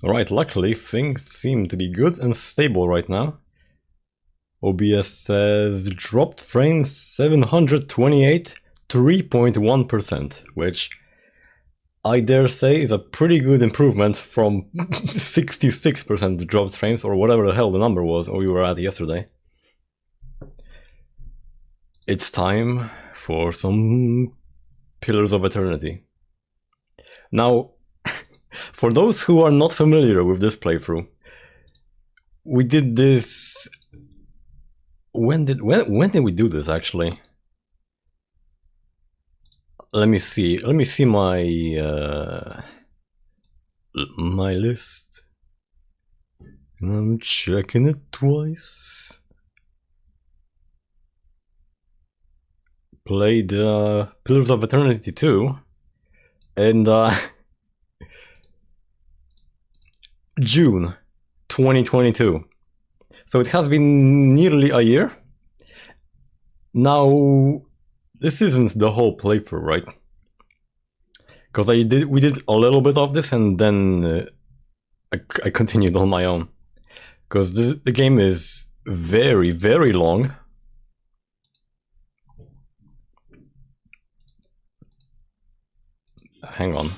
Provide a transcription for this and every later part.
Alright, luckily things seem to be good and stable right now. OBS says dropped frames 728, 3.1%, which I dare say is a pretty good improvement from 66% dropped frames, or whatever the hell the number was we were at yesterday. It's time for some Pillars of Eternity. Now, for those who are not familiar with this playthrough, we did this... When did we do this, actually? Let me see my my list. I'm checking it twice. Played Pillars of Eternity 2 and June 2022. So it has been nearly a year. Now, this isn't the whole playthrough, right? Because we did a little bit of this and then I continued on my own. Because the game is very, very long. Hang on.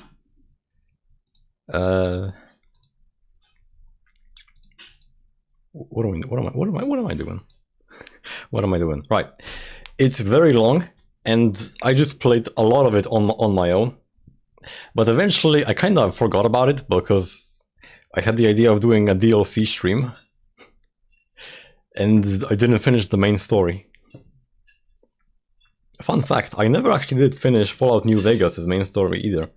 What am I doing? What am I doing? Right. It's very long, and I just played a lot of it on my own. But eventually, I kind of forgot about it because I had the idea of doing a DLC stream, and I didn't finish the main story. Fun fact, I never actually did finish Fallout New Vegas' main story either.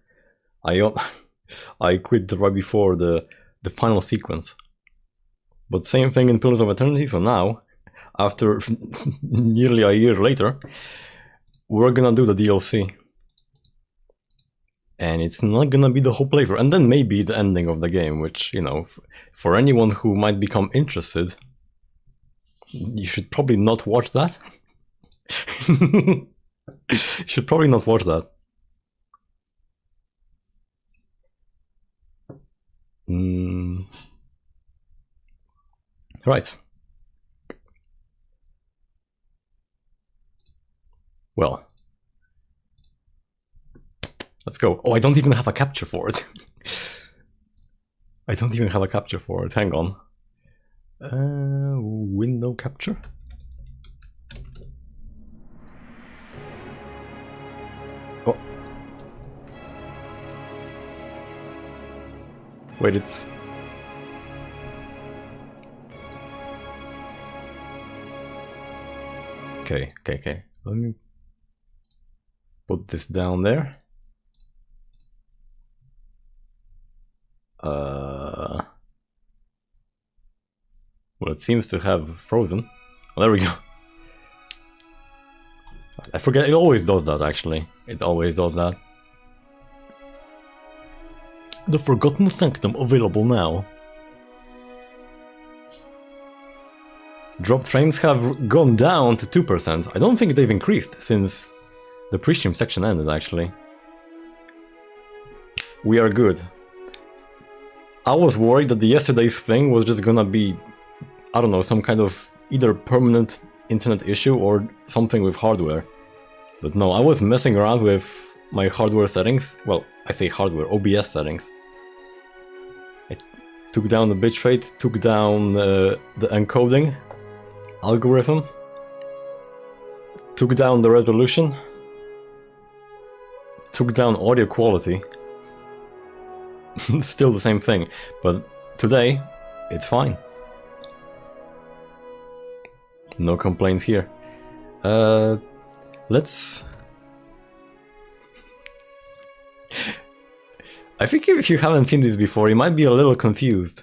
I quit right before the final sequence. But same thing in Pillars of Eternity, so now, after nearly a year later, we're gonna do the DLC. And it's not gonna be the whole playthrough, and then maybe the ending of the game, which, you know, for anyone who might become interested, you should probably not watch that. You should probably not watch that. Right. Well. Let's go. Oh, I don't even have a capture for it. I don't even have a capture for it. Hang on. Window capture. Oh. Wait, it's... Okay. Let me put this down there. Well, it seems to have frozen. Well, there we go. I forget, it always does that, actually. It always does that. The Forgotten Sanctum available now. Dropped frames have gone down to 2%. I don't think they've increased since the pre-stream section ended, actually. We are good. I was worried that the yesterday's thing was just gonna be, I don't know, some kind of either permanent internet issue or something with hardware. But no, I was messing around with my hardware settings. Well, I say hardware, OBS settings. I took down the bitrate, took down the encoding algorithm, took down the resolution, took down audio quality. Still the same thing, but today it's fine. No complaints here. Let's... I think if you haven't seen this before, you might be a little confused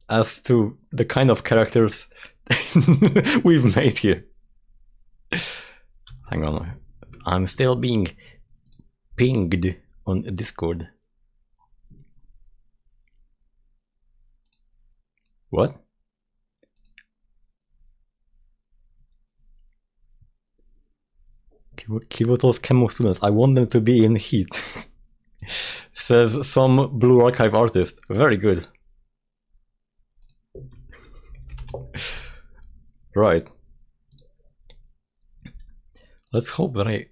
as to the kind of characters we've made here. Hang on, I'm still being pinged on Discord. What? Kivoto's chemo students, I want them to be in heat. Says some Blue Archive artist. Very good. Right. Let's hope that I...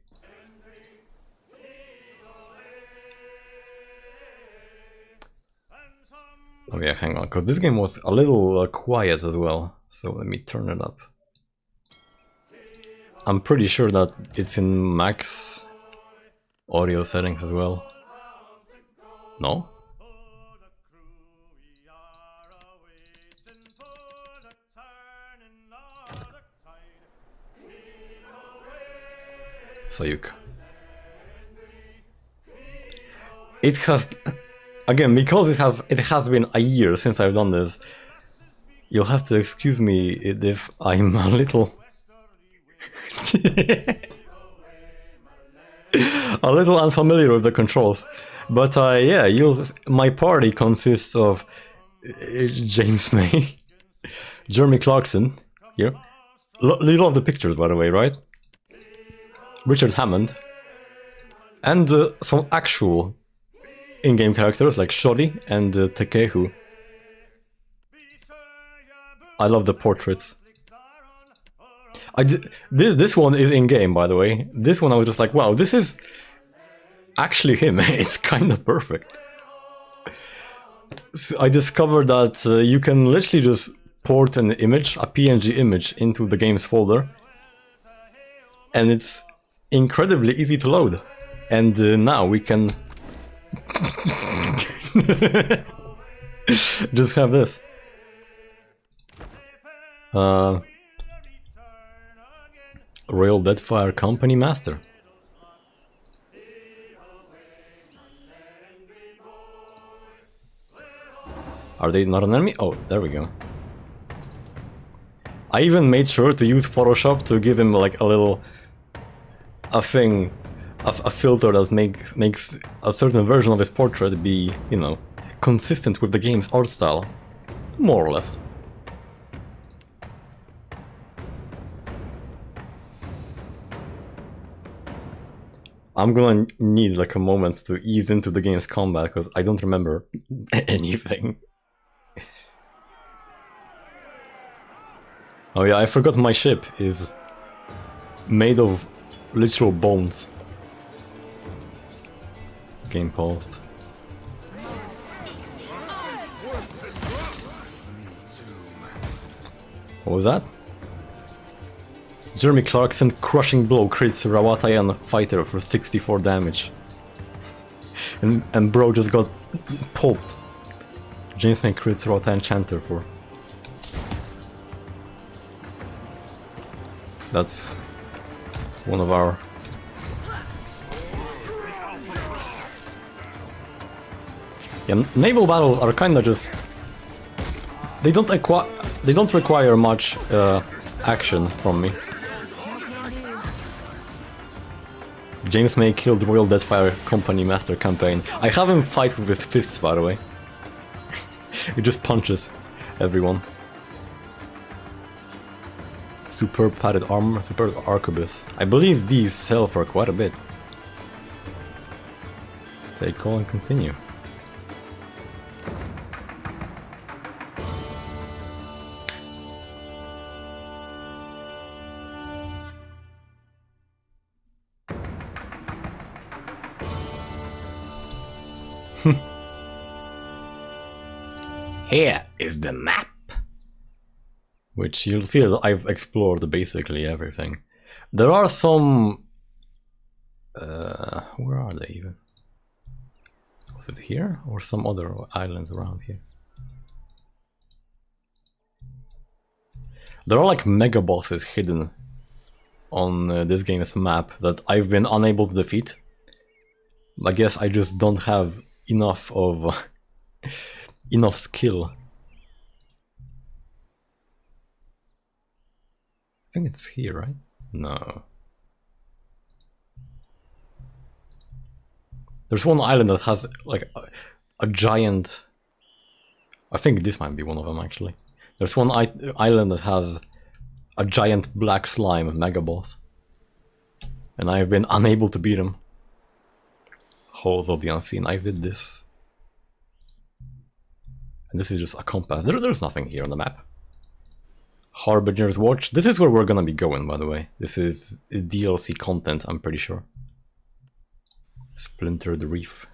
Oh yeah, hang on, because this game was a little quiet as well, so let me turn it up. I'm pretty sure that it's in max audio settings as well. No? Sayuk. It has... Again, because it has been a year since I've done this, you'll have to excuse me if I'm a little... a little unfamiliar with the controls. But yeah, my party consists of James May, Jeremy Clarkson, here. You love the pictures, by the way, right? Richard Hammond, and some actual in-game characters like Shoddy and Takehu. I love the portraits. This one is in-game, by the way. This one I was just like, wow, this is actually him. It's kind of perfect. So I discovered that you can literally just port an image, a PNG image, into the game's folder, and it's incredibly easy to load. And now we can just have this. Royal Deadfire Company Master. Are they not an enemy? Oh, there we go. I even made sure to use Photoshop to give him like a filter that makes a certain version of his portrait be, you know, consistent with the game's art style, more or less. I'm gonna need like a moment to ease into the game's combat because I don't remember anything. Oh yeah, I forgot my ship is made of literal bones. Game paused. What was that? Jeremy Clarkson crushing blow crits Rawatayan fighter for 64 damage. and bro just got pulped. James May crits Rawatayan Chanter for... That's one of our... Yeah, naval battles are kinda just... They don't require much action from me. James May killed Royal Deadfire Company Master campaign. I have him fight with his fists, by the way. He just punches everyone. Superb padded armor, superb arquebus. I believe these sell for quite a bit. Take call and continue. Here is the map. Which you'll see that I've explored basically everything. There are some... where are they even? Was it here? Or some other islands around here? There are like mega bosses hidden on this game's map that I've been unable to defeat. I guess I just don't have enough of... enough skill. I think it's here, right? No. There's one island that has like a giant... I think this might be one of them actually. There's one island that has a giant black slime mega boss. And I've been unable to beat him. Halls of the Unseen. I did this. And this is just a compass. There's nothing here on the map. Harbinger's Watch. This is where we're gonna be going, by the way. This is DLC content, I'm pretty sure. Splintered Reef.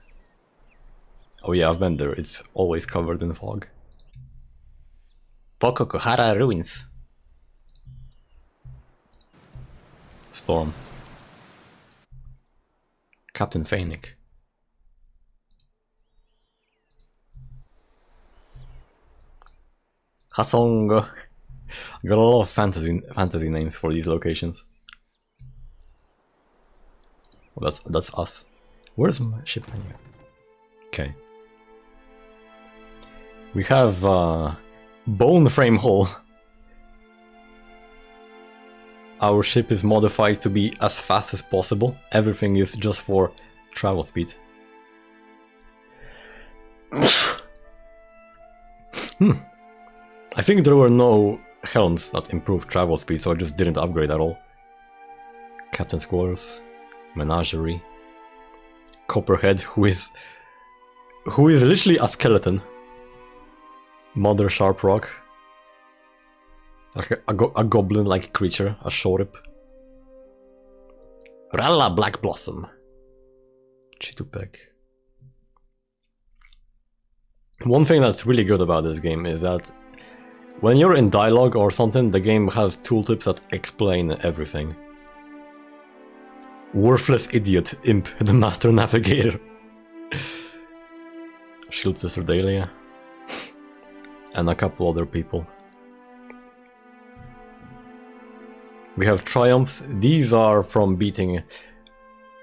Oh yeah, I've been there. It's always covered in fog. Pokokuhara Ruins. Storm. Captain Fanic. Hasong. I got a lot of fantasy names for these locations. Well, that's us. Where's my ship menu? Okay. We have bone frame hull. Our ship is modified to be as fast as possible. Everything is just for travel speed. I think there were no helms that improved travel speed, so I just didn't upgrade at all. Captain's Quarters, Menagerie, Copperhead, who is literally a skeleton. Mother Sharprock, like a goblin-like creature, a Shorip. Ralla Black Blossom, Chitupek. One thing that's really good about this game is that when you're in dialogue or something, the game has tooltips that explain everything. Worthless Idiot, Imp, the Master Navigator. Shield Sister Dahlia. And a couple other people. We have triumphs. These are from beating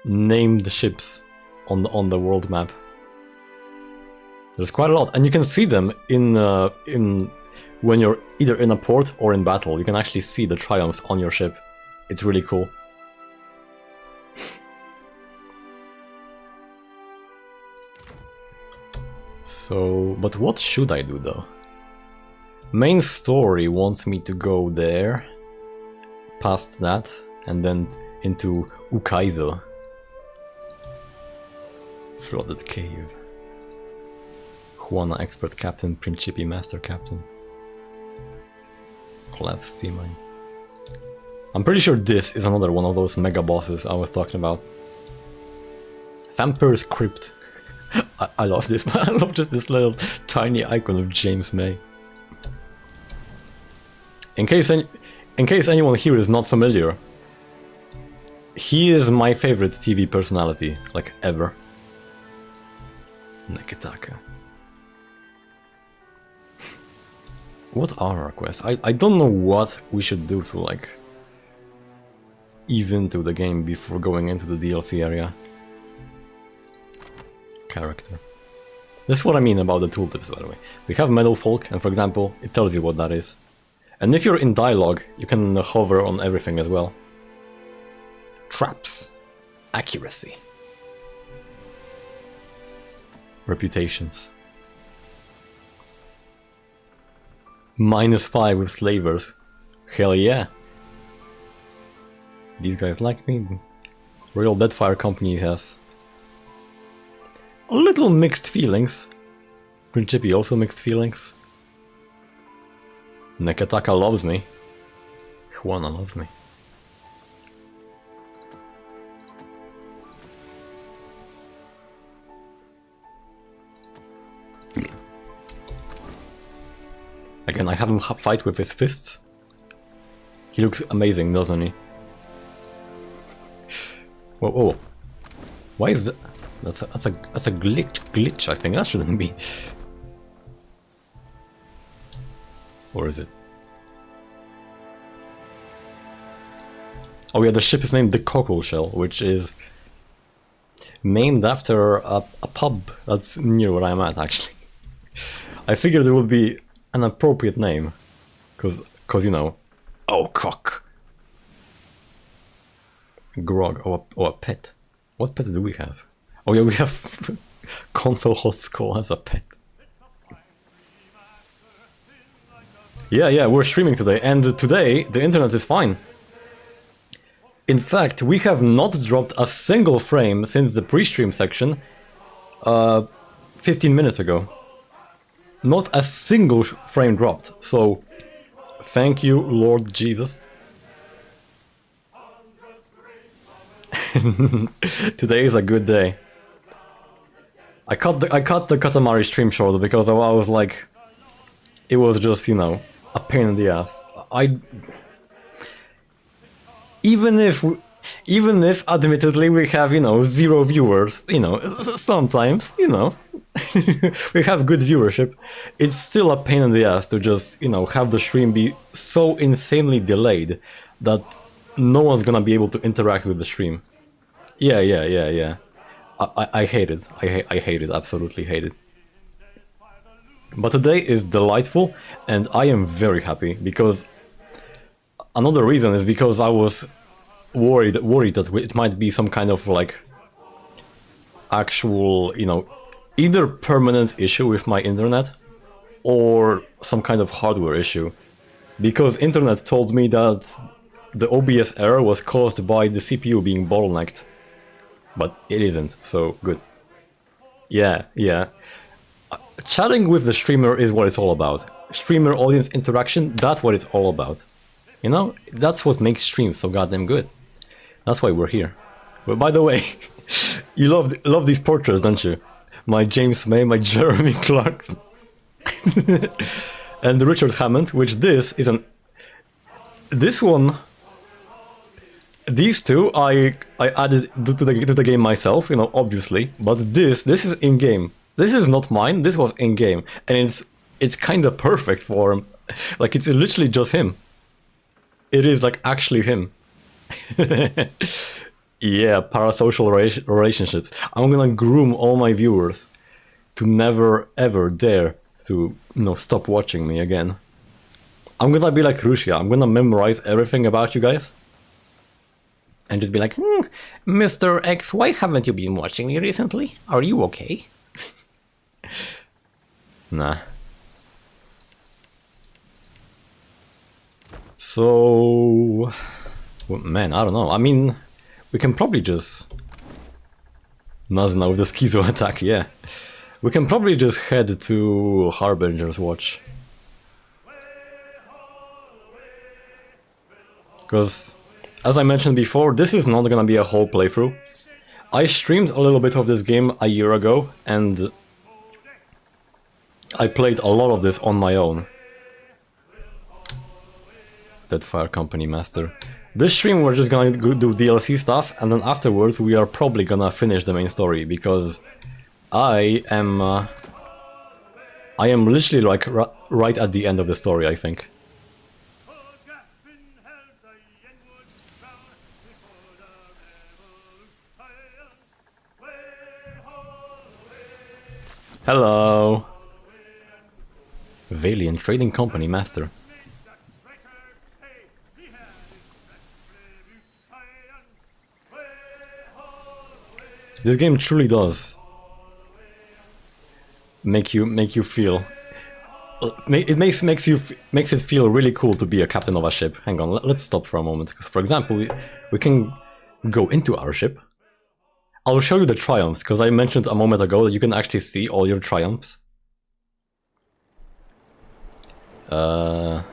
named ships on the world map. There's quite a lot, and you can see them in when you're either in a port or in battle. You can actually see the triumphs on your ship. It's really cool. So, but what should I do though? Main story wants me to go there, past that, and then into Ukaizo. Flooded Cave. Juana Expert Captain, Principi Master Captain. Collapsed Sea Mine. I'm pretty sure this is another one of those mega bosses I was talking about. Vampire's Crypt. I love this, man. I love just this little tiny icon of James May. In case anyone here is not familiar, he is my favorite TV personality, like ever. Neketaka. What are our quests? I don't know what we should do to like ease into the game before going into the DLC area. Character. This is what I mean about the tooltips, by the way. We have Meadow Folk, and for example, it tells you what that is. And if you're in dialogue, you can hover on everything as well. Traps. Accuracy. Reputations. -5 with slavers. Hell yeah. These guys like me. Royal Deadfire Company has a little mixed feelings. Principi also mixed feelings. Neketaka loves me. Juana loves me. Again, I have him fight with his fists. He looks amazing, doesn't he? Whoa, whoa. Why is that? That's a glitch, I think. That shouldn't be. Or is it? Oh yeah, the ship is named the Cockle Shell, which is named after a pub that's near where I'm at, actually. I figured there would be an appropriate name, cause you know, oh cock, grog, or a pet. What pet do we have? Oh yeah, we have Console Host Skull as a pet. Yeah, we're streaming today, and today the internet is fine. In fact, we have not dropped a single frame since the pre-stream section 15 minutes ago. Not a single frame dropped, so thank you, Lord Jesus. Today is a good day. I cut the Katamari stream short because I was like, it was just, you know, a pain in the ass. Even if admittedly we have, you know, 0 viewers, you know, sometimes, you know, we have good viewership, it's still a pain in the ass to just, you know, have the stream be so insanely delayed that no one's gonna be able to interact with the stream. Yeah. I hate it. I hate it. Absolutely hate it. But today is delightful, and I am very happy because another reason is because I was worried that it might be some kind of like actual, you know, either permanent issue with my internet or some kind of hardware issue, because internet told me that the OBS error was caused by the CPU being bottlenecked, but it isn't, so good. Yeah. Chatting with the streamer is what it's all about. Streamer audience interaction, that's what it's all about. You know, that's what makes streams so goddamn good. That's why we're here. But by the way, you love these portraits, don't you? My James May, my Jeremy Clarkson, and Richard Hammond. Which this is an. This one. These two I added to the game myself, you know, obviously. But this is in game. This is not mine. This was in game, and it's kind of perfect for him. Like, it's literally just him. It is like actually him. Yeah, parasocial relationships. I'm gonna groom all my viewers to never ever dare to, you know, stop watching me again. I'm gonna be like Rusia. I'm gonna memorize everything about you guys and just be like, Mr. X, why haven't you been watching me recently? Are you okay? Nah. So, well, man, I don't know. I mean, we can probably just Nazna with the schizo attack, yeah. We can probably just head to Harbinger's Watch. Because, as I mentioned before, this is not gonna be a whole playthrough. I streamed a little bit of this game a year ago, and I played a lot of this on my own. Deadfire Company Master. This stream we're just gonna do DLC stuff, and then afterwards we are probably gonna finish the main story, because I am literally like right at the end of the story, I think. Hello. Valiant Trading Company Master. This game truly does make you feel. It makes it feel really cool to be a captain of a ship. Hang on, let's stop for a moment. Because, for example, we can go into our ship. I'll show you the triumphs, because I mentioned a moment ago that you can actually see all your triumphs. Where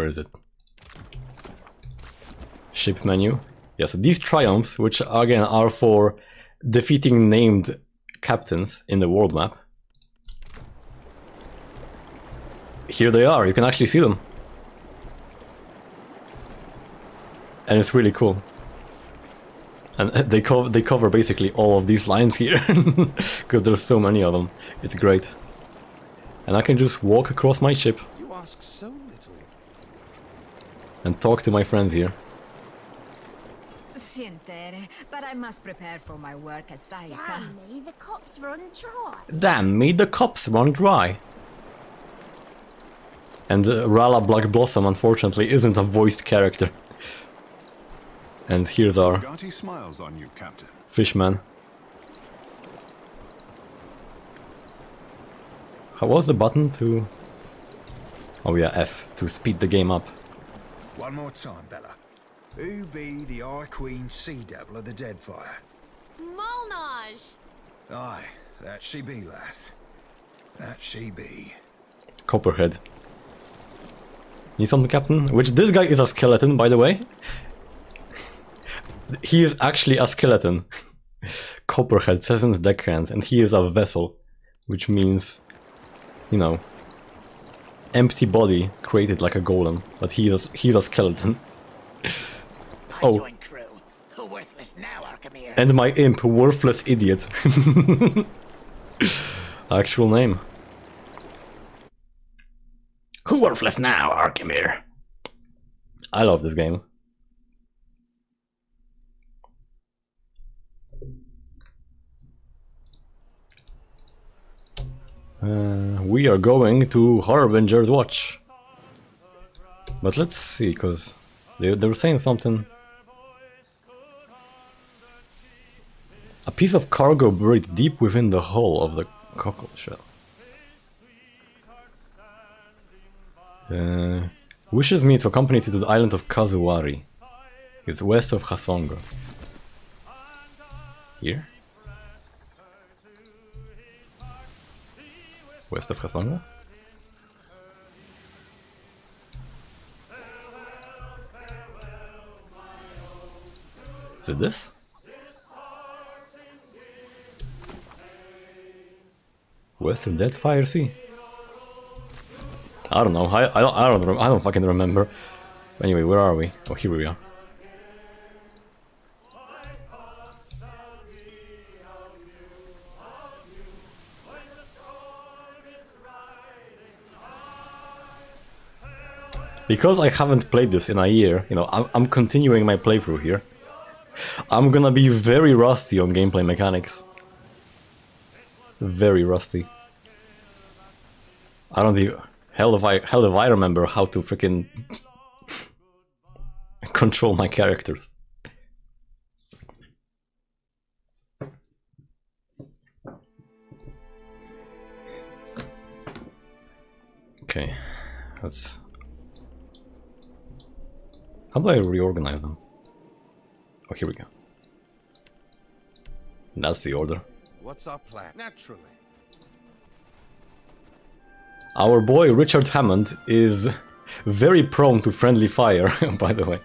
is it? Ship menu. Yes, these triumphs, which again are for defeating named captains in the world map. Here they are, you can actually see them. And it's really cool. And they cover basically all of these lines here, because there's so many of them. It's great. And I can just walk across my ship. You ask so little. And talk to my friends here. But I must prepare for my work as Saika. Damn me, the cops run dry. Damn me, the cops run dry. And Rala Black Blossom, unfortunately, isn't a voiced character. And here's our Gatti smiles on you, Captain. Fishman. How was the button to... Oh yeah, F, to speed the game up. One more time, Bella. Who be the Eye Queen Sea Devil of the Deadfire? Molnage! Aye, that she be, lass. That she be. Copperhead. Need something, Captain? Which this guy is a skeleton, by the way. He is actually a skeleton. Copperhead says in the deckhand, and he is a vessel, which means, you know, empty body created like a golem, but he's a skeleton. Oh, Join crew. Worthless now, Arkhamir. and my imp, worthless idiot. Actual name. Who worthless now, Arkhamir? I love this game. We are going to Harbinger's Watch. But let's see, because they were saying something. A piece of cargo buried deep within the hull of the cockle shell. Wishes me to accompany you to the island of Kazuwari. It's west of Hasonga. Here? West of Hasonga? Is it this? West of Deadfire Sea? I don't know. I don't fucking remember. Anyway, where are we? Oh, here we are. Because I haven't played this in a year, you know, I'm continuing my playthrough here. I'm gonna be very rusty on gameplay mechanics. Very rusty. I don't even... Hell if I remember how to freaking control my characters. Okay, let's... How do I reorganize them? Oh, here we go. That's the order. What's our plan? Naturally. Our boy Richard Hammond is very prone to friendly fire, by the way.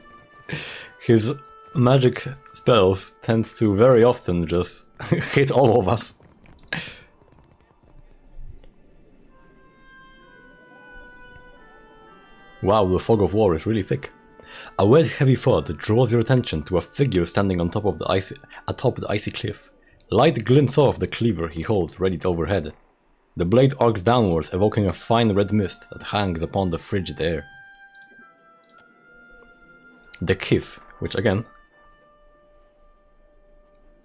His magic spells tend to very often just hit all of us. Wow, the fog of war is really thick. A wet, heavy thud draws your attention to a figure standing on top of the icy cliff. Light glints off the cleaver he holds ready overhead. The blade arcs downwards, evoking a fine red mist that hangs upon the frigid air. The Kif, which again...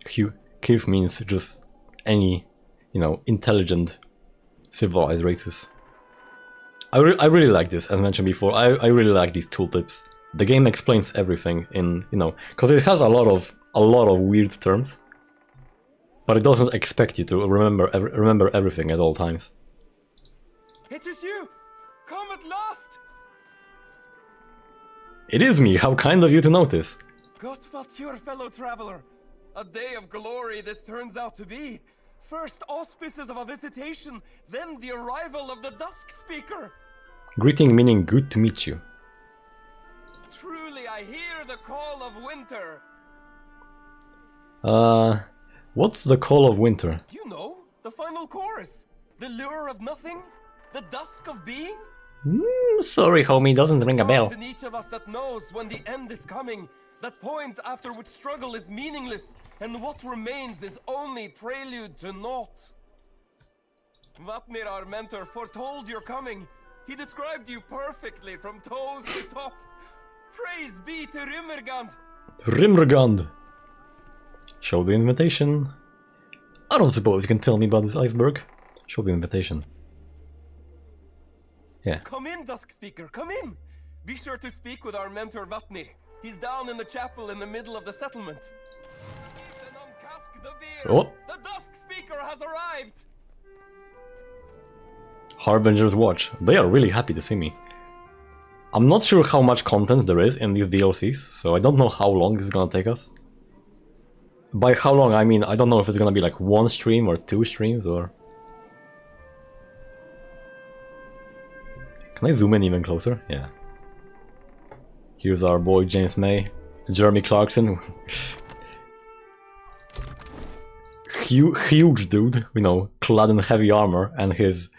Kif means just any, you know, intelligent, civilized races. I really like this, as mentioned before. I really like these tooltips. The game explains everything in, you know, because it has a lot of weird terms. But it doesn't expect you to remember everything at all times. It is you! Come at last! It is me, how kind of you to notice. Godfather, fellow traveler. A day of glory this turns out to be. First auspices of a visitation, then the arrival of the Dusk Speaker. Greeting meaning good to meet you. Truly I hear the call of winter. What's the call of winter? You know, the final chorus. The lure of nothing, the dusk of being. Sorry homie, doesn't ring a bell. In each of us that knows when the end is coming, that point after which struggle is meaningless, and what remains is only prelude to naught. Vatnir, our mentor, foretold your coming. He described you perfectly from toes to top. Praise be to Rimmergand. Rimmergand. Show the invitation. I don't suppose you can tell me about this iceberg. Show the invitation. Yeah. Come in, Dusk Speaker, come in! Be sure to speak with our mentor Vatnir. He's down in the chapel in the middle of the settlement. Oh. The Dusk Speaker has arrived! Harbinger's Watch. They are really happy to see me. I'm not sure how much content there is in these DLCs, so I don't know how long this is gonna take us. By how long, I mean, I don't know if it's gonna be like 1 stream or 2 streams or... Can I zoom in even closer? Yeah. Here's our boy James May, Jeremy Clarkson. Huge dude, you know, clad in heavy armor, and his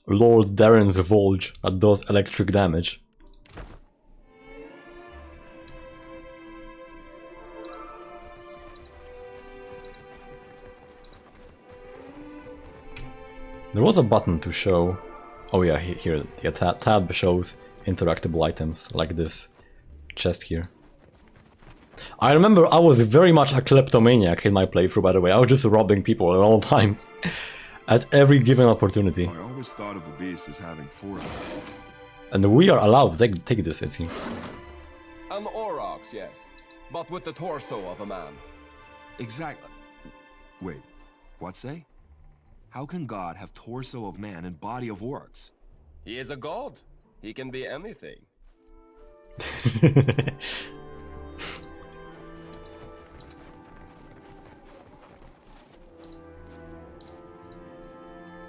Lord Darren's Volge that does electric damage. There was a button to show... Oh yeah, here, the tab shows interactable items, like this chest here. I remember I was very much a kleptomaniac in my playthrough, by the way. I was just robbing people at all times. At every given opportunity. I always thought of the beast as having 4. And we are allowed to take this, it seems. An aurochs, yes. But with the torso of a man. Exactly. Wait, what say? How can God have torso of man and body of orcs? He is a god. He can be anything.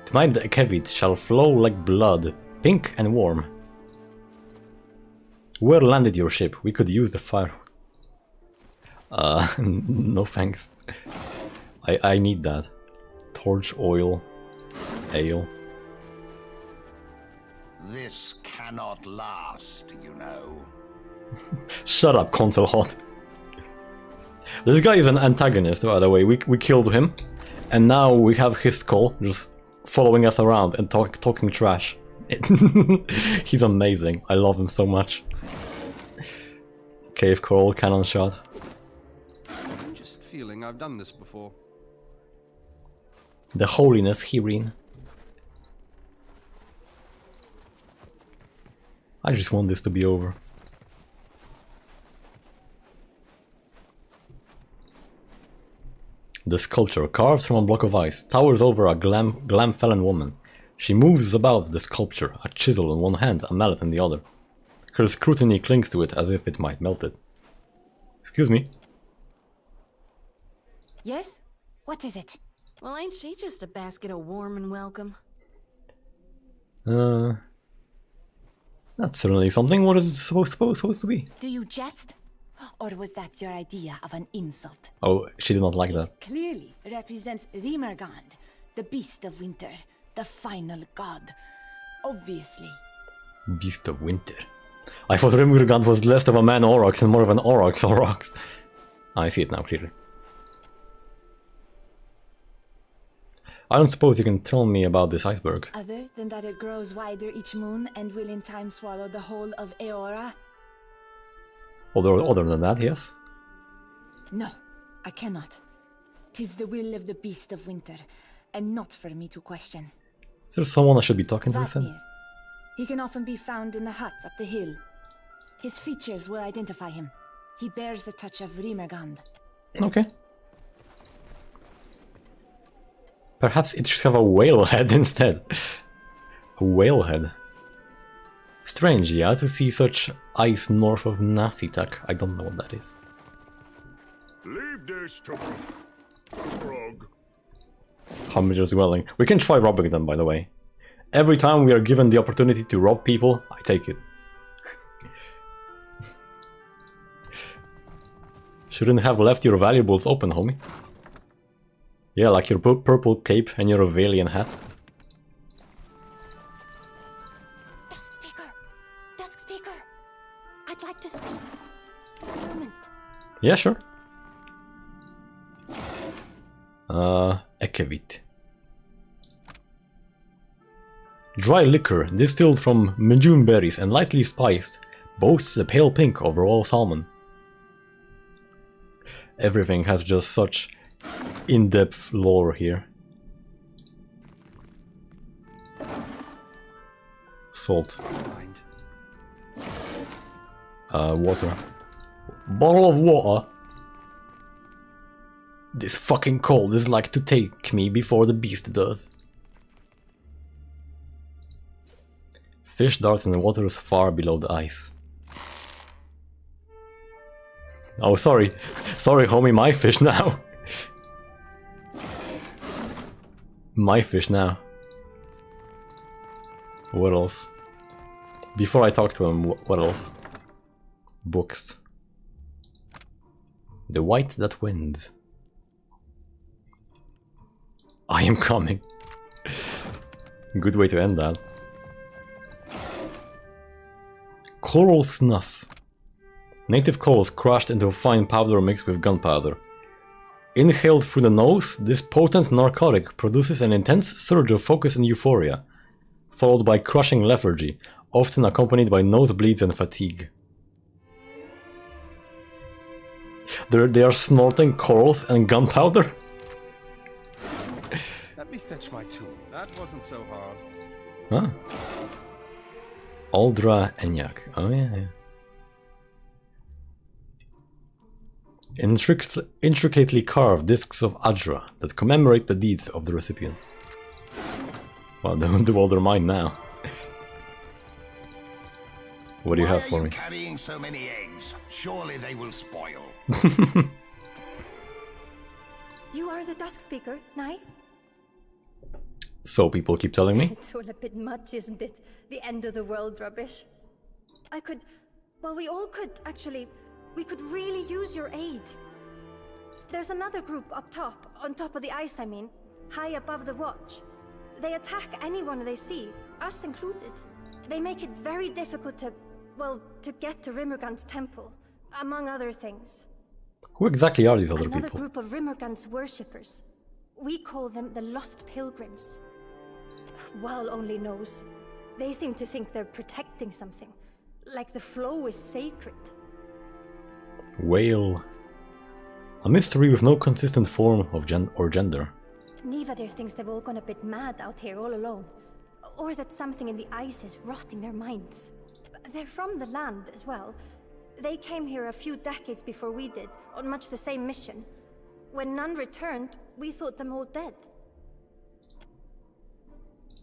Tonight the Kevit shall flow like blood, pink and warm. Where landed your ship? We could use the fire. No thanks. I need that. Torch, oil, ale. This cannot last, you know. Shut up, console hot. This guy is an antagonist, by the way. We killed him, and now we have his skull just following us around and talking trash. He's amazing. I love him so much. Cave coral, cannon shot. I'm just feeling I've done this before. The holiness herein. I just want this to be over. The sculpture, carved from a block of ice, towers over a glam-felon woman. She moves about the sculpture, a chisel in one hand, a mallet in the other. Her scrutiny clings to it as if it might melt it. Excuse me. Yes? What is it? Well, ain't she just a basket of warm and welcome? That's certainly something. What is it supposed to be? Do you jest? Or was that your idea of an insult? Oh, she did not like that. It clearly represents Rimergand, the beast of winter, the final god. Obviously. Beast of winter. I thought Rimergand was less of a man aurochs and more of an aurochs. I see it now clearly. I don't suppose you can tell me about this iceberg. Other than that it grows wider each moon and will in time swallow the whole of Eora? Other than that, yes. No, I cannot. 'Tis the will of the beast of winter, and not for me to question. Is there someone I should be talking to? Vatnir. He can often be found in the hut up the hill. His features will identify him. He bears the touch of Rimergand. Okay. Perhaps it should have a whale head instead. A whale head. Strange, yeah, to see such ice north of Nasitak. I don't know what that is. Leave this to me, Frog. Hammer's dwelling. We can try robbing them, by the way. Every time we are given the opportunity to rob people, I take it. Shouldn't have left your valuables open, homie. Yeah, like your purple cape and your Avalian hat. Dusk Speaker! Dusk Speaker! I'd like to speak. A moment. Yeah, sure. Ekevit. Dry liquor distilled from Majun berries and lightly spiced, boasts a pale pink overall salmon. Everything has just such in-depth lore here. Salt. Water. Bottle of water. This fucking cold is like to take me before the beast does. Fish darts in the waters far below the ice. Oh, sorry. Sorry, homie, my fish now. My fish now. What else? Before I talk to him, what else? Books. The White That Wins. I am coming. Good way to end that. Coral Snuff. Native corals crushed into a fine powder mixed with gunpowder. Inhaled through the nose, this potent narcotic produces an intense surge of focus and euphoria, followed by crushing lethargy, often accompanied by nosebleeds and fatigue. They are snorting corals and gunpowder? Let me fetch my tool. That wasn't so hard. Huh? Aldra Enyak. Oh yeah. Intricately carved discs of Adra that commemorate the deeds of the recipient. Well, they will do all their mind now. What do you have for me? Carrying so many eggs. Surely they will spoil. You are the Dusk Speaker, Nai? So people keep telling me. It's all a bit much, isn't it? The end of the world rubbish. We all could, actually. We could really use your aid. There's another group up top, on top of the ice, I mean, high above the watch. They attack anyone they see, us included. They make it very difficult to get to Rimmergant's temple, among other things. Who exactly are these other Another people? group of Rimmergant's worshippers. We call them the Lost Pilgrims. Wal only knows. They seem to think they're protecting something, like the flow is sacred. Whale. A mystery with no consistent form of gender. Nivadir thinks they've all gone a bit mad out here all alone. Or that something in the ice is rotting their minds. They're from the land as well. They came here a few decades before we did, on much the same mission. When none returned, we thought them all dead.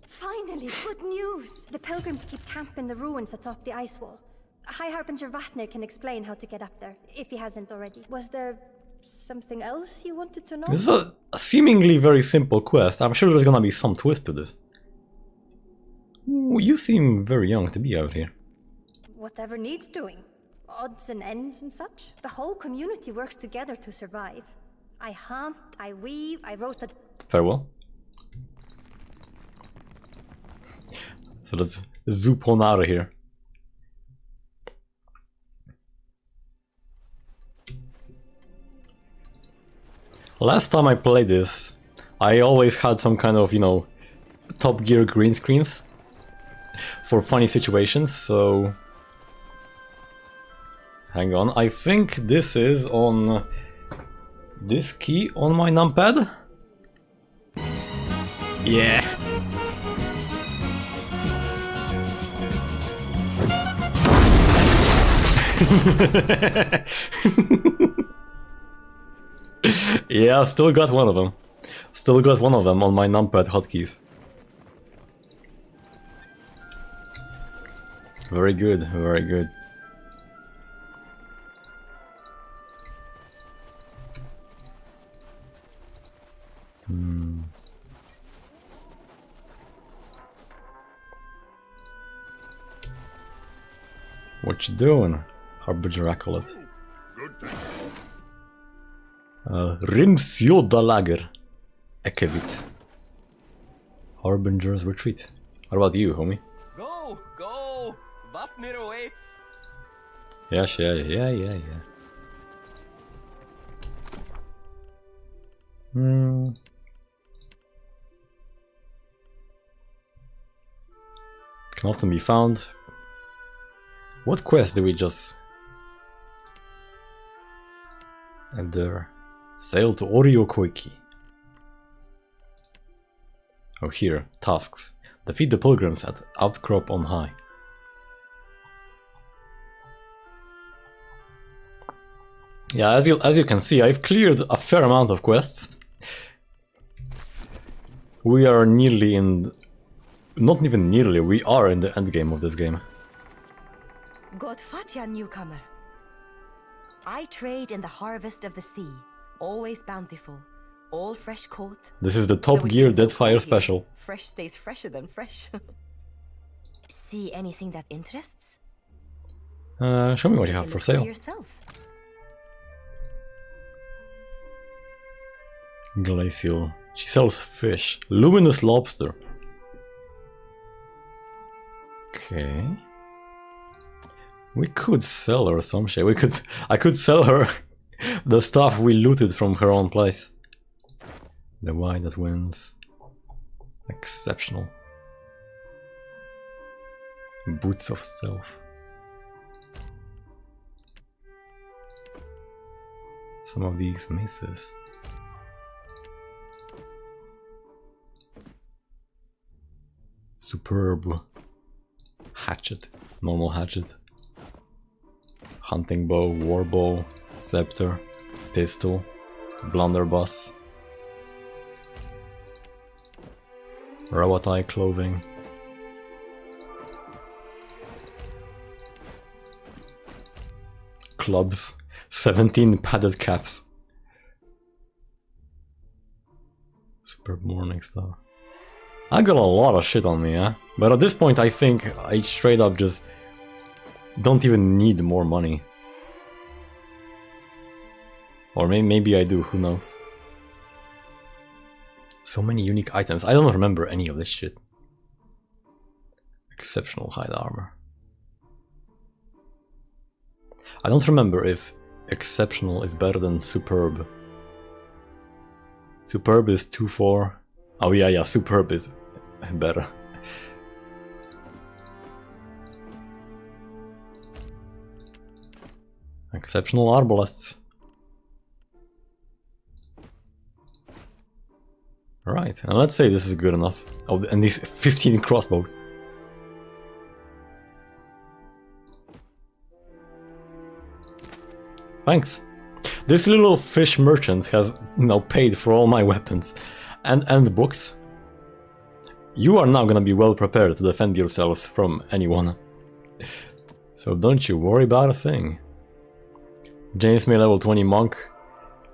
Finally, good news! The pilgrims keep camp in the ruins atop the ice wall. High Harbinger Vatnir can explain how to get up there, if he hasn't already. Was there something else you wanted to know? This is a seemingly very simple quest. I'm sure there's gonna be some twist to this. Ooh, you seem very young to be out here. Whatever needs doing. Odds and ends and such. The whole community works together to survive. I hunt, I weave, I roast it. Farewell. So let's zoop on out of here. Last time I played this, I always had some kind of, Top Gear green screens for funny situations, so... Hang on, I think this is on this key on my numpad? Yeah! Yeah, still got one of them. Still got one of them on my numpad hotkeys. Very good, very good. What you doing, Harbinger Acolyte? Rimsjodalager. Ekevit. Harbinger's Retreat. What about you, homie? Go! Go! Vatnir awaits! Yes, yeah. Can often be found. What quest do we just... And there. Sail to Oriokoiki. Oh, here. Tasks. Defeat the pilgrims at Outcrop on High. Yeah, as you can see, I've cleared a fair amount of quests. We are nearly in not even nearly, we are in the endgame of this game. God Fatya, newcomer. I trade in the harvest of the sea, always bountiful, all fresh caught. This is the Top Gear Deadfire special. Fresh stays fresher than fresh. See anything that interests? Show me what you have for sale. Glacial. She sells fish. Luminous lobster. Okay. We could sell her some shit. I could sell her the stuff we looted from her own place. The wine that wins. Exceptional. Boots of Stealth. Some of these maces. Superb. Hatchet. Normal hatchet. Hunting bow, war bow, scepter, pistol, blunderbuss. Rawatai clothing. Clubs. 17 padded caps. Superb morning star. I got a lot of shit on me, eh? But at this point I think I straight up just don't even need more money. Or maybe I do, who knows. So many unique items. I don't remember any of this shit. Exceptional hide armor. I don't remember if exceptional is better than superb. Superb is 2-4. Oh yeah, superb is better. Exceptional arbalists. Right, and let's say this is good enough. Oh, and these 15 crossbows. Thanks. This little fish merchant has now paid for all my weapons and books. You are now gonna be well prepared to defend yourself from anyone. So don't you worry about a thing. James May level 20 monk,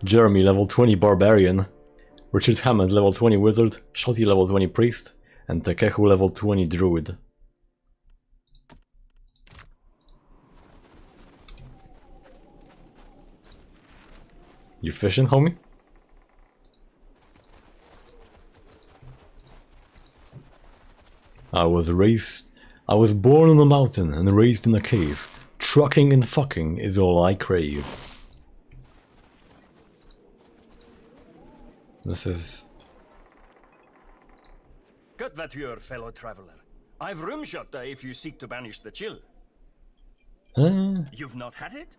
Jeremy level 20 barbarian, Richard Hammond level 20 wizard, Shotty level 20 priest, and Takehu level 20 druid. You fishing, homie? I was born on a mountain and raised in a cave. Trucking and fucking is all I crave. This is... Good Vature, fellow traveler. I've room shot if you seek to banish the chill. You've not had it?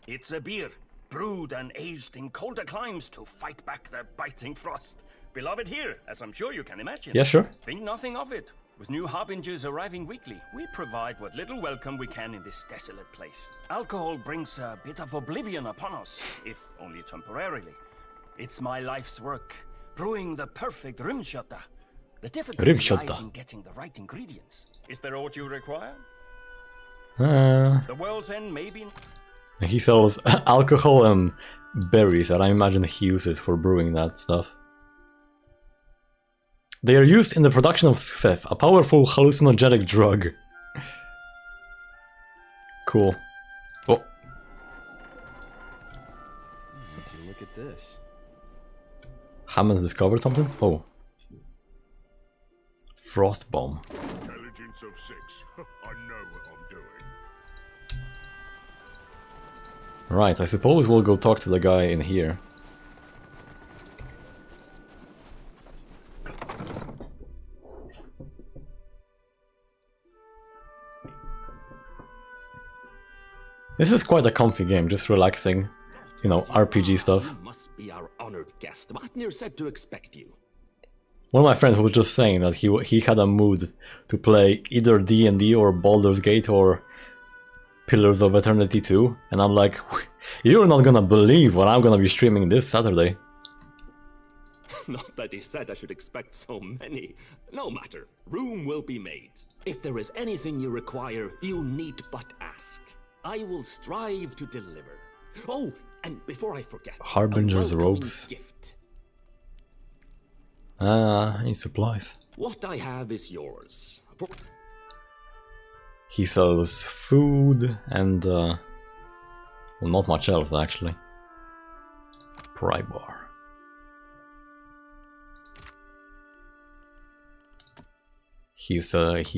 It's a beer, brewed and aged in colder climes to fight back the biting frost. Beloved here, as I'm sure you can imagine. Yeah, sure. Think nothing of it. With new harbingers arriving weekly, we provide what little welcome we can in this desolate place. Alcohol brings a bit of oblivion upon us, if only temporarily. It's my life's work, brewing the perfect rimshota. The difficulty lies in getting the right ingredients. Is there aught you require? The world's end may be... He sells alcohol and berries that I imagine he uses for brewing that stuff. They are used in the production of Sfef, a powerful hallucinogenic drug. Cool. Oh. Would you look at this? Hammond discovered something? Oh. Frost bomb. Intelligence of 6. I know what I'm doing. Right, I suppose we'll go talk to the guy in here. This is quite a comfy game, just relaxing, you know, RPG stuff. You must be our honored guest. Vatnir said to expect you. One of my friends was just saying that he had a mood to play either D&D or Baldur's Gate or Pillars of Eternity 2, and I'm like, you're not gonna believe what I'm gonna be streaming this Saturday. Not that he said I should expect so many. No matter. Room will be made. If there is anything you require, you need but ask. I will strive to deliver. Oh, and before I forget, Harbinger's a welcoming robes. gift. Ah, he supplies. What I have is yours. He sells food and well, not much else actually. Pry bar. He sells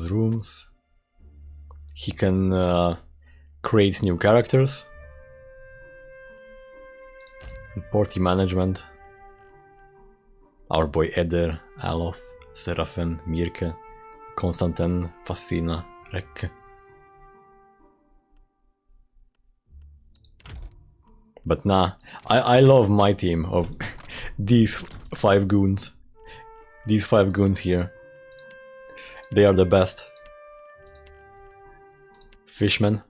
rooms. He can create new characters. Party management. Our boy Eder, Alof, Serafin, Mirke, Konstantin, Fascina, Rekke. But nah, I love my team of these 5 goons. These 5 goons here. They are the best. Fishman.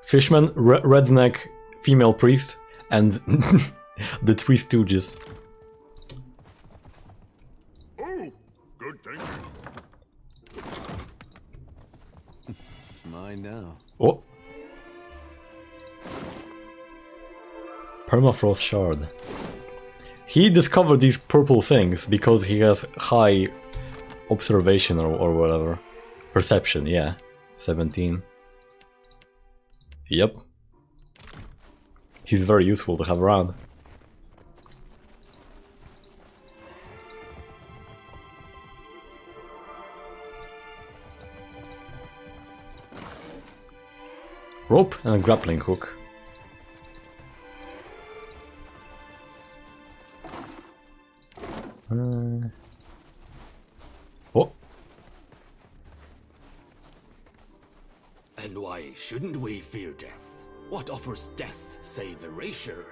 Fishman, Redneck, female priest, and the 3 Stooges. Oh, good thinking. It's mine now. Oh. Permafrost shard. He discovered these purple things because he has high observation or whatever. Perception, yeah. 17. Yep. He's very useful to have around. Rope and a grappling hook. Oh. And why shouldn't we fear death? What offers death save erasure?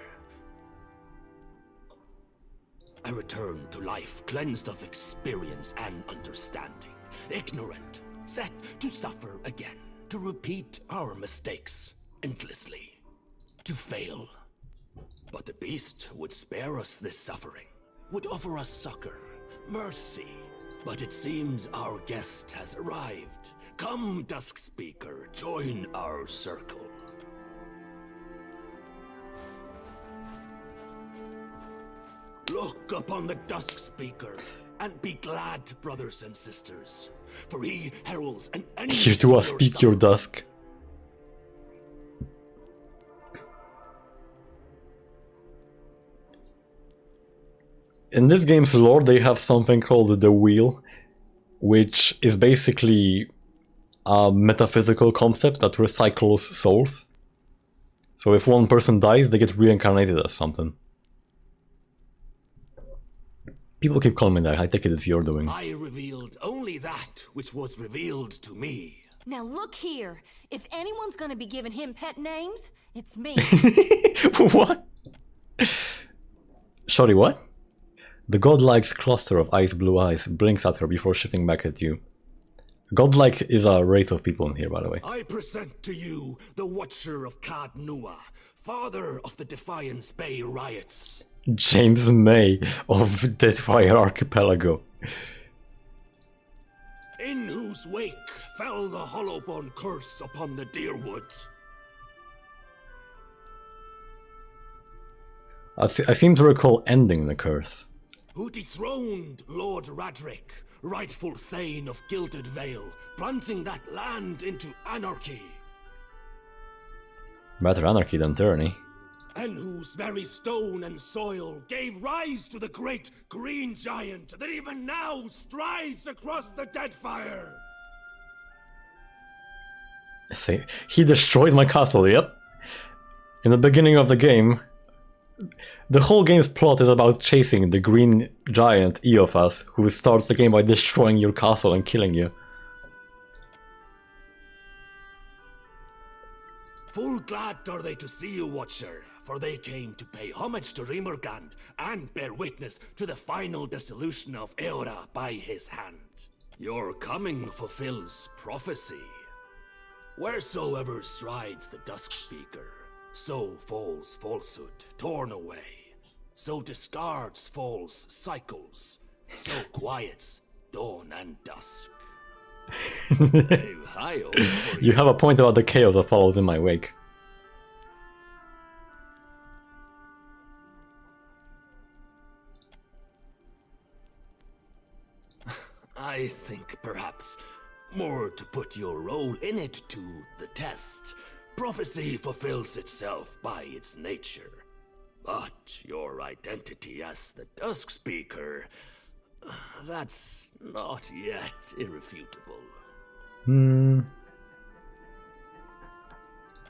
A return to life cleansed of experience and understanding. Ignorant, set to suffer again. To repeat our mistakes endlessly. To fail. But the beast would spare us this suffering. Would offer us succor, mercy. But it seems our guest has arrived. Come, Dusk Speaker, join our circle. Look upon the Dusk Speaker, and be glad, brothers and sisters, for he heralds an end Here to us speak your dusk. In this game's lore, they have something called the Wheel, which is basically a metaphysical concept that recycles souls. So if one person dies, they get reincarnated as something. People keep calling me that. I take it it's your doing. I revealed only that which was revealed to me. Now look here. If anyone's gonna be giving him pet names, it's me. What? Sorry, what? The godlike's cluster of ice blue eyes blinks at her before shifting back at you. Godlike is a race of people in here, by the way. I present to you the Watcher of Kad Nua, father of the Defiance Bay riots. James May of Deadfire Archipelago. In whose wake fell the Hollowbone curse upon the Deerwood. I seem to recall ending the curse. Who dethroned Lord Radric, rightful Thane of Gilded Vale, plunging that land into anarchy. Better anarchy than tyranny. And whose very stone and soil gave rise to the great green giant that even now strides across the Deadfire. See, he destroyed my castle, yep. In the beginning of the game, the whole game's plot is about chasing the green giant Eophas, who starts the game by destroying your castle and killing you. Full glad are they to see you, Watcher, for they came to pay homage to Rimurgand and bear witness to the final dissolution of Eora by his hand. Your coming fulfills prophecy. Wheresoever strides the Dusk Speaker, so falls falsehood, torn away. so discards false cycles, so quiets dawn and dusk. High hopes for You have a point about the chaos that follows in my wake. I think perhaps more to put your role in it to the test. Prophecy fulfills itself by its nature. But your identity as the Dusk Speaker, that's not yet irrefutable.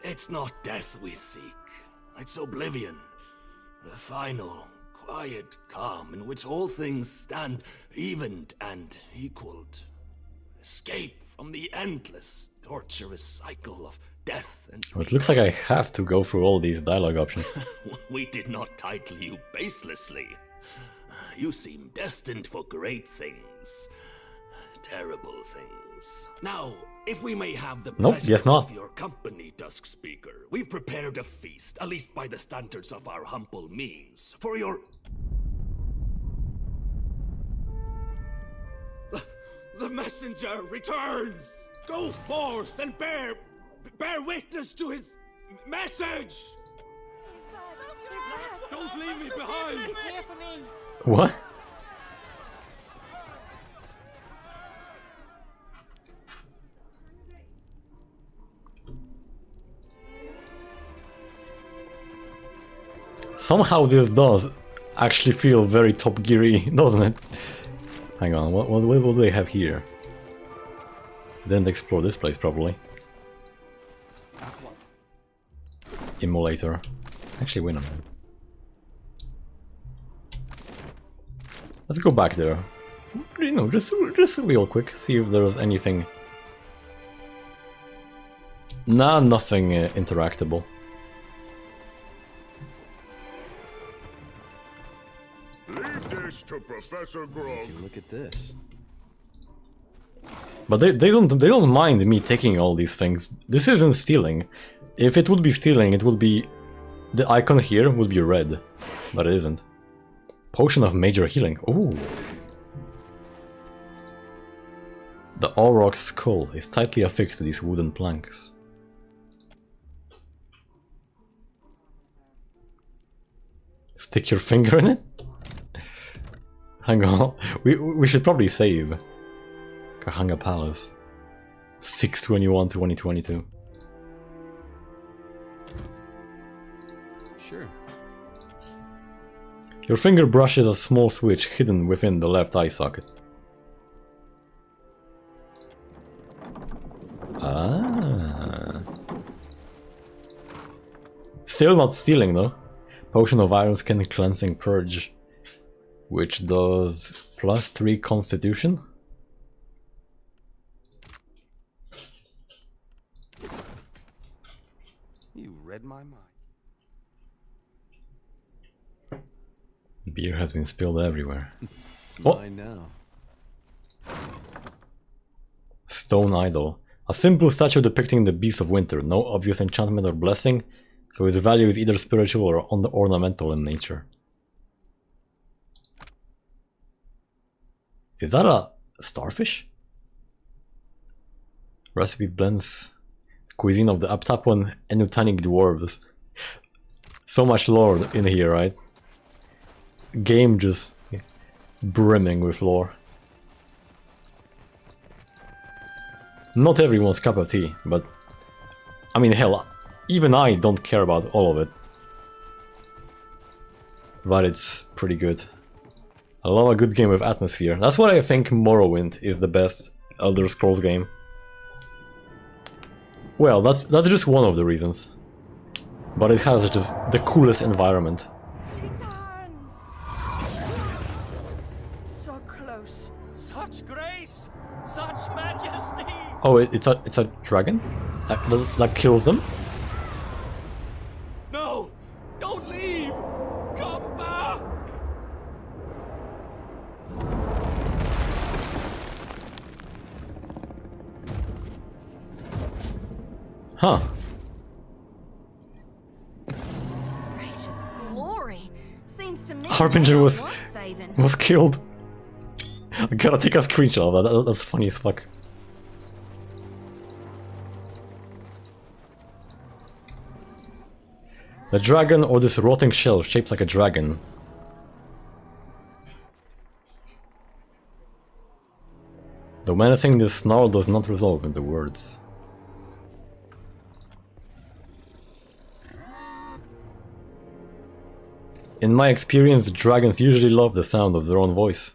It's not death we seek. It's oblivion. The final, quiet calm in which all things stand evened and equaled. Escape from the endless, torturous cycle of death and It looks like I have to go through all these dialogue options. We did not title you baselessly. You seem destined for great things. Terrible things. Now, if we may have the pleasure of your company, Dusk Speaker, we've prepared a feast, at least by the standards of our humble means, for your... The messenger returns! Go forth and bear witness to his message! Don't leave me behind! He's here for me. What? Somehow this does actually feel very Top Gear-y, doesn't it? Hang on, what do they have here? Didn't explore this place properly. Emulator. Actually, wait a minute. Let's go back there. You know, just real quick, see if there's anything. Nah, nothing interactable. Leave this to Professor Grove. Look at this. But they don't mind me taking all these things. This isn't stealing. If it would be stealing, it would be the icon here would be red, but it isn't. Potion of major healing. Ooh. The Auroch skull is tightly affixed to these wooden planks. Stick your finger in it? Hang on, we should probably save. Kahanga Palace. 6/21/2022. Sure. Your finger brushes a small switch hidden within the left eye socket. Ah. Still not stealing though. Potion of Iron Skin Cleansing Purge, which does +3 Constitution. You read my mind. Beer has been spilled everywhere. It's mine now. Stone Idol. A simple statue depicting the Beast of Winter. No obvious enchantment or blessing, so its value is either spiritual or ornamental in nature. Is that a starfish? Recipe blends cuisine of the Aptapuan and Nutanic dwarves. So much lore in here, right? Game just brimming with lore. Not everyone's cup of tea, but I mean, hell, even I don't care about all of it. But it's pretty good. I love a good game with atmosphere. That's why I think Morrowind is the best Elder Scrolls game. Well, that's just one of the reasons. But it has just the coolest environment. So close. Such grace. Such majesty. Oh, it's a dragon? That kills them? No! Don't leave! Come back! Huh. Gracious glory. Seems to me Harbinger was killed. I gotta take a screenshot of that. That's funny as fuck. The dragon or this rotting shell shaped like a dragon. Though menacing, this snarl does not resolve into words. In my experience, dragons usually love the sound of their own voice.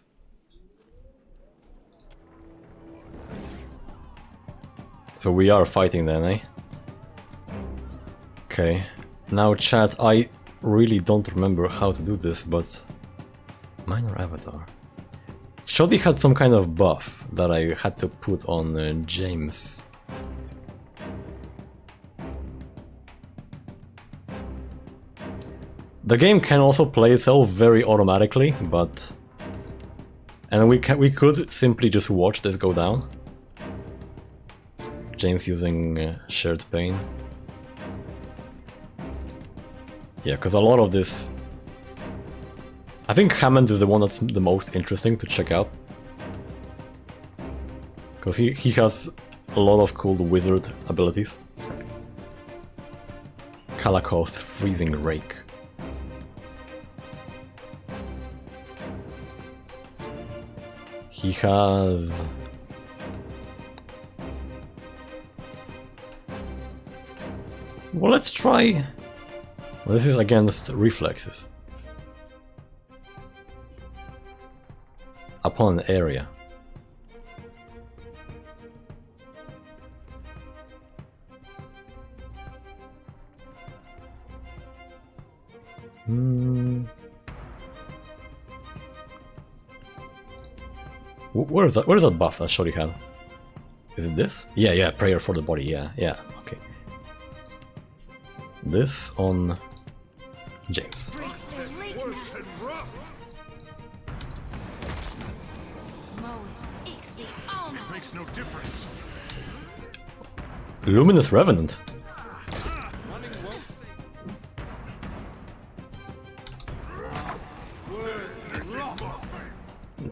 So we are fighting then, eh? Okay. Now chat, I really don't remember how to do this, but... Minor avatar. Shoddy had some kind of buff that I had to put on James. The game can also play itself very automatically, but... And we could simply just watch this go down. James using shared pain. Yeah, because a lot of this... I think Hammond is the one that's the most interesting to check out. Because he has a lot of cool wizard abilities. Calacost, Freezing Rake. He has... Well, let's try... Well, this is against reflexes. Upon an area. Where's that buff that Shoddy had? Is it this? Yeah, prayer for the body, yeah, okay. This on James. Makes no difference. Luminous Revenant.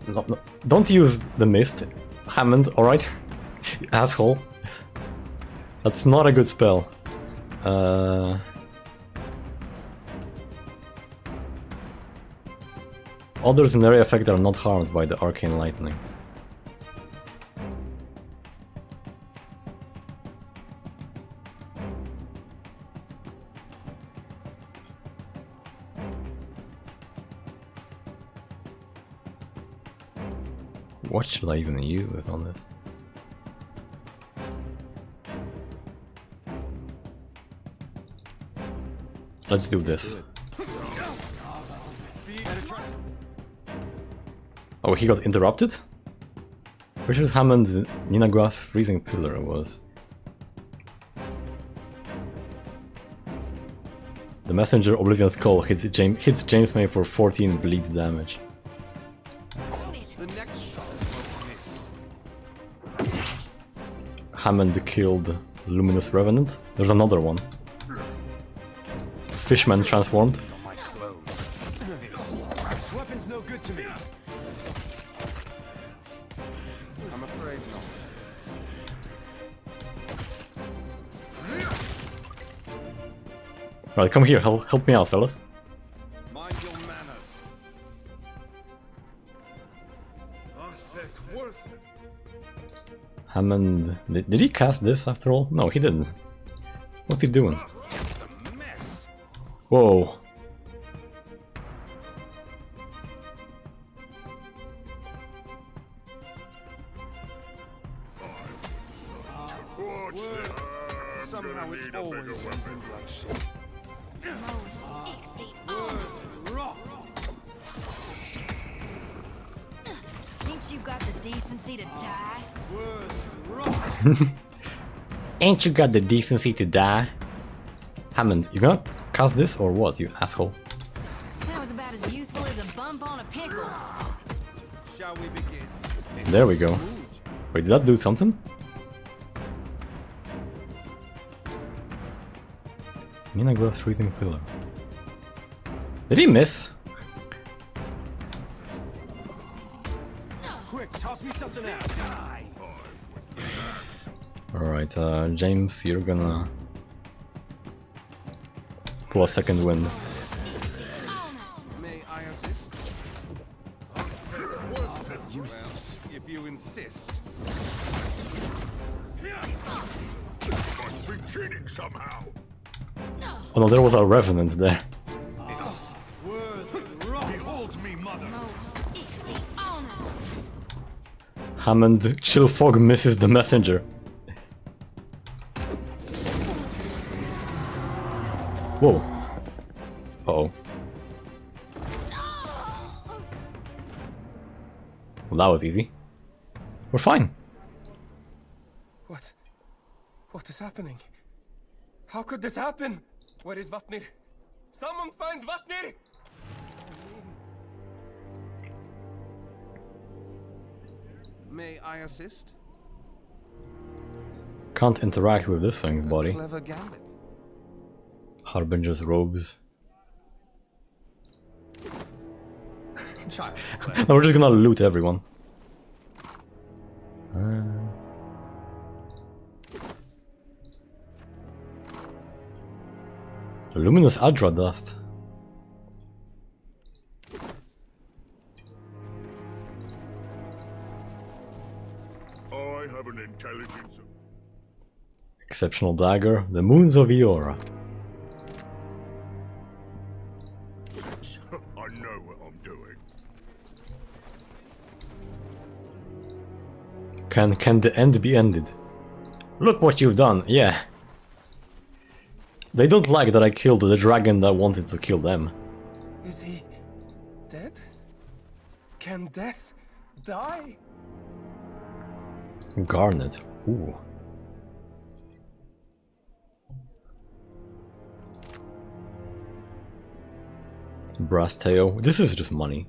No, don't use the mist, Hammond, alright? Asshole. That's not a good spell. Others in area effect are not harmed by the arcane lightning. What should I even use on this? Let's do this. Oh, he got interrupted? Richard Hammond's Ninagra's Freezing Pillar was... The Messenger Oblivion's Call hits James May for 14 bleed damage. Hammond killed Luminous Revenant. There's another one. Fishman transformed. This weapon's no good to me. I'm afraid not. Right, come here, help me out, fellas. Mind your manners. Hammond... Did he cast this after all? No, he didn't. What's he doing? Whoa. Somehow it's always ends in bloodshed. Ain't you got the decency to die? Ain't you got the decency to die? Hammond, you gonna cast this or what, you asshole? That was about as useful as a bump on a pickle. Shall we begin? There we go. Wait, did that do something? Ninagra's Freezing Pillar. Did he miss? Alright, James, you're gonna pull a second wind. May I assist? Useless. If you insist. Must be cheating somehow. Oh no, there was a revenant there. Behold me, mother. Hammond Chillfog misses the messenger. Whoa. Uh-oh. Well, that was easy. We're fine. What? What is happening? How could this happen? Where is Vatnir? Someone find Vatnir! May I assist? Can't interact with this thing's body. Clever gambit. Harbinger's robes. Child. No, we're just gonna loot everyone. Luminous Adra dust. I have an intelligence. Exceptional dagger. The moons of Eora. I know what I'm doing. Can the end be ended? Look what you've done. Yeah. They don't like that I killed the dragon that wanted to kill them. Is he dead? Can death die? Garnet. Ooh. Brass tail. This is just money.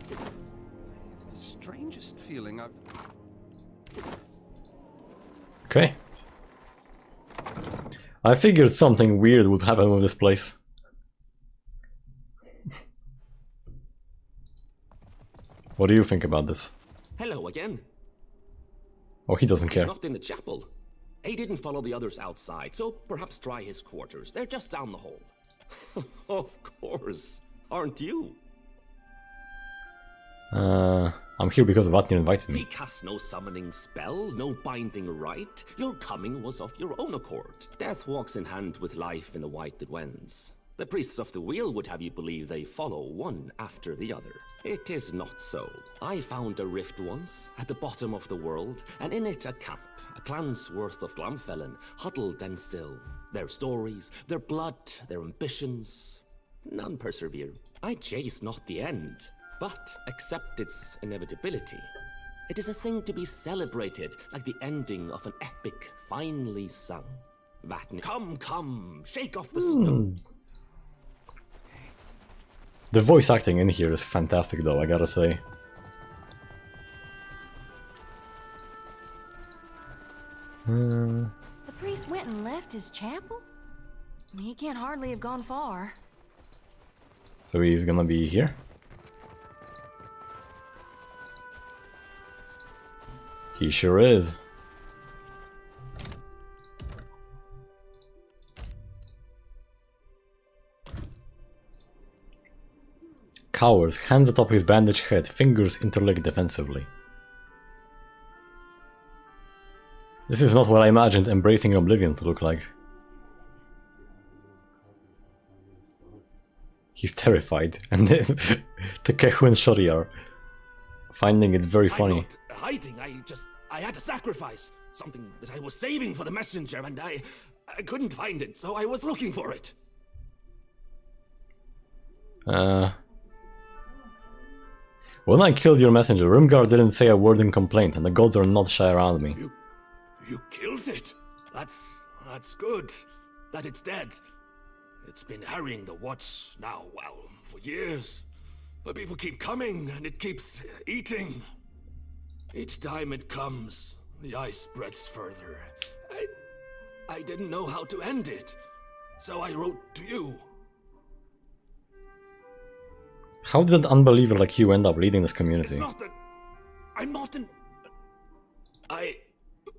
The strangest feeling I've... Okay. I figured something weird would happen with this place. What do you think about this? Hello again. Oh, he doesn't care. He's not in the chapel. He didn't follow the others outside, so perhaps try his quarters. They're just down the hall. Of course. Aren't you? I'm here because Vatnir invited me. He cast no summoning spell, no binding rite. Your coming was of your own accord. Death walks in hand with life in the white that wends. The priests of the wheel would have you believe they follow one after the other. It is not so. I found a rift once, at the bottom of the world, and in it a camp, a clan's worth of Glamfellan, huddled and still. Their stories, their blood, their ambitions, none persevere. I chase not the end, but accept its inevitability. It is a thing to be celebrated, like the ending of an epic finely sung. Vatnir, come, shake off the snow. The voice acting in here is fantastic though, I gotta say. The priest went and left his chapel? He can't hardly have gone far. So he's gonna be here? He sure is. Cowers, hands atop his bandaged head, fingers interlocked defensively. This is not what I imagined embracing oblivion to look like. He's terrified, and Takehu and Shori are finding it very funny. I'm not hiding, I had to sacrifice something that I was saving for the messenger, and I couldn't find it, so I was looking for it. When I killed your messenger, Rimgar didn't say a word in complaint, and the gods are not shy around me. You killed it? That's good. That it's dead. It's been harrying the watch now, well, for years. But people keep coming, and it keeps eating. Each time it comes, the ice spreads further. I didn't know how to end it, so I wrote to you. How did an unbeliever like you end up leading this community? It's not that... I'm not an...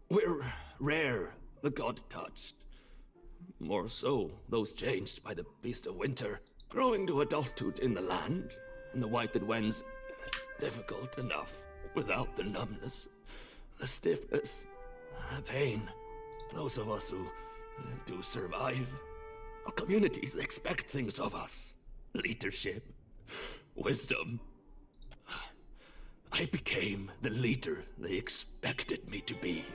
We're rare, the god touched. More so, those changed by the beast of winter. Growing to adulthood in the land, in the white that wends, it's difficult enough without the numbness, the stiffness, the pain. Those of us who do survive, our communities expect things of us. Leadership, wisdom. I became the leader they expected me to be.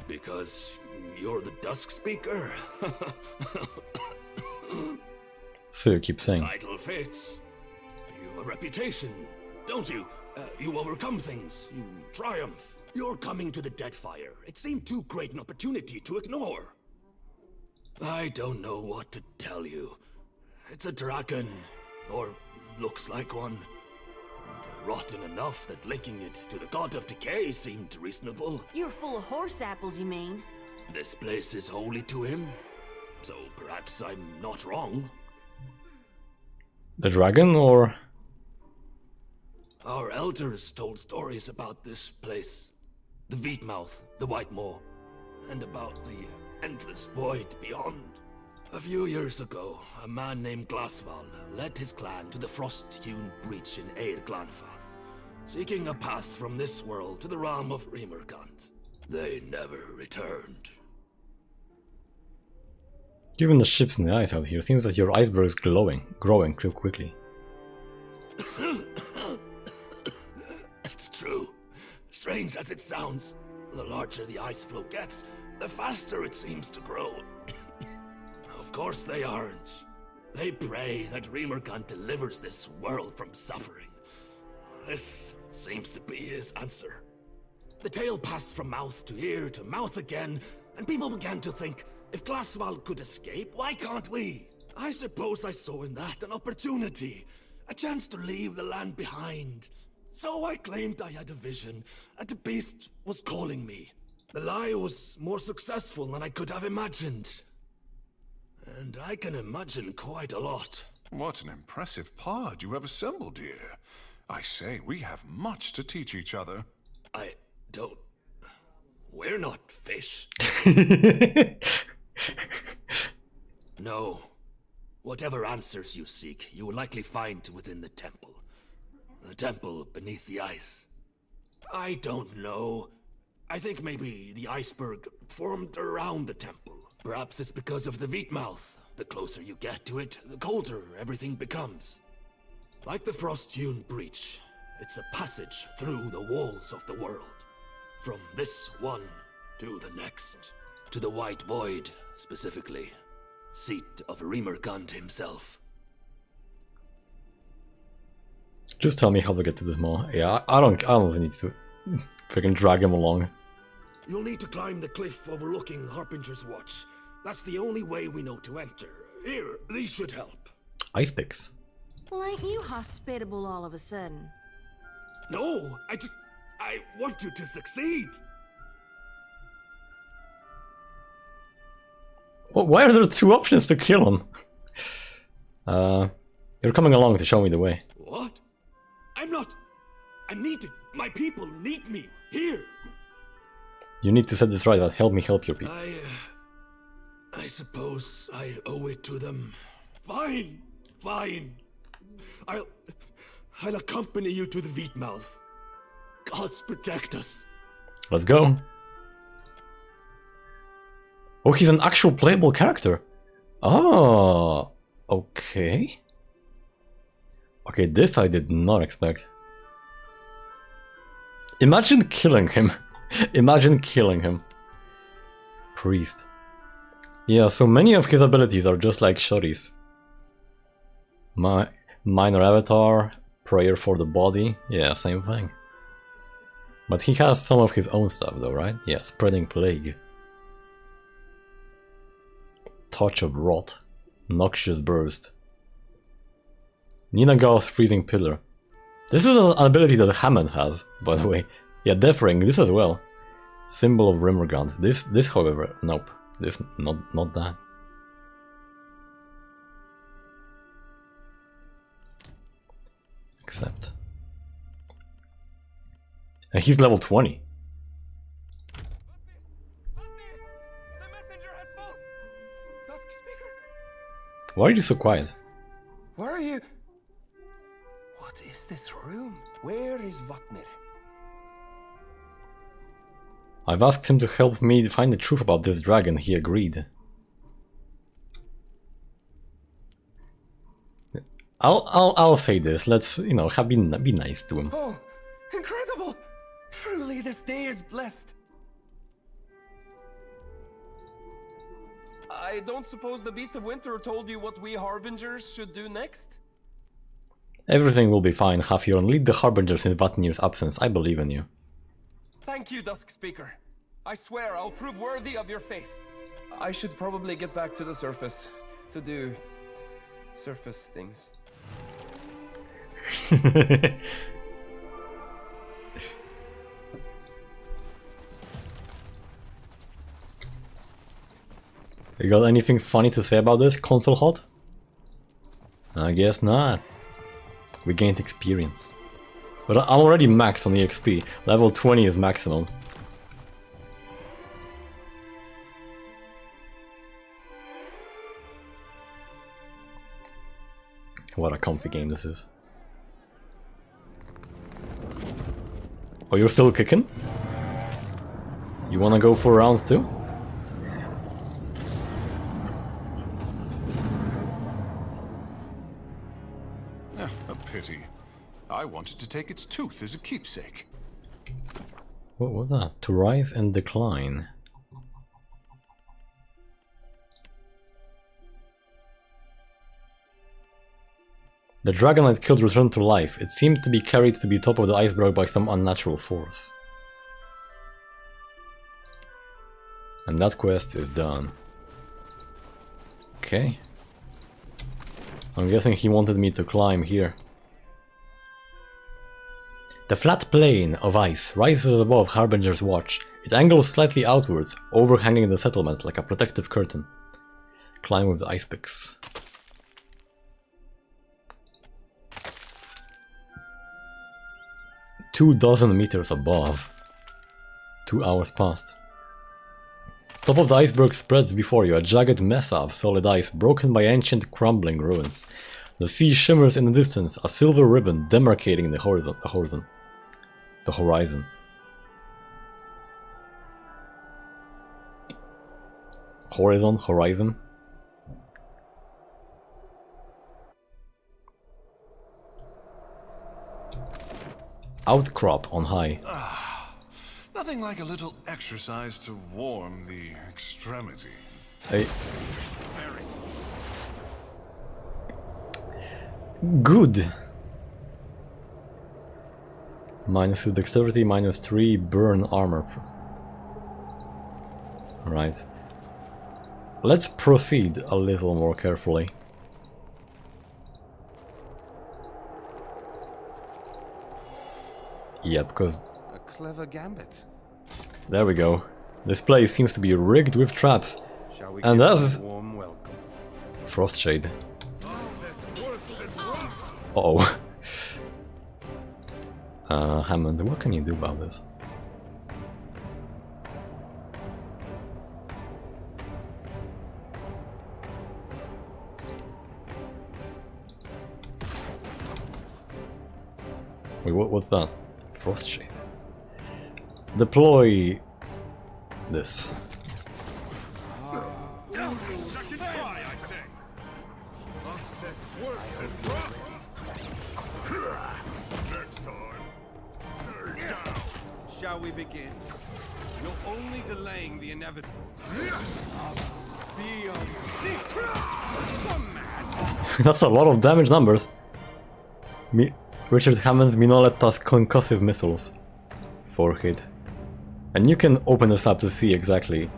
Because you're the Dusk Speaker. So you keep saying. Title fits. You have a reputation, don't you? You overcome things. You triumph. You're coming to the Deadfire. It seemed too great an opportunity to ignore. I don't know what to tell you. It's a dragon, or looks like one. Rotten enough that linking it to the god of decay seemed reasonable. You're full of horse apples, you mean? This place is holy to him, so perhaps I'm not wrong. The dragon, or? Our elders told stories about this place. The Veetmouth, the White Maw, and about the endless void beyond. A few years ago, a man named Glassval led his clan to the frost-hewn breach in Eir Glanfath, seeking a path from this world to the realm of Remerkant. They never returned. Given the ships in the ice out here, seems that your iceberg is growing real quickly. It's true. Strange as it sounds, the larger the ice floe gets, the faster it seems to grow. Of course they aren't. They pray that Remerkant delivers this world from suffering. This seems to be his answer. The tale passed from mouth to ear to mouth again, and people began to think, if Glassval could escape, why can't we? I suppose I saw in that an opportunity, a chance to leave the land behind. So I claimed I had a vision, and the beast was calling me. The lie was more successful than I could have imagined. And I can imagine quite a lot. What an impressive pod you have assembled here. I say, we have much to teach each other. I don't... We're not fish. No. Whatever answers you seek, you will likely find within the temple. The temple beneath the ice. I don't know. I think maybe the iceberg formed around the temple. Perhaps it's because of the Veetmouth. The closer you get to it, the colder everything becomes. Like the frost-hewn breach, it's a passage through the walls of the world. From this one to the next. To the White Void, specifically. Seat of Remerkant himself. Just tell me how to get to this maw. Yeah, I don't need to freaking drag him along. You'll need to climb the cliff overlooking Harbinger's Watch. That's the only way we know to enter. Here, these should help. Ice picks. Well, ain't you hospitable all of a sudden? No, I want you to succeed. Well, why are there two options to kill him? You're coming along to show me the way. What? I'm not... I'm needed. My people need me. Here. You need to set this right. Help me help your people. I suppose I owe it to them. Fine. Fine. I'll accompany you to the Veetmouth. Gods protect us. Let's go. Oh, he's an actual playable character. Oh, okay. Okay, this I did not expect. Imagine killing him. Imagine killing him. Priest. Yeah, so many of his abilities are just like Shuri's. Minor Avatar, Prayer for the Body, yeah, same thing. But he has some of his own stuff though, right? Yeah, Spreading Plague. Touch of Rot. Noxious Burst. Ninagao's Freezing Pillar. This is an ability that Hammond has, by the way. Yeah, Death Ring, this as well. Symbol of Remerkant. This however, nope. This, not that. Accept. And he's level 20. Why are you so quiet? Where are you? What is this room? Where is Vatnir? I've asked him to help me find the truth about this dragon. He agreed. I'll say this. Let's, you know, be nice to him. Oh, incredible! Truly, this day is blessed. I don't suppose the Beast of Winter told you what we Harbingers should do next? Everything will be fine, Hafion. Lead the Harbingers in Vatnir's absence. I believe in you. Thank you, Dusk Speaker. I swear I'll prove worthy of your faith. I should probably get back to the surface to do surface things. You got anything funny to say about this, Console Hot? I guess not. We gained experience. But I'm already max on EXP. Level 20 is maximum. What a comfy game this is. Oh, you're still kicking? You wanna go for round 2? A pity. I wanted to take its tooth as a keepsake. What was that? To rise and decline. The dragon I'd killed returned to life. It seemed to be carried to the top of the iceberg by some unnatural force. And that quest is done. Okay. I'm guessing he wanted me to climb here. The flat plane of ice rises above Harbinger's watch. It angles slightly outwards, overhanging the settlement like a protective curtain. Climb with the ice picks. Two dozen meters above. 2 hours passed. Top of the iceberg spreads before you, a jagged mesa of solid ice broken by ancient crumbling ruins. The sea shimmers in the distance, a silver ribbon demarcating the horizon. Horizon. Outcrop on high. Nothing like a little exercise to warm the extremities. Hey. Good. -2 dexterity, -3 burn armor. Alright. Let's proceed a little more carefully. Yeah, because... A clever gambit. There we go. This place seems to be rigged with traps. Shall we And give that's... them a warm welcome? Frostshade. Uh-oh. Hammond, what can you do about this? Wait, what's that? Frostshade. Deploy this. Second try, I say. Next time. Shall we begin? You're only delaying the inevitable. Be unseated. Come mad. That's a lot of damage numbers. Richard Hammond's Minolet plus concussive missiles. 4 hit. And you can open this up to see exactly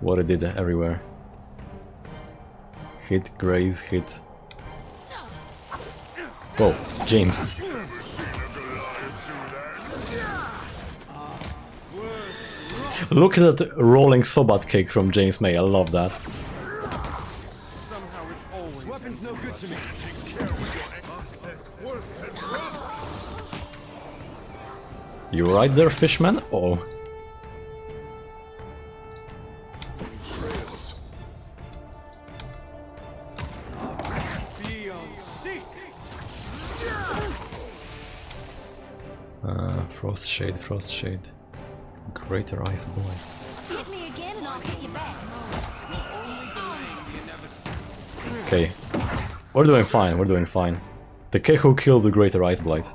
what it did everywhere. Hit, graze, hit. Oh, James. Look at that rolling sobat cake from James May, I love that. Somehow it always... This weapon's no good to me. Take care of your You right there, fishman? Oh. Frost shade. Greater ice boy. Hit me again and I'll hit you back. Okay. We're doing fine. The Kehu killed the Greater Ice Blight.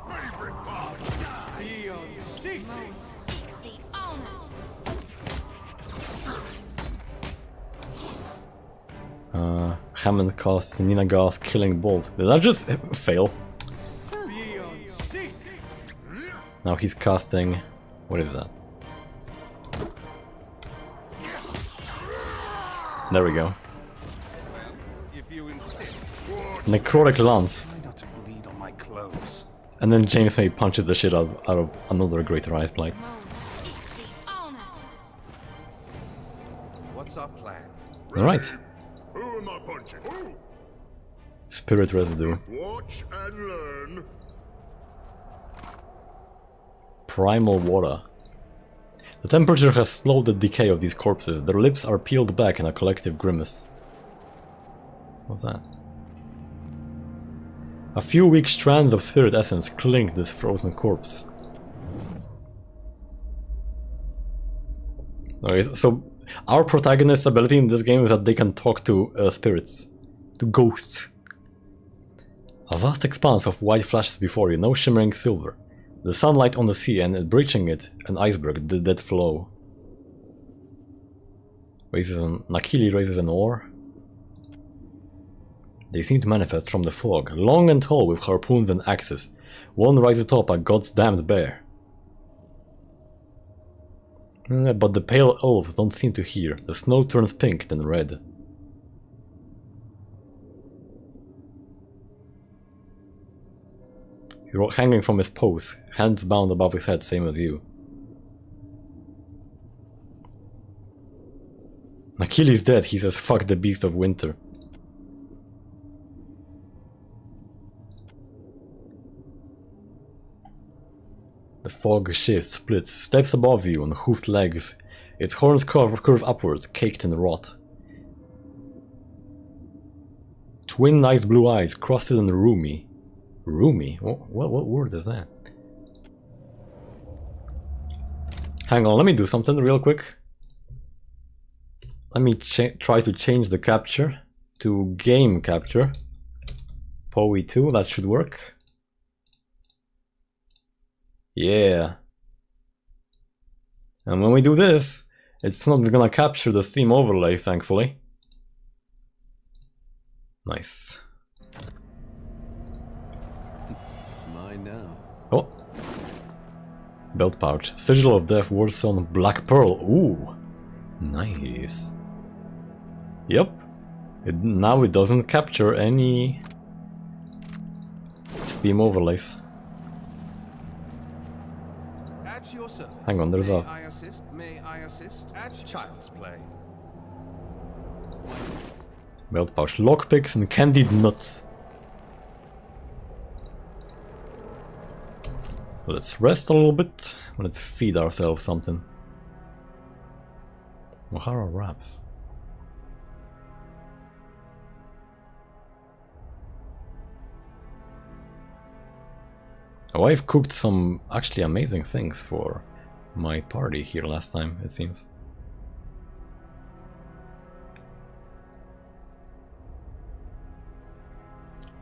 Hammond casts Ninagar's Killing Bolt. Did that just fail? Now he's casting... what is that? There we go. Necrotic Lance. And then James May punches the shit out of another Greater Ice Blight. What's our plan? Alright. Who am I punching? Who? Spirit Residue. Watch and learn. Primal Water. The temperature has slowed the decay of these corpses. Their lips are peeled back in a collective grimace. What's that? A few weak strands of spirit essence cling to this frozen corpse. Okay, so our protagonist's ability in this game is that they can talk to spirits, to ghosts. A vast expanse of white flashes before you, no shimmering silver. The sunlight on the sea and breaching it, an iceberg, the dead flow. Nakili raises an oar. They seem to manifest from the fog, long and tall with harpoons and axes. One rises atop a god's damned bear. But the pale elves don't seem to hear. The snow turns pink, then red. You're hanging from his pose, hands bound above his head, same as you. Achilles dead, he says fuck the beast of winter. The fog shifts, splits, steps above you on hoofed legs. Its horns curve upwards, caked in rot. Twin nice blue eyes, crusted and roomy. Roomy? What word is that? Hang on, let me do something real quick. Let me try to change the capture to game capture. POE 2, that should work. Yeah. And when we do this, it's not gonna capture the Steam overlay, thankfully. Nice. It's mine now. Oh. Belt pouch. Sigil of Death, Warzone, Black Pearl. Ooh. Nice. Yep. Now it doesn't capture any Steam overlays. Hang on, there's May I assist? At child's play. Belt pouch. Lockpicks and candied nuts. Let's rest a little bit. Let's feed ourselves something. Mohara wraps. Oh, I've cooked some actually amazing things for my party here last time, it seems.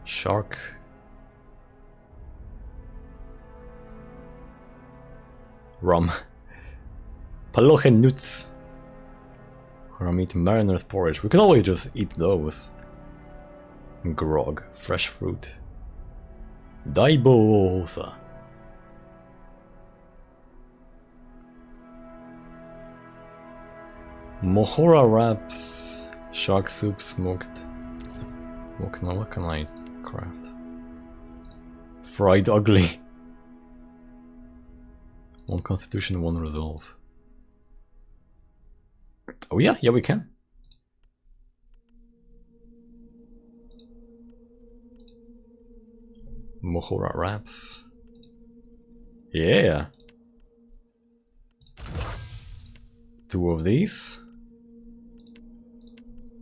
Shark. Rum. Paloche nuts. Rum eat mariner's porridge. We can always just eat those. Grog. Fresh fruit. Daibosa. Mohora wraps. Shark soup smoked. What can I craft? Fried ugly. 1 constitution, 1 resolve. Oh yeah, we can. Mohora wraps. Yeah. 2 of these.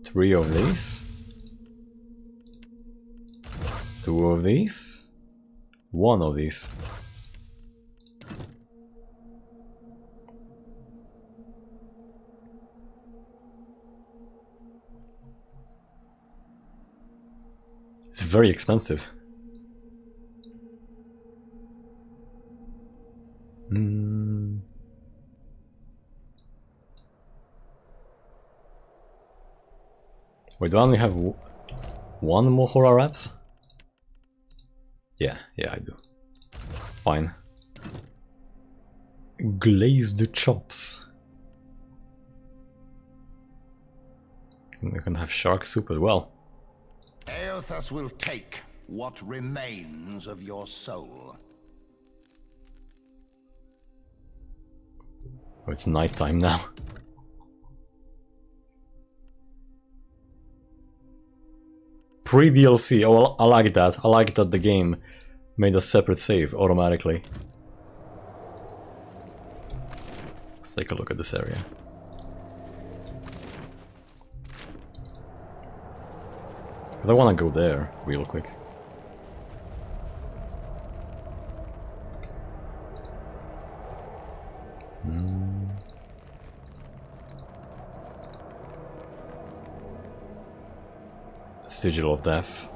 3 of these. 2 of these. 1 of these. It's very expensive. Wait, do I only have one Mohora wraps? Yeah, I do. Fine. Glazed chops. We can have shark soup as well. Eothas will take what remains of your soul. Oh, it's nighttime now. Pre-DLC. Oh, I like that. I like that the game made a separate save automatically. Let's take a look at this area. Because I want to go there real quick. Sigil of Death.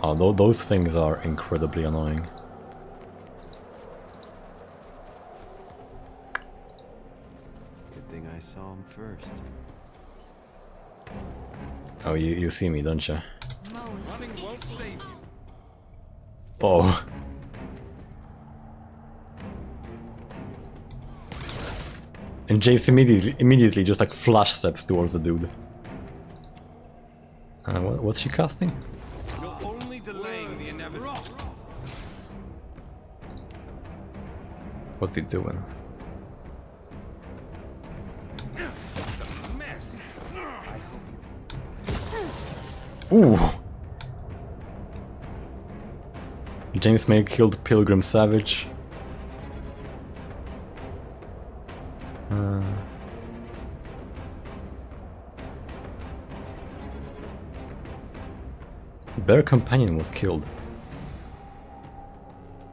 Oh, those things are incredibly annoying. Good thing I saw him first. Oh, you see me, don't you? Running won't save you. Oh. And Jace immediately just like flash steps towards the dude. What's she casting? You're only delaying the inevitable. What's he doing? The mess. I hope Ooh! James May killed Pilgrim Savage. Bear Companion was killed.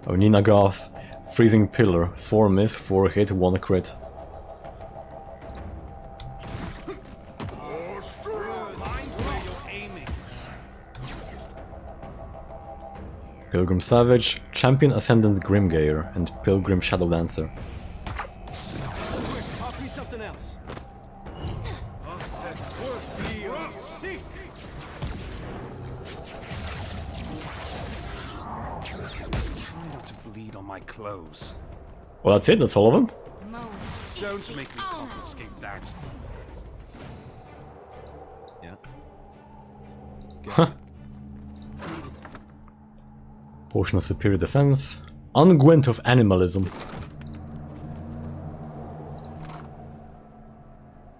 Oh, Nina Goss. Freezing Pillar. 4 miss, 4 hit, 1 crit. Pilgrim Savage, Champion Ascendant Grimgeir, and Pilgrim Shadow Dancer. Toss me something else. Try not to bleed on my clothes. Well, that's it, that's all of them. Don't make me confiscate that. Yeah. Huh. Potion of Superior Defense. Unguent of Animalism.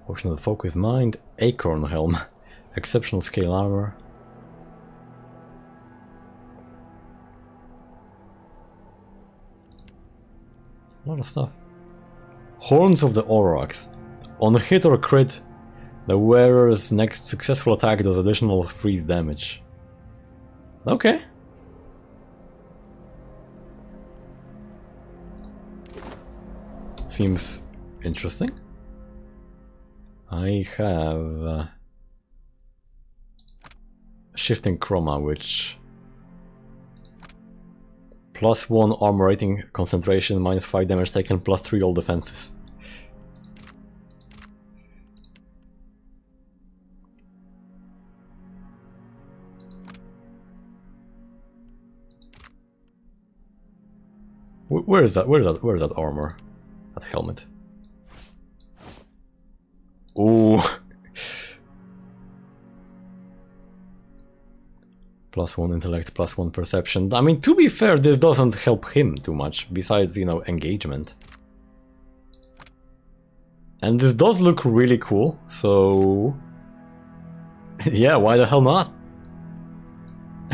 Potion of the Focus Mind. Acorn Helm. Exceptional Scale Armor. A lot of stuff. Horns of the Aurochs. On a hit or crit, the wearer's next successful attack does additional freeze damage. Okay. Seems interesting. I have Shifting Chroma, which +1 armor rating, concentration, -5 damage taken, +3 all defenses. Where is that? Where is that armor? That helmet. Ooh. +1 intellect, +1 perception. I mean, to be fair, this doesn't help him too much, besides, you know, engagement. And this does look really cool, so... yeah, why the hell not?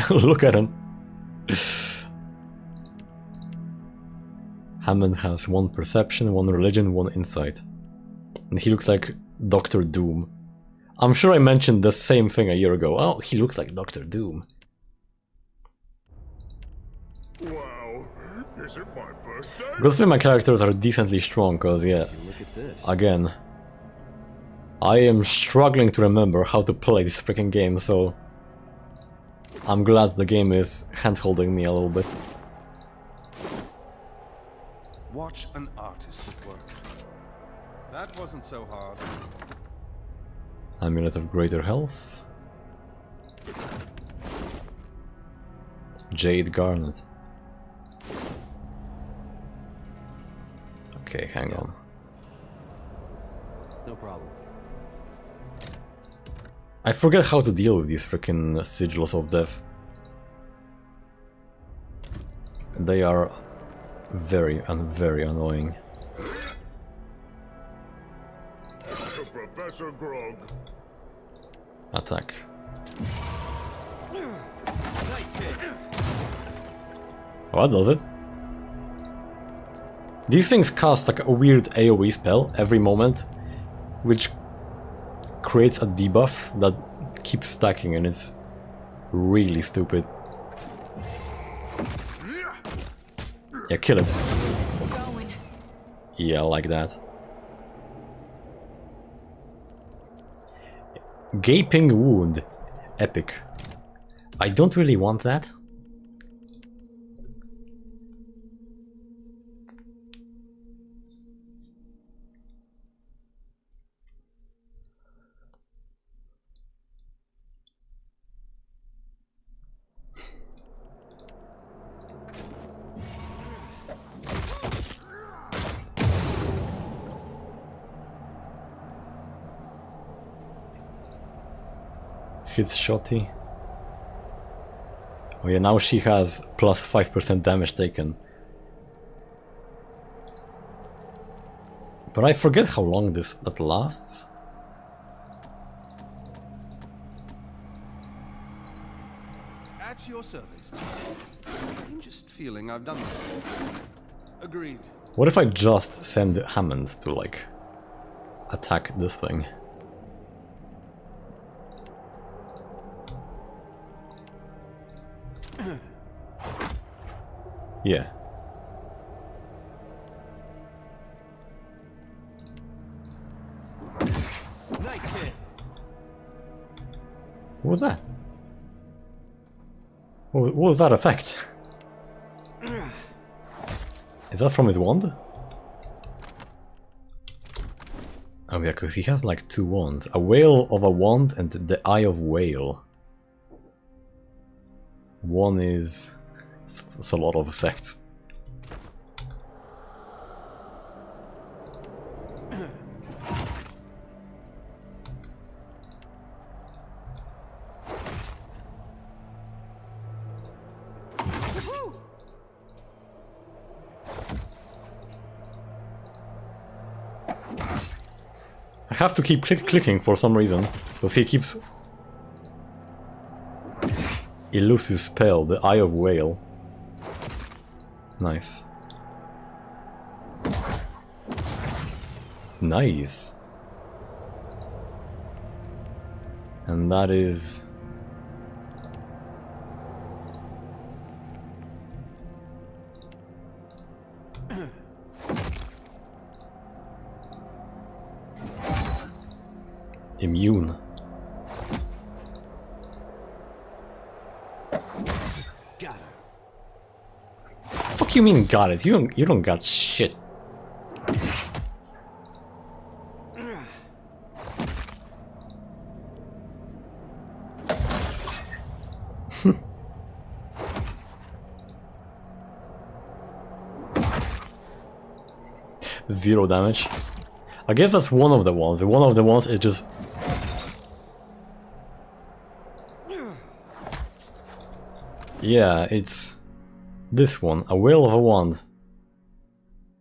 Look at him. Hammond has 1 perception, 1 religion, 1 insight. And he looks like Dr. Doom. I'm sure I mentioned the same thing a year ago. Oh, he looks like Dr. Doom. Wow, is it my birthday? Good thing my characters are decently strong, cause yeah, again, I am struggling to remember how to play this freaking game, so I'm glad the game is hand-holding me a little bit. Watch an artist at work. That wasn't so hard. Amulet of Greater Health. Jade Garnet. Okay, hang on. No problem. I forget how to deal with these freaking sigils of death. They are very annoying. To Professor Grog. Attack. Nice hit. What does it? These things cast like a weird AoE spell every moment, which creates a debuff that keeps stacking, and it's really stupid. Yeah, kill it. Yeah, like that. Gaping wound. Epic. I don't really want that. Hits Shotty. Oh yeah, now she has plus 5% damage taken. But I forget how long that lasts. At your service. Strangest feeling I've done this before. Agreed. What if I just send Hammond to like attack this thing? Yeah. Nice hit. What was that? What was that effect? Is that from his wand? Oh yeah, because he has like 2 wands. A whale of a wand and the eye of whale. One is... It's a lot of effects. I have to keep clicking for some reason, because he keeps... Elusive spell, the Eye of Whale. Nice. Nice. And that is... immune. Got him. Fuck you mean got it? You don't got shit. Zero damage. I guess that's one of the ones. One of the ones is just... Yeah, it's this one, a whale of a wand.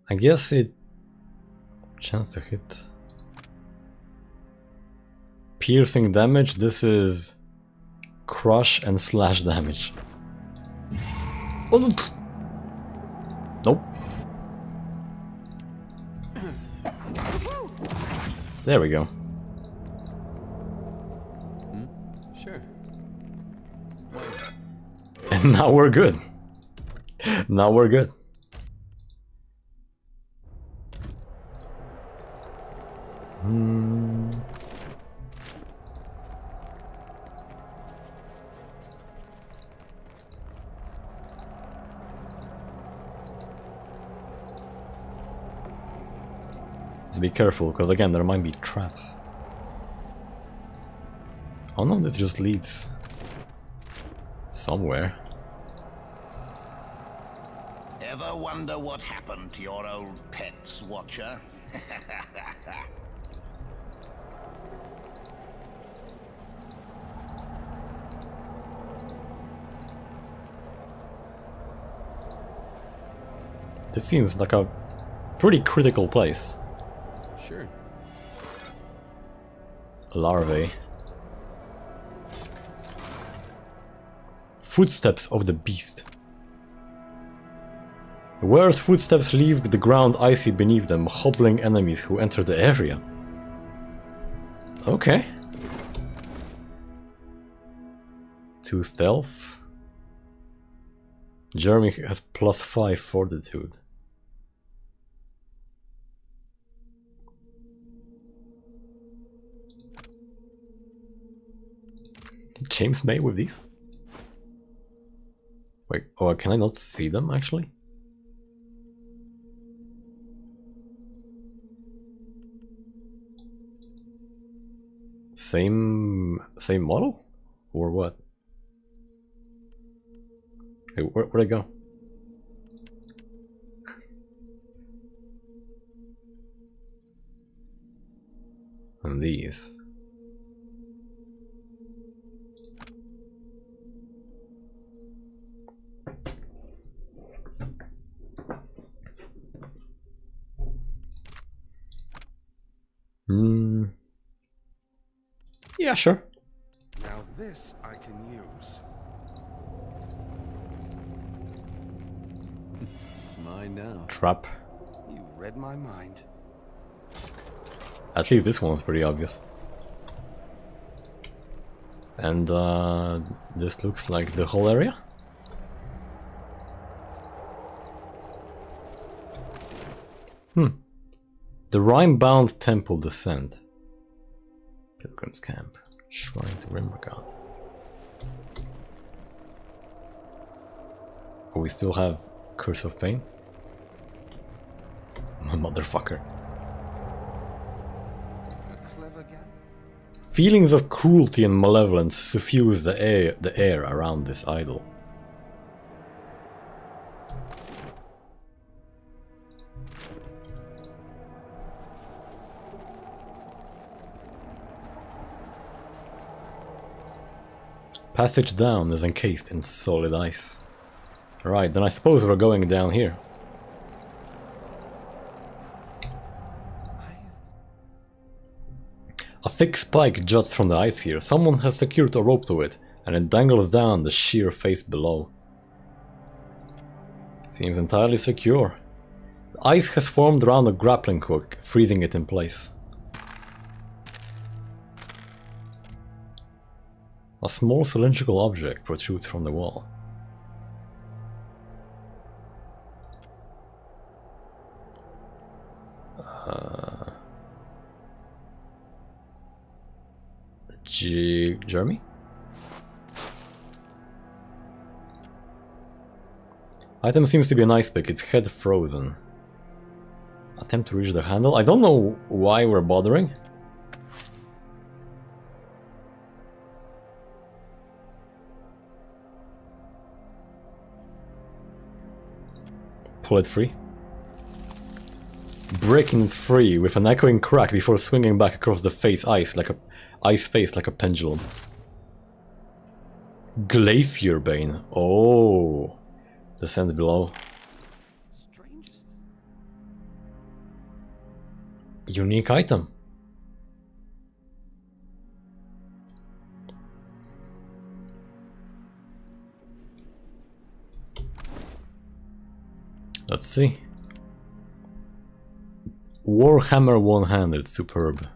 I guess it... Chance to hit. Piercing damage, this is... Crush and slash damage. Oh, nope. There we go. Sure. And now we're good. Now we're good. Just be careful, because again, there might be traps. Oh no, this just leads somewhere. Ever wonder what happened to your old pets, Watcher? This seems like a pretty critical place. Sure. Larvae. Footsteps of the beast. The wearer's footsteps leave the ground icy beneath them, hobbling enemies who enter the area. Okay. 2 stealth. Jeremy has +5 fortitude. James May with these? Wait, oh, can I not see them actually? Same model? Or what? Hey, where'd I go? And these. Yeah, sure. Now this I can use. It's mine now. Trap. You read my mind. At least this one's pretty obvious. And this looks like the whole area? The Rime-bound Temple Descent. Pilgrim's Camp. Shrine to Rimmergod. Oh, we still have Curse of Pain? Motherfucker. A clever gap. Feelings of cruelty and malevolence suffuse the air around this idol. Passage down is encased in solid ice. Right, then I suppose we're going down here. A thick spike juts from the ice here. Someone has secured a rope to it, and it dangles down the sheer face below. Seems entirely secure. The ice has formed around a grappling hook, freezing it in place. A small cylindrical object protrudes from the wall. Jeremy? Item seems to be an ice pick, its head frozen. Attempt to reach the handle. I don't know why we're bothering. Pull it free. Breaking it free with an echoing crack before swinging back across the face ice like a pendulum. Glacier Bane. Oh, descend below. Strangest. Unique item. Let's see. Warhammer one-handed, superb.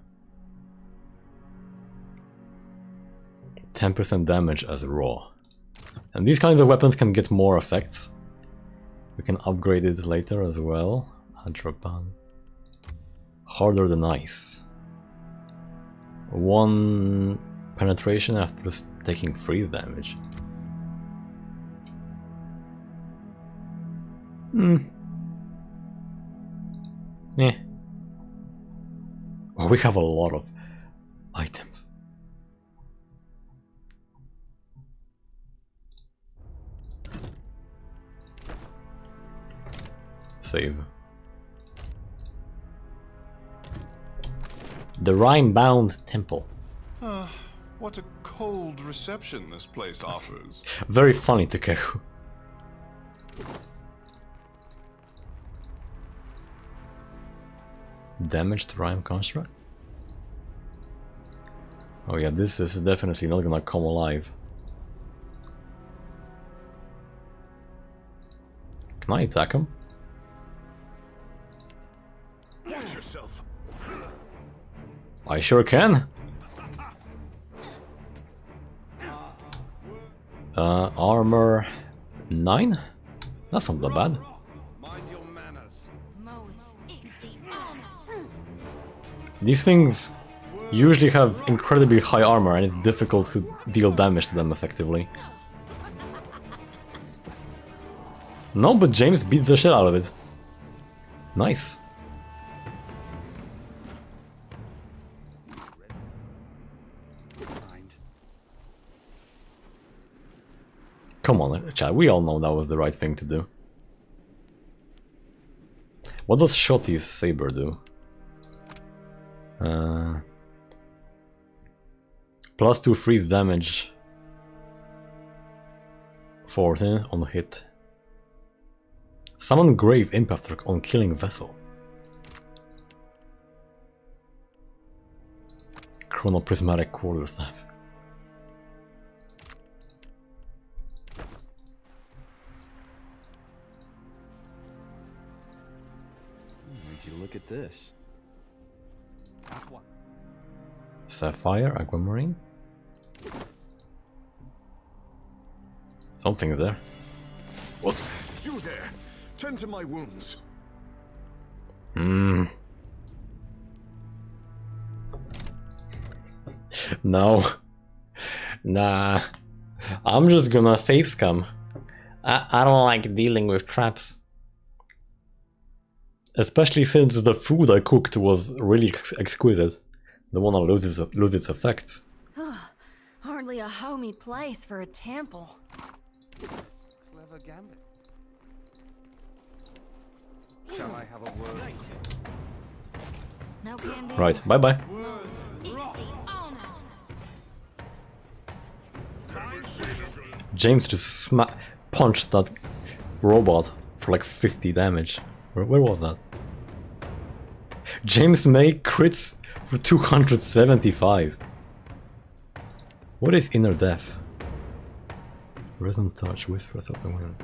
10% damage as raw. And these kinds of weapons can get more effects. We can upgrade it later as well. Adraban. Harder than ice. 1 penetration after taking freeze damage. Yeah. Oh, we have a lot of items. Save. The Rime-bound Temple. What a cold reception this place offers. Very funny, Takeru. Damaged Rime construct? Oh yeah, this is definitely not gonna come alive. Can I attack him? Watch yourself. I sure can. Armor 9? That's not that bad. These things usually have incredibly high armor and it's difficult to deal damage to them effectively. No, but James beats the shit out of it. Nice. Come on, chat, we all know that was the right thing to do. What does Shotty's saber do? +2 freeze damage 14 on hit. Summon Grave Imp after on killing vessel. Chronoprismatic quarterstaff. Would you look at this? Sapphire, Aquamarine. Something's there. What? You there! Tend to my wounds. No. Nah. I'm just gonna save scum. I don't like dealing with traps. Especially since the food I cooked was really exquisite. The one that lose its effects. Hardly a homey place for a temple. Clever gambit. Shall I have a word? No can do. Right, bye bye. James just punched that robot for like 50 damage. Where was that? James May crits for 275. What is Inner Death? Resonant Touch, Whispers of the Wind.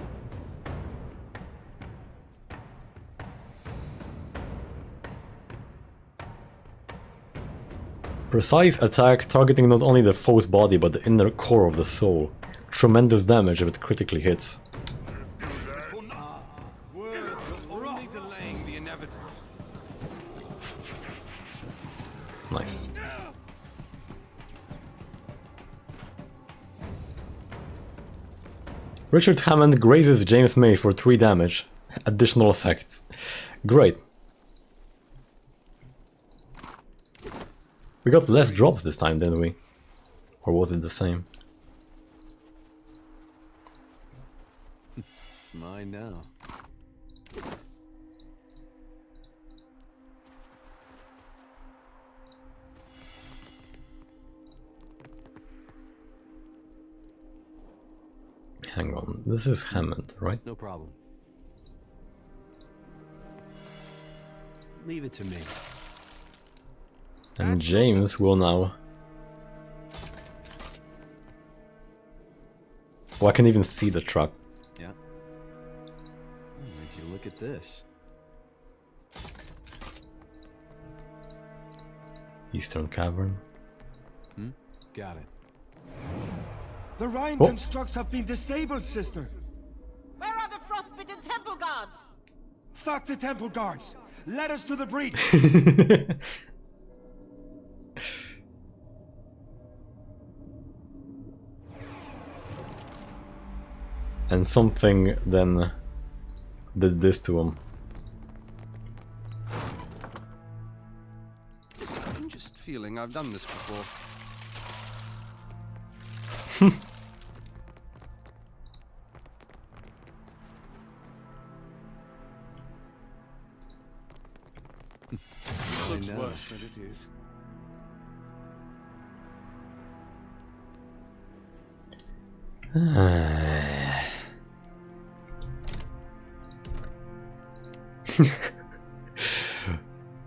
Precise attack targeting not only the foe's body but the inner core of the soul. Tremendous damage if it critically hits. Nice. Richard Hammond grazes James May for 3 damage. Additional effects. Great. We got less drops this time, didn't we? Or was it the same? It's mine now. Hang on, this is Hammond, right? No problem. Leave it to me. And James will now... Oh, I can even see the trap. Yeah. Would you look at this? Eastern Cavern. Got it. The Rhine Oh. constructs have been disabled, sister. Where are the frostbitten temple guards? Fuck the temple guards. Let us to the breach. And something then did this to him. Strangest feeling I've done this before. Looks worse than it is.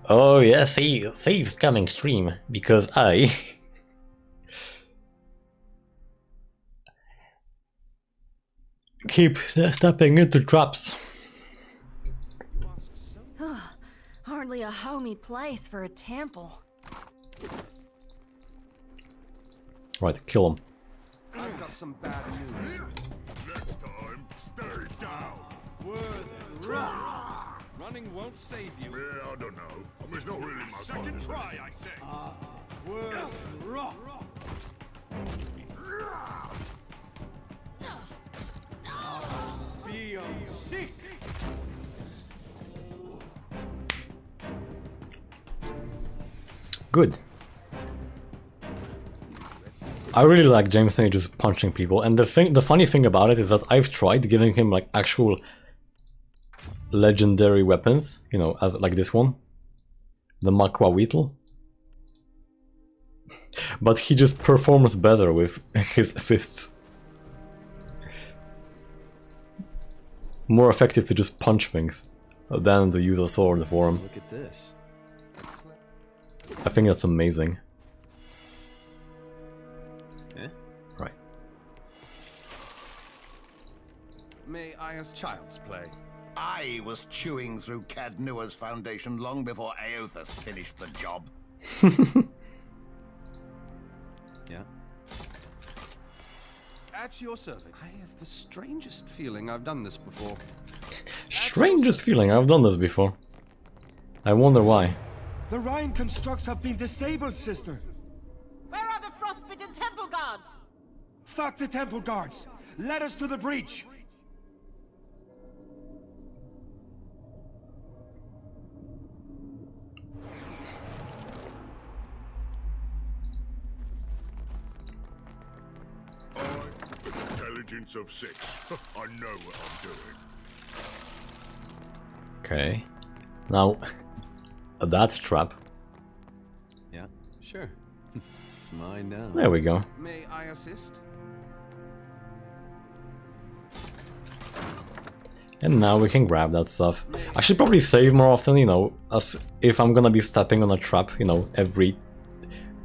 Oh yeah, save's coming stream because I keep stepping into traps. Hardly a homey place for a temple. Right, kill him. I've got some bad news. Next time, stay down. Running won't save you. Yeah, I don't know. I mean, it's not really my second try, I say. Be sick. Good. I really like James May just punching people, and the funny thing about it is that I've tried giving him like actual legendary weapons, you know, as like this one, the Makwa Weetle, but he just performs better with his fists. More effective to just punch things than to use a sword for him. Look at this. I think that's amazing. Eh? Right. May I as child's play? I was chewing through Cadnua's foundation long before Aothas finished the job. Yeah. At your service. I have the strangest feeling I've done this before. Strangest feeling, I've done this before. I wonder why. The Rhine constructs have been disabled, sister. Where are the frostbitten temple guards? Fuck the temple guards. Let us to the breach. Intelligence of 6. I know what I'm doing. Okay. Now, that trap. Yeah, sure. It's mine now. There we go. May I assist? And now we can grab that stuff. I should probably save more often, you know, as if I'm gonna be stepping on a trap, you know, every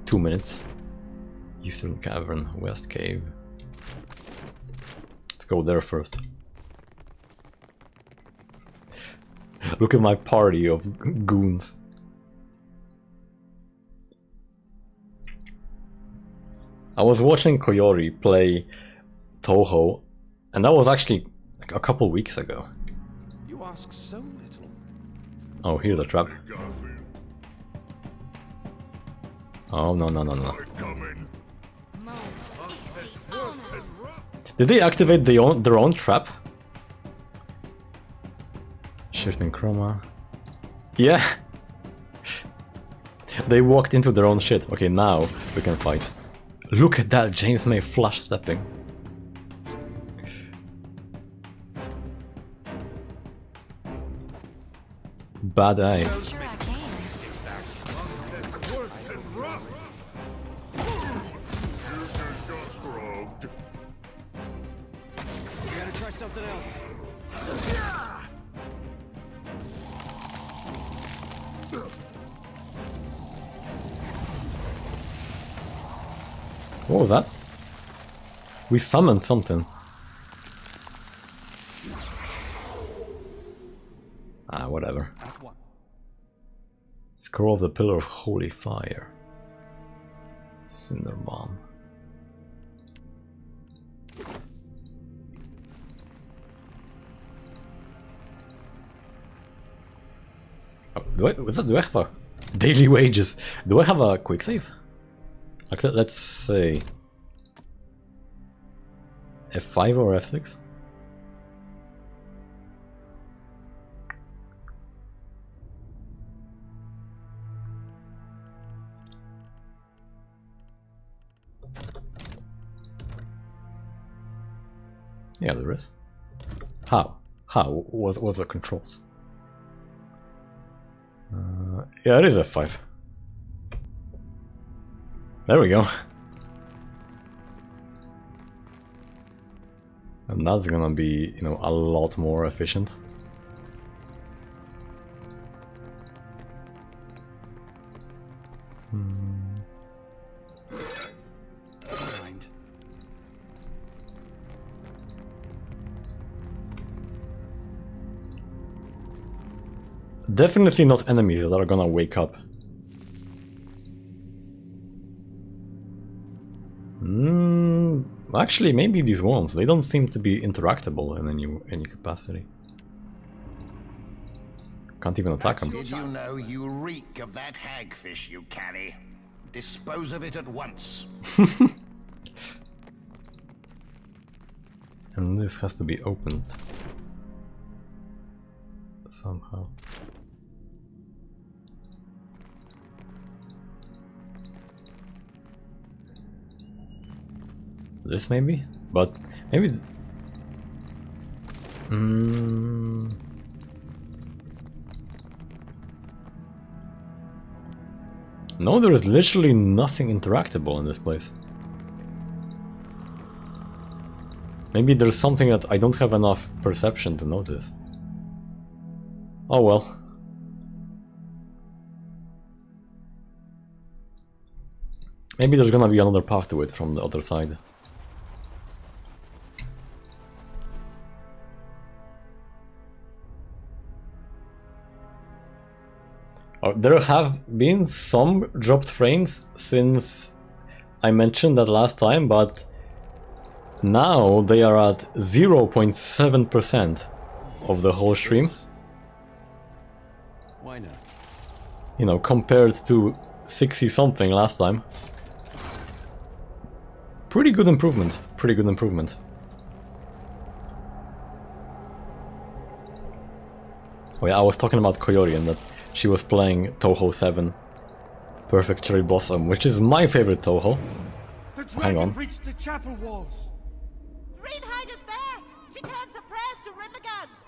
2 minutes. Eastern Cavern, West Cave. Let's go there first. Look at my party of goons. I was watching Koyori play Toho, and that was actually like a couple weeks ago. You ask so little. Oh, here's the trap. Oh, no, no, no, no. Did they activate their own trap? Shifting chroma. Yeah! They walked into their own shit. Okay, now we can fight. Look at that, James May flash stepping. Bad eyes. Something else. What was that? We summoned something. Ah, whatever. Scroll of the Pillar of Holy Fire. Cinder bomb. Oh, do I have a daily wages? Do I have a quick save? Like, let's say F5 or F6. Yeah, there is. How? What's the controls? Yeah, it is F5. There we go. And that's gonna be, you know, a lot more efficient. Definitely not enemies that are gonna wake up. Actually, maybe these ones. They don't seem to be interactable in any capacity. Can't even attack them. Did you know you reek of that hagfish you carry? Dispose of it at once. And this has to be opened somehow. This maybe? But maybe... No, there is literally nothing interactable in this place. Maybe there's something that I don't have enough perception to notice. Oh well. Maybe there's gonna be another path to it from the other side. There have been some dropped frames since I mentioned that last time, but now they are at 0.7% of the whole stream. Why not? You know, compared to 60 something last time. Pretty good improvement. Pretty good improvement. Oh yeah, I was talking about Koyori and that she was playing Touhou 7 Perfect Cherry Blossom, which is my favorite Touhou. Hang on. Reached the chapel walls. Greenhide is there! She turns her prayers to Rimagant!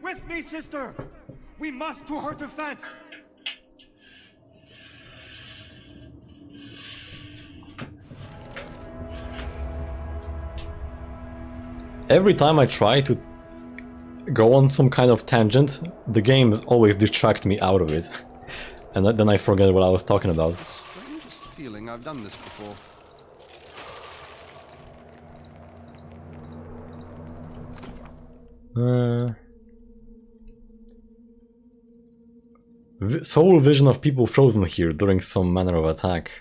With me, sister! We must to her defense! Every time I try to go on some kind of tangent, the game always distracts me out of it. And then I forget what I was talking about. Strangest feeling I've done this before. Soul vision of people frozen here during some manner of attack.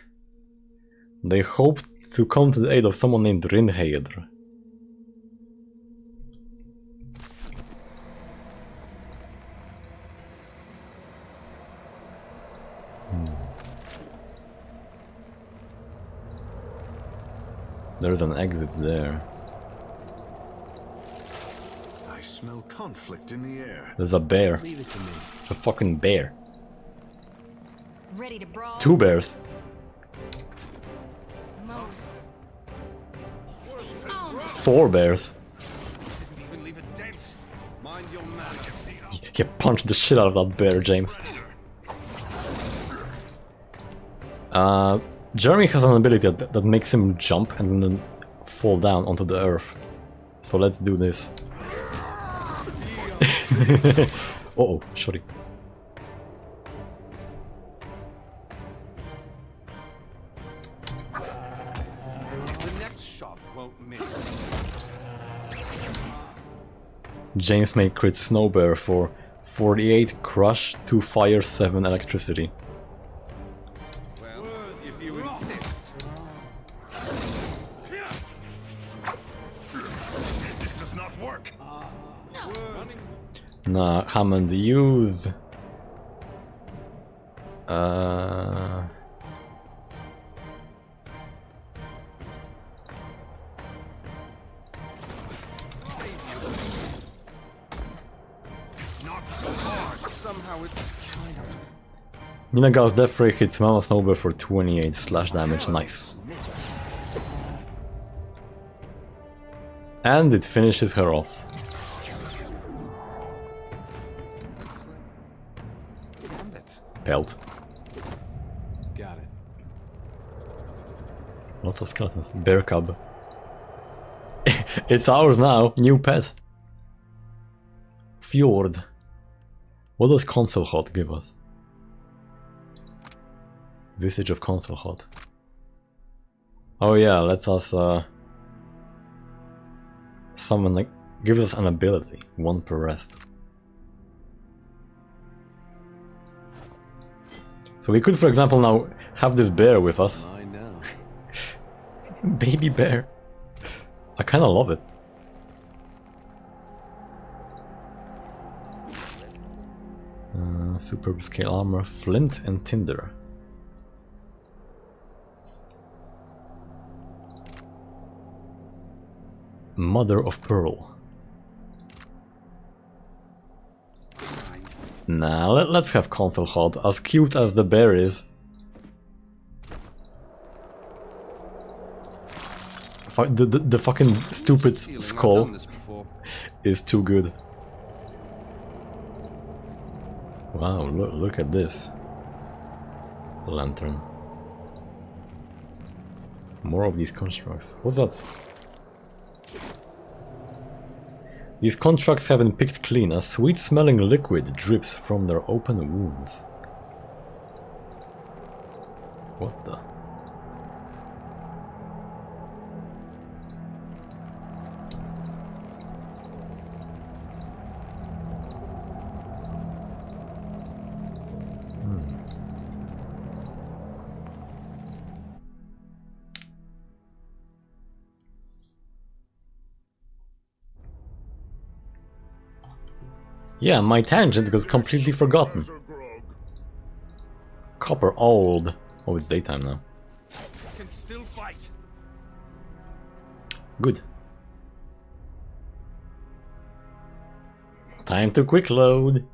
They hoped to come to the aid of someone named Rinheidr. There's an exit there. I smell conflict in the air. There's a bear. Leave it to me. A fucking bear. Ready to brawl? 2 bears. Move. 4 bears. Didn't even leave a dent. Mind your manners. You punched the shit out of that bear, James. Jeremy has an ability that makes him jump and then fall down onto the earth. So let's do this. Uh-oh, sorry. The next shot won't miss. James may crit Snow Bear for 48 crush, 2 fire, 7 electricity. Well, if you insist. Nah, Hammond, use... Not so hard. Somehow it's trying to... Ninaga's Death Ray hits Mama Snowbird for 28 slash damage, nice. And it finishes her off. Pelt. Got it. Lots of skeletons. Bear cub. It's ours now. New pet. Fjord. What does Console Hot give us? Visage of Console Hot. Oh yeah, lets us summon, like, gives us an ability. 1 per rest. So we could, for example, now have this bear with us. I know. Baby bear. I kinda love it. Superb scale armor, flint and tinder. Mother of pearl. Nah, let's have Console Hot, as cute as the bear is. The fucking stupid skull is too good. Wow, look at this. Lantern. More of these constructs. What's that? These constructs have been picked clean. A sweet-smelling liquid drips from their open wounds. What the? Yeah, my tangent got completely forgotten. Copper old. Oh, it's daytime now. Can still fight. Good. Time to quick load.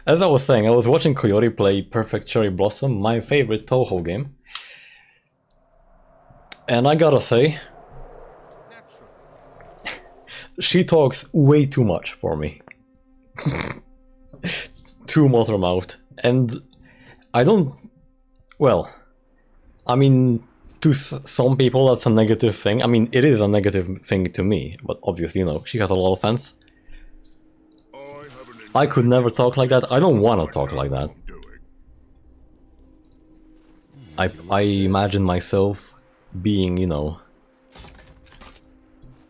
As I was saying, I was watching Coyote play Perfect Cherry Blossom, my favorite Toho game. And I gotta say, she talks way too much for me. Too motor-mouthed. And I don't... Well, I mean, to some people that's a negative thing. I mean, it is a negative thing to me, but obviously, you know, she has a lot of fans. I could never talk like that. I don't want to talk like that. I imagine myself being, you know,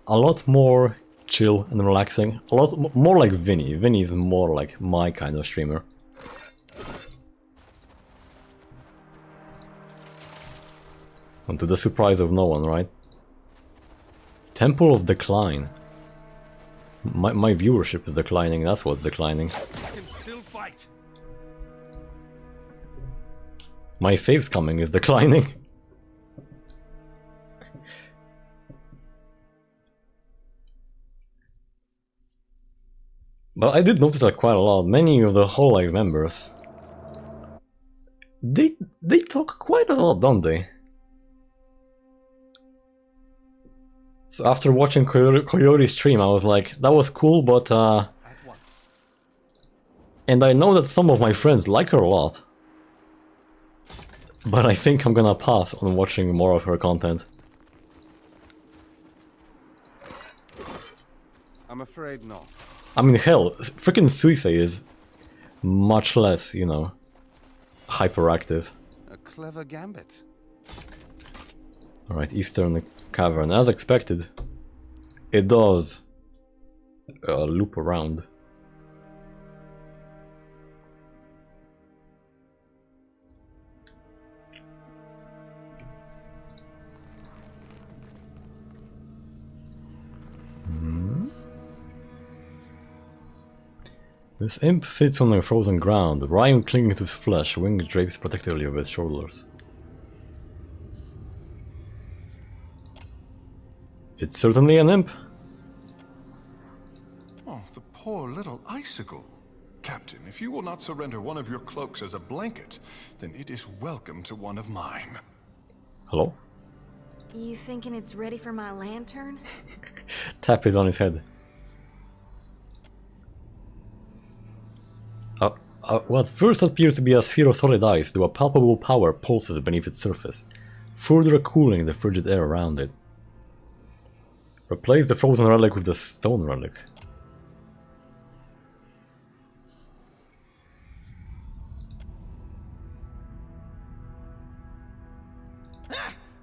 a lot more chill and relaxing. A lot more like Vinny. Vinny is more like my kind of streamer. And to the surprise of no one, right? Temple of Decline. My viewership is declining, that's what's declining. Can still fight. My saves coming is declining. But I did notice that quite a lot. Many of the Whole Life members, they talk quite a lot, don't they? So after watching Coyote's stream, I was like, that was cool, but and I know that some of my friends like her a lot. But I think I'm gonna pass on watching more of her content. I'm afraid not. I mean, hell, freaking Suisei is much less, you know, hyperactive. A clever gambit. Alright, Eastern Cavern. As expected, it does loop around. This imp sits on the frozen ground, rime clinging to his flesh, wings drapes protectively over his shoulders. It's certainly an imp. Oh, the poor little icicle. Captain, if you will not surrender one of your cloaks as a blanket, then it is welcome to one of mine. Hello? You thinking it's ready for my lantern? Tap it on his head. What first appears to be a sphere of solid ice, though a palpable power pulses beneath its surface, further cooling the frigid air around it. Replace the frozen relic with the stone relic.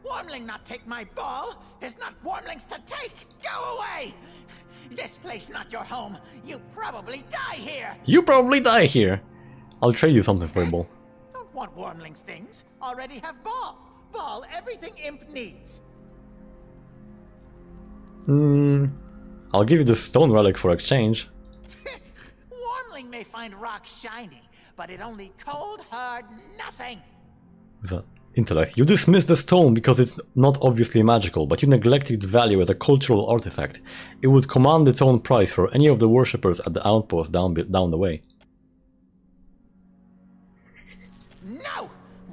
Wormling not take my ball! It's not wormlings to take! Go away! This place not your home. You probably die here! You probably die here! I'll trade you something for a ball. Don't want wormlings things. Already have ball. Ball everything imp needs. I'll give you the stone relic for exchange. Wormling may find rock shiny, but it only cold hard nothing. What's that? Intellect. You dismiss the stone because it's not obviously magical, but you neglect its value as a cultural artifact. It would command its own price for any of the worshippers at the outpost down the way. No!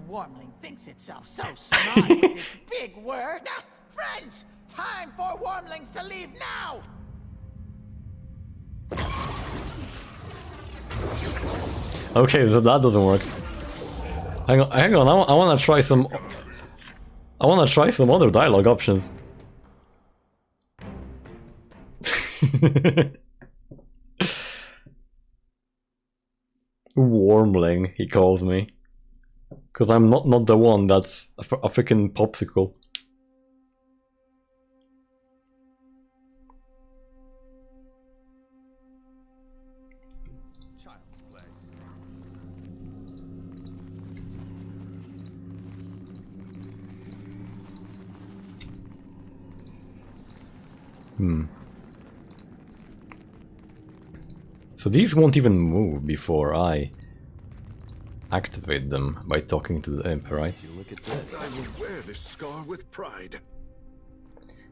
Wormling thinks itself so smart with its big word. Friends, time for wormlings to leave now! Okay, so that doesn't work. Hang on, I wanna try some... I wanna try some other dialogue options. Wormling, he calls me. Cause I'm not the one that's a freaking popsicle. So these won't even move before I activate them by talking to the imp, right? Look at this. I will wear this scar with pride.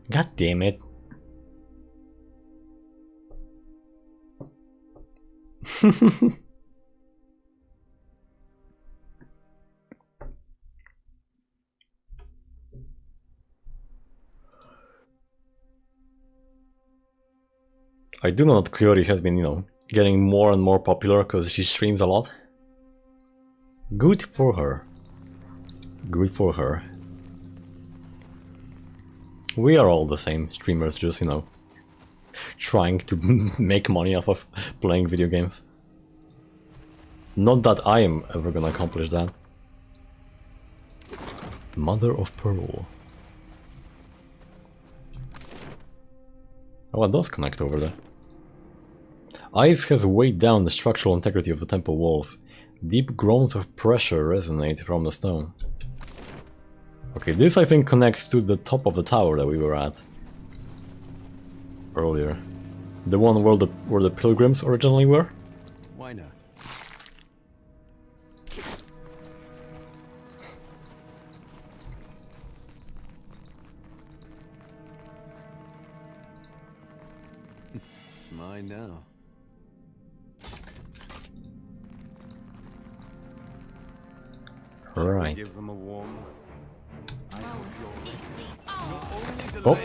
God damn it. I do know that Coyote has been, you know, getting more and more popular because she streams a lot. Good for her. Good for her. We are all the same streamers, just, you know, trying to make money off of playing video games. Not that I am ever gonna accomplish that. Mother of Pearl. Oh, it does connect over there. Ice has weighed down the structural integrity of the temple walls. Deep groans of pressure resonate from the stone. Okay, this I think connects to the top of the tower that we were at earlier. The one where the pilgrims originally were? Why not? It's mine now. Right. Give them a warm. Oh.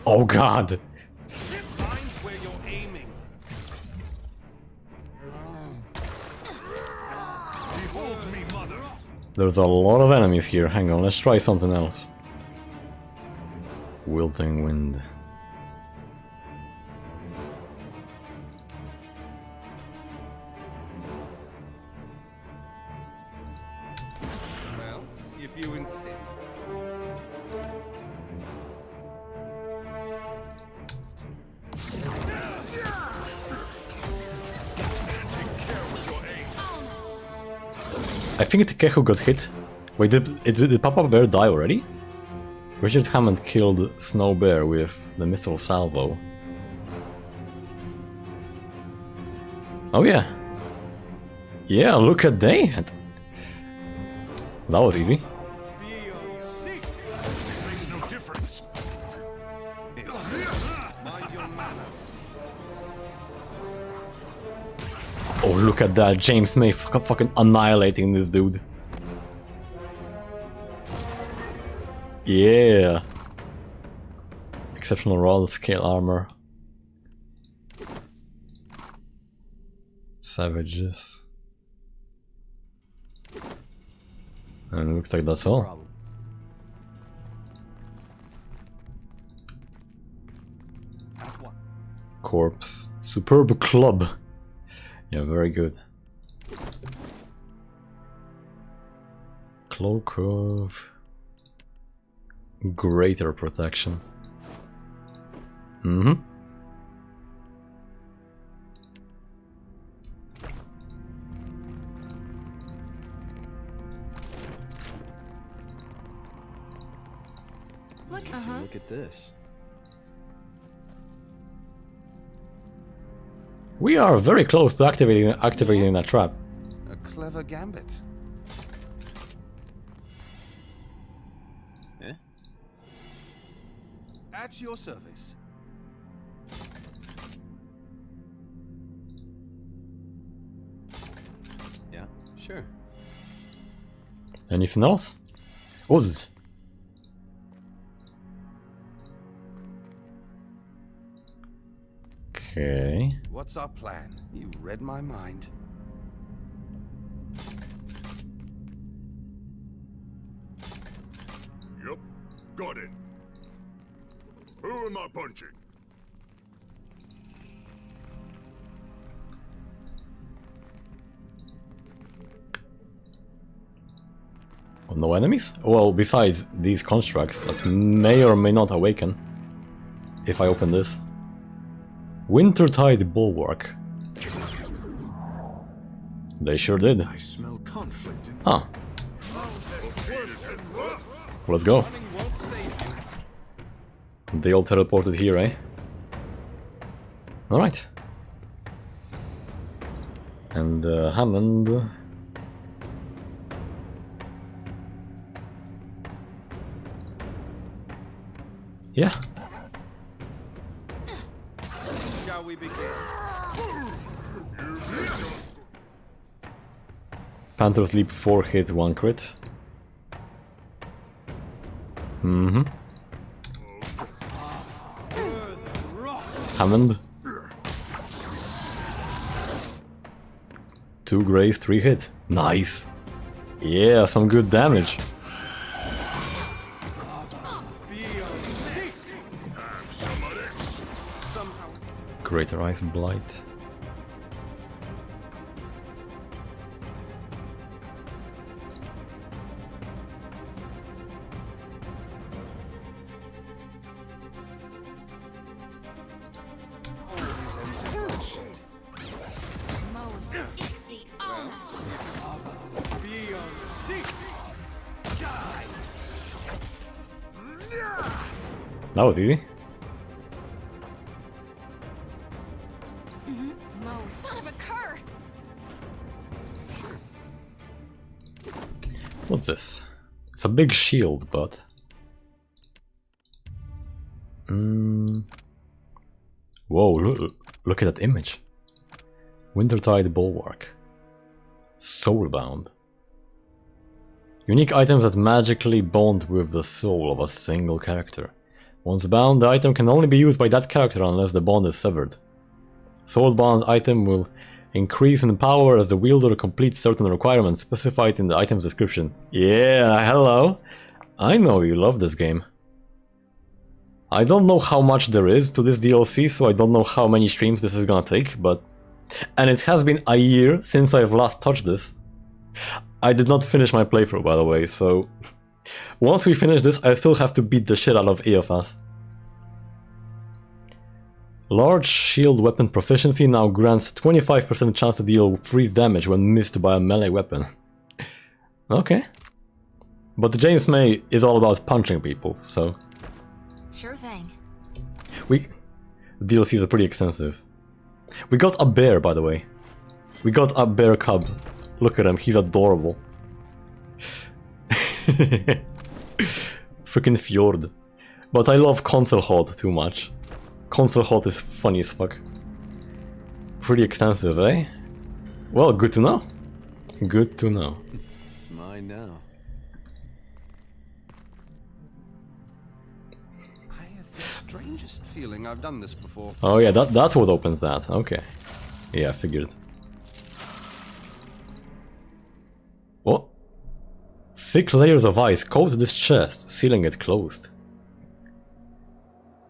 Oh god. Find where you're aiming. Behold me, mother. There's a lot of enemies here. Hang on, let's try something else. Wilting wind. Well, if you insist. I think Takehu got hit. Wait, did Papa Bear die already? Richard Hammond killed Snow Bear with the missile salvo. Oh yeah. Yeah, look at that. That was easy. Makes no difference. Mind your manners. Oh, look at that. James May fucking annihilating this dude. Yeah. Exceptional roll, scale armor. Savages. And it looks like that's all. Corpse. Superb club. Yeah, very good. Cloak of greater protection. Mm-hmm. Look at this. We are very close to activating that trap. A clever gambit. Eh? At your service. Yeah, sure. Anything else? Oh. Okay. What's our plan? You read my mind. Yep, got it. Who am I punching? Oh, no enemies? Well, besides these constructs that may or may not awaken if I open this. Wintertide Bulwark. They sure did. I smell conflict in Huh. Let's go. They all teleported here, eh? Alright. And Hammond. Yeah. Shall we begin? Panther's Leap 4 hit, 1 crit. Mm-hmm. Hammond. 2 grace, 3 hit. Nice. Yeah, some good damage. Greater Ice Blight. That was easy. Son of a cur! What's this? It's a big shield, but... Whoa, look at that image. Wintertide Bulwark. Soulbound. Unique items that magically bond with the soul of a single character. Once bound, the item can only be used by that character unless the bond is severed. Soulbound item will increase in power as the wielder completes certain requirements specified in the item's description. Yeah, hello! I know you love this game. I don't know how much there is to this DLC, so I don't know how many streams this is gonna take, but... And it has been a year since I've last touched this. I did not finish my playthrough, by the way, so... Once we finish this, I still have to beat the shit out of EFS. Large shield weapon proficiency now grants 25% chance to deal freeze damage when missed by a melee weapon. Okay. But the James May is all about punching people, so... Sure thing. The DLCs are pretty extensive. We got a bear, by the way. We got a bear cub. Look at him, he's adorable. Freaking Fjord. But I love Console Hot too much. Console Hot is funny as fuck. Pretty extensive, eh? Well, good to know. Good to know. It's mine now. I have the strangest feeling I've done this before. Oh yeah, that's what opens that. Okay. Yeah, I figured. What? Thick layers of ice coat this chest, sealing it closed.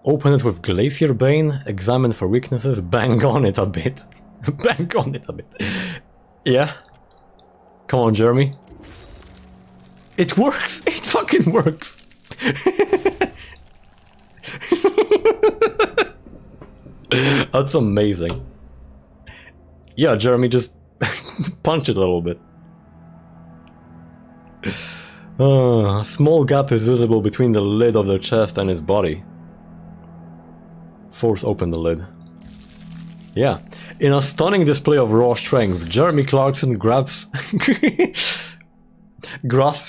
Open it with Glacier Bane, examine for weaknesses, bang on it a bit. Bang on it a bit. Yeah. Come on, Jeremy. It works! It fucking works! That's amazing. Yeah, Jeremy, just punch it a little bit. A small gap is visible between the lid of the chest and his body. Force open the lid. Yeah. In a stunning display of raw strength, Jeremy Clarkson grasps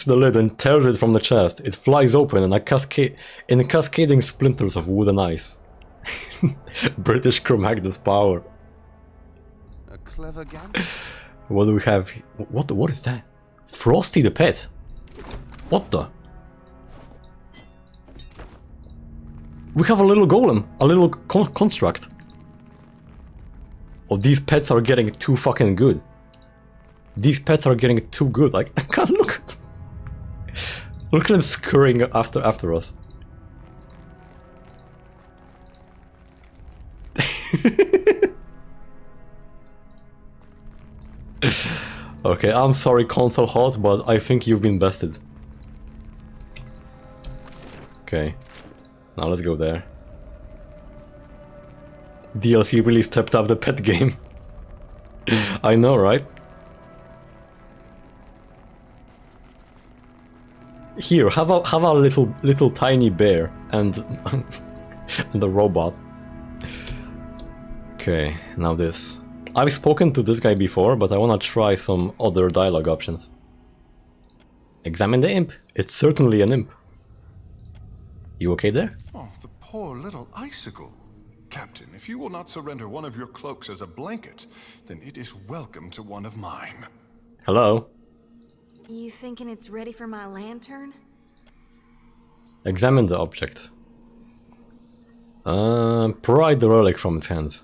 the lid and tears it from the chest. It flies open in cascading splinters of wood and ice. British Cro-Magnus power. A clever gag. What do we have? What is that? Frosty the pet. What the? We have a little golem, a little construct. Oh, these pets are getting too fucking good. These pets are getting too good. Like, I can't look. Look at them scurrying after us. Okay, I'm sorry, Console Hot, but I think you've been bested. Okay, now let's go there. DLC really stepped up the pet game. I know, right? Here, have a little tiny bear and and a robot. Okay, now this. I've spoken to this guy before, but I wanna try some other dialogue options. Examine the imp. It's certainly an imp. You okay there? Oh, the poor little icicle. Captain, if you will not surrender one of your cloaks as a blanket, then it is welcome to one of mine. Hello? You thinking it's ready for my lantern? Examine the object. Pry the relic from its hands.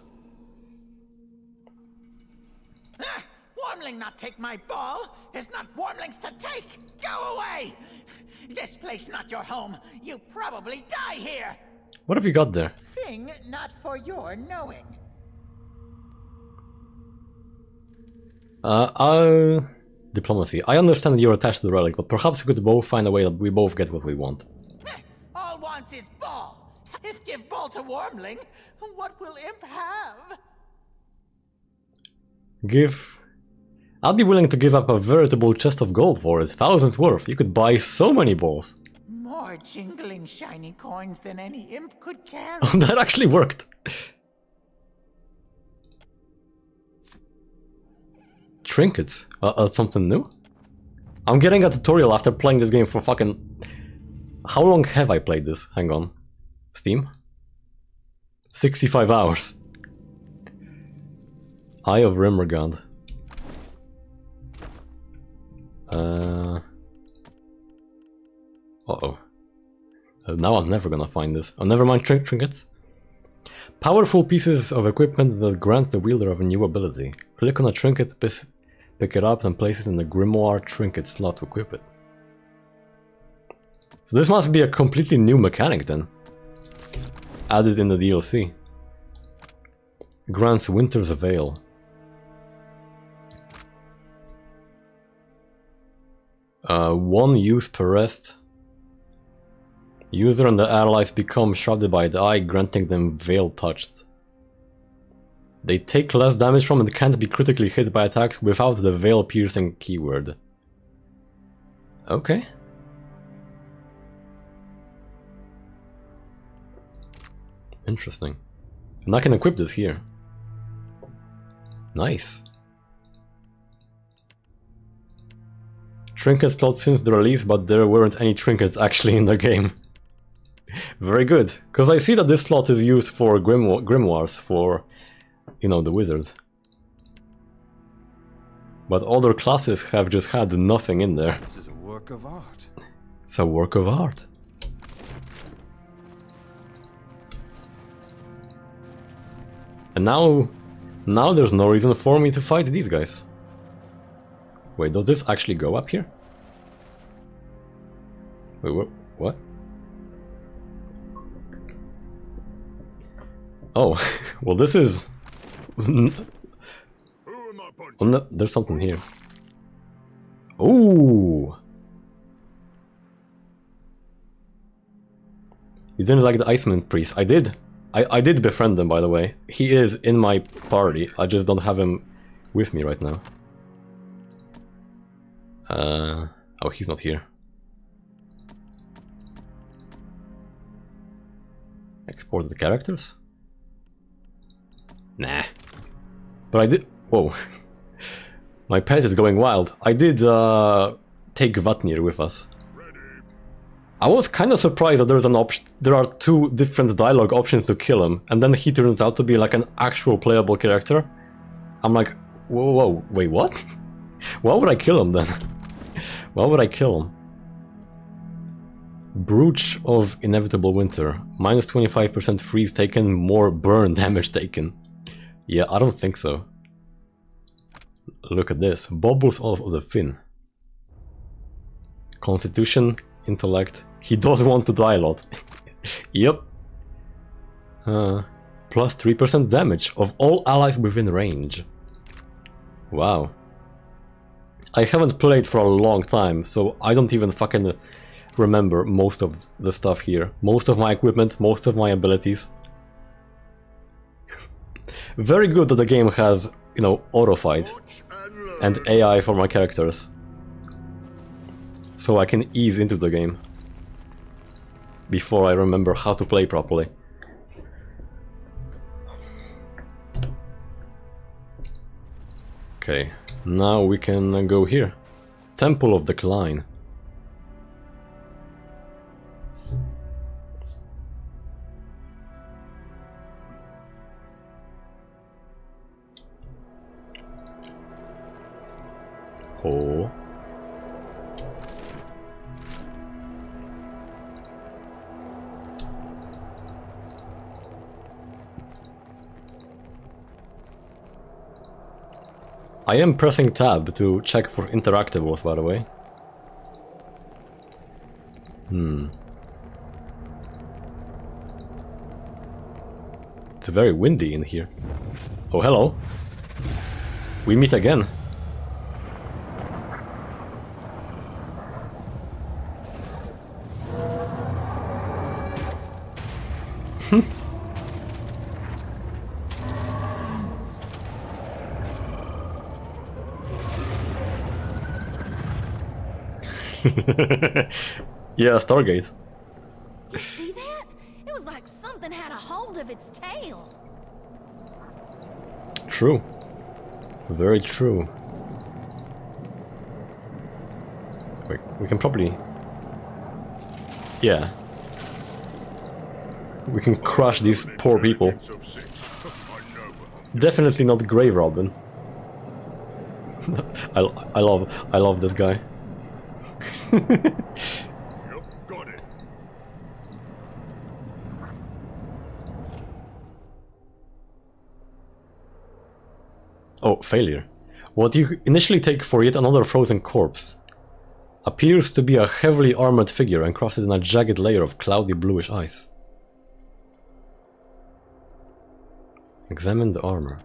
Wormling not take my ball. It's not wormlings to take. Go away. This place not your home. You probably die here. What have you got there? Thing not for your knowing. Diplomacy. I understand that you're attached to the relic, but perhaps we could both find a way that we both get what we want. All wants is ball. If give ball to Wormling, what will Imp have? I'd be willing to give up a veritable chest of gold for it. Thousands worth. You could buy so many balls. More jingling shiny coins than any imp could carry. Oh, that actually worked. Trinkets. That's something new? I'm getting a tutorial after playing this game for fucking... How long have I played this? Hang on. Steam? 65 hours. Eye of Rimmergand. Uh-oh. Now I'm never gonna find this. Oh, never mind trinkets. Powerful pieces of equipment that grant the wielder of a new ability. Click on a trinket, pick it up, and place it in the Grimoire trinket slot to equip it. So this must be a completely new mechanic then. Added in the DLC. Grants Winter's Veil. One use per rest. User and the allies become shrouded by the eye, granting them Veil touched. They take less damage from and can't be critically hit by attacks without the Veil piercing keyword. Okay. Interesting. And I can equip this here. Nice. trinket slot since the release, but there weren't any trinkets actually in the game. Very good, because I see that this slot is used for grimoires, for, you know, the wizard. But other classes have just had nothing in there. This is a work of art. It's a work of art. And now there's no reason for me to fight these guys. Wait, does this actually go up here? Wait, what? Oh, well this is... Oh, no, there's something here. Ooh! You didn't like the Iceman Priest. I did. I did befriend him, by the way. He is in my party. I just don't have him with me right now. Oh, he's not here. Export the characters? Nah. But I did... Whoa. My pet is going wild. I did take Vatnir with us. I was kind of surprised that there's an option. There are two different dialogue options to kill him, and then he turns out to be like an actual playable character. I'm like, whoa, wait, what? Why would I kill him then? Why would I kill him? Brooch of Inevitable Winter. Minus 25% freeze taken, more burn damage taken. Yeah, I don't think so. Look at this. Bubbles off of the fin. Constitution, intellect. He does want to die a lot. Yep. Plus 3% damage of all allies within range. Wow. I haven't played for a long time, so I don't even fucking remember most of the stuff here. Most of my equipment, most of my abilities. Very good that the game has, you know, auto-fight and AI for my characters. So I can ease into the game before I remember how to play properly. Okay, now we can go here. Temple of Decline. Oh. I am pressing tab to check for interactables, by the way. It's very windy in here. Oh, hello. We meet again. Yeah, Stargate. See that? It was like something had a hold of its tail. True. Very true. Wait, we can probably... Yeah. We can crush these poor people. Definitely not Grave Robin. I love this guy. Oh, failure. What you initially take for yet another frozen corpse appears to be a heavily armored figure encrusted in a jagged layer of cloudy bluish ice. Examine the armor.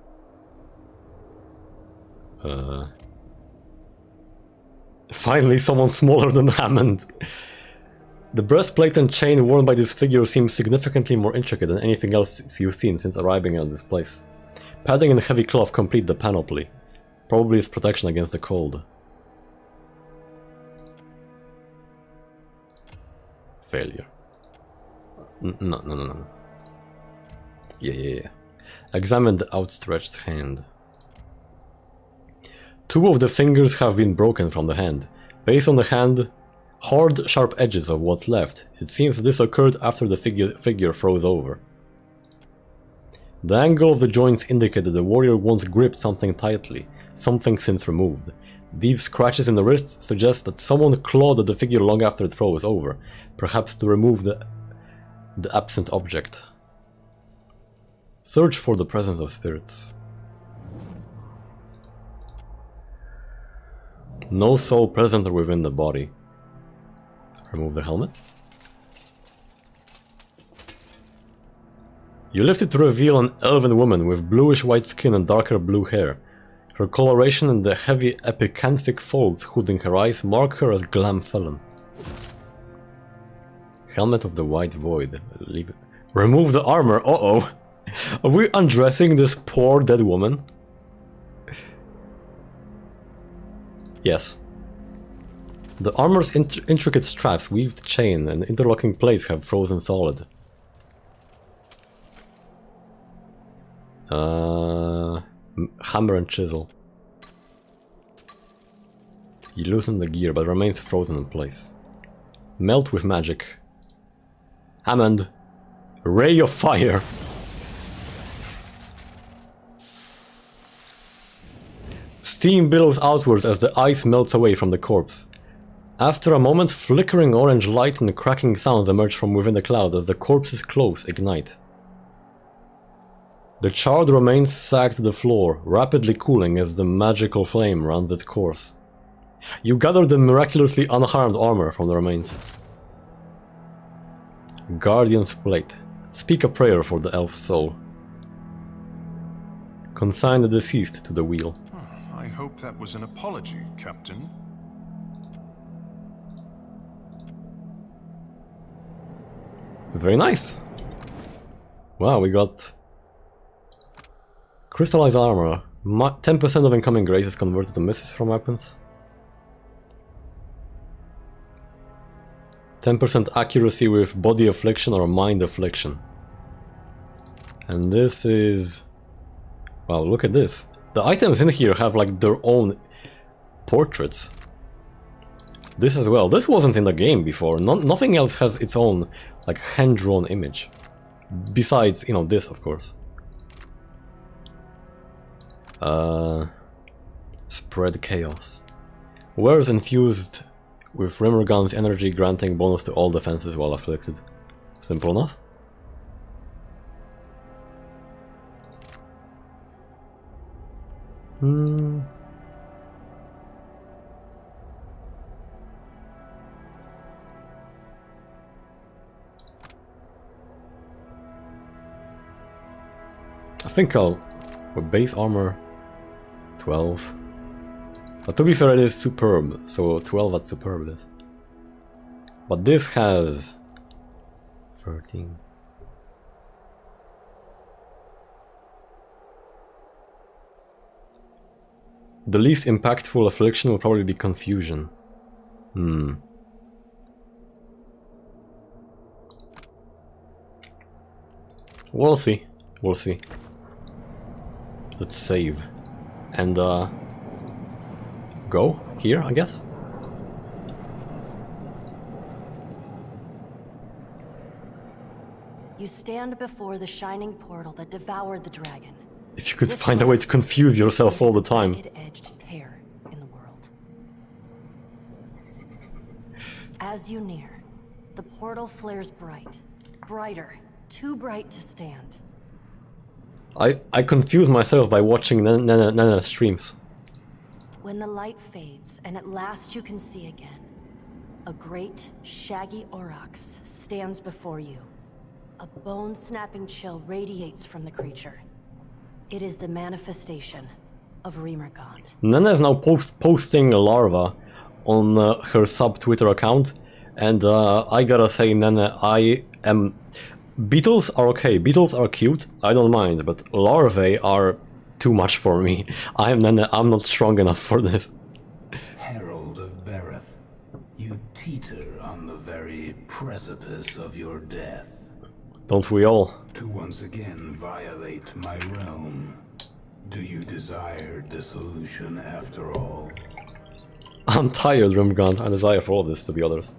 Finally, someone smaller than Hammond. The breastplate and chain worn by this figure seems significantly more intricate than anything else you've seen since arriving at this place. Padding and heavy cloth complete the panoply. Probably its protection against the cold. Failure. No. Yeah. Examine the outstretched hand. Two of the fingers have been broken from the hand. Based on the hard, sharp edges of what's left, it seems this occurred after the figure froze over. The angle of the joints indicate that the warrior once gripped something tightly, something since removed. Deep scratches in the wrists suggest that someone clawed at the figure long after it froze over, perhaps to remove the absent object. Search for the presence of spirits. No soul present or within the body. Remove the helmet. You lift it to reveal an elven woman with bluish-white skin and darker blue hair. Her coloration and the heavy epicanthic folds hooding her eyes mark her as glam felon. Helmet of the White Void. Leave it. Remove the armor. Uh-oh. Are we undressing this poor dead woman? Yes. The armor's intricate straps, weaved chain, and interlocking plates have frozen solid. Hammer and chisel. You loosen the gear, but remains frozen in place. Melt with magic. Hammond. Ray of fire. Steam billows outwards as the ice melts away from the corpse. After a moment, flickering orange light and cracking sounds emerge from within the cloud as the corpse's clothes ignite. The charred remains sag to the floor, rapidly cooling as the magical flame runs its course. You gather the miraculously unharmed armor from the remains. Guardian's Plate. Speak a prayer for the elf's soul. Consign the deceased to the wheel. I hope that was an apology, Captain. Very nice. Wow, we got crystallized armor. 10% of incoming grace is converted to misses from weapons. 10% accuracy with body affliction or mind affliction. And this is... wow, look at this. The items in here have like their own portraits. This as well. This wasn't in the game before. Nothing else has its own like hand-drawn image. Besides, you know, this of course. Spread chaos. Wears infused with Rimmergun's energy, granting bonus to all defenses while afflicted. Simple enough. I think I'll... with base armor 12. But to be fair, it is superb, so 12 at superb it is. But this has 13. The least impactful affliction will probably be confusion. We'll see. We'll see. Let's save. And go here, I guess. You stand before the shining portal that devoured the dragon. If you could find a way to confuse yourself all the time. Edged tear in the world. As you near, the portal flares bright, brighter, too bright to stand. I confuse myself by watching Nana's streams. When the light fades and at last you can see again, a great, shaggy aurochs stands before you. A bone-snapping chill radiates from the creature. It is the manifestation of Rimmergond. Nana is now posting larva on her sub-Twitter account, and I gotta say, Nana, I am... Beetles are okay, beetles are cute, I don't mind, but larvae are too much for me. I'm not strong enough for this. Herald of Bereth, you teeter on the very precipice of your death. Don't we all? To once again violate my realm. Do you desire dissolution after all? I'm tired, Rimgant, and desire for all this, to be honest.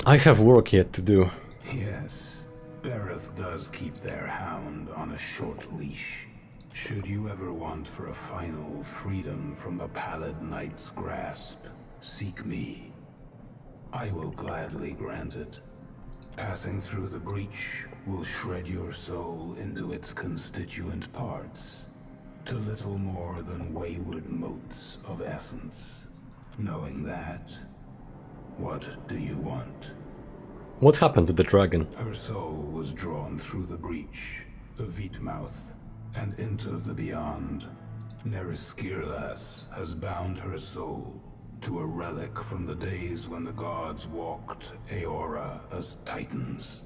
I have work yet to do. Yes, Bereth does keep their hound on a short leash. Should you ever want for a final freedom from the Pallid Knight's grasp, seek me. I will gladly grant it. Passing through the breach will shred your soul into its constituent parts, to little more than wayward motes of essence. Knowing that, what do you want? What happened to the dragon? Her soul was drawn through the breach, the Vitmouth, and into the beyond. Neriskirlas has bound her soul to a relic from the days when the gods walked Eora as titans.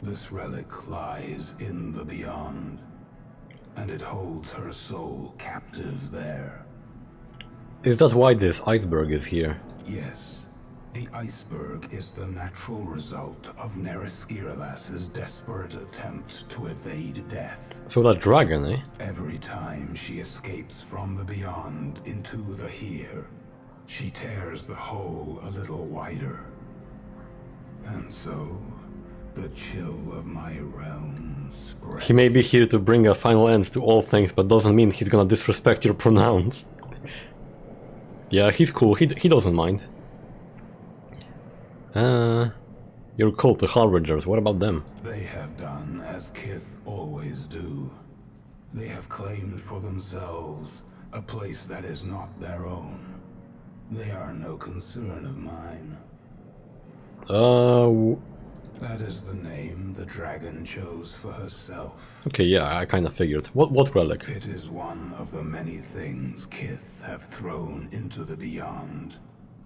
This relic lies in the beyond, and it holds her soul captive there. Is that why this iceberg is here? Yes. The iceberg is the natural result of Neriskirlas' desperate attempt to evade death. So that dragon, eh? Every time she escapes from the beyond into the here, she tears the hole a little wider. And so, the chill of my realm spreads. He may be here to bring a final end to all things, but doesn't mean he's gonna disrespect your pronouns. Yeah, he's cool, he doesn't mind. Your cult, the Harbingers, what about them? They have done as Kith always do. They have claimed for themselves a place that is not their own. They are no concern of mine. That is the name the dragon chose for herself. Okay, yeah, I kinda figured. What relic? It is one of the many things Kith have thrown into the beyond,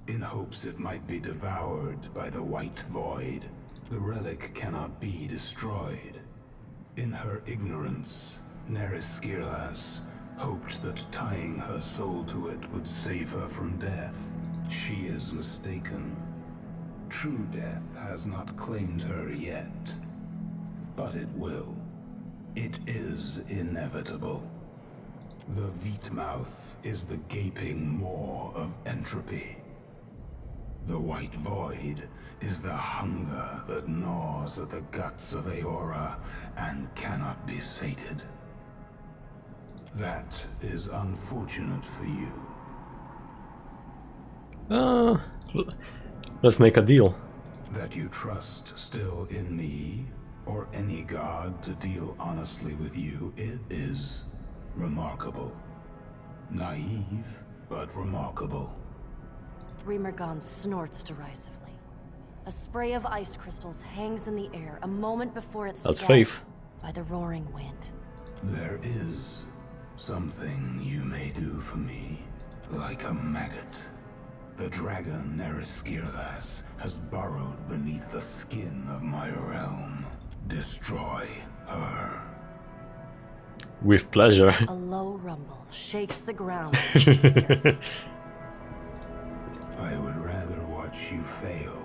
in hopes it might be devoured by the White Void. The relic cannot be destroyed. In her ignorance, Neriskirlas hoped that tying her soul to it would save her from death. She is mistaken. True death has not claimed her yet, but it will. It is inevitable. The Vitmouth is the gaping maw of entropy. The White Void is the hunger that gnaws at the guts of Eora and cannot be sated. That is unfortunate for you. Let's make a deal. That you trust still in me, or any god to deal honestly with you, it is remarkable. Naive, but remarkable. Remergon snorts derisively. A spray of ice crystals hangs in the air a moment before it's That's scattered faith. by the roaring wind. There is something you may do for me, like a maggot. The dragon Neriskirlas has burrowed beneath the skin of my realm. Destroy her. With pleasure. A low rumble shakes the ground. I would rather watch you fail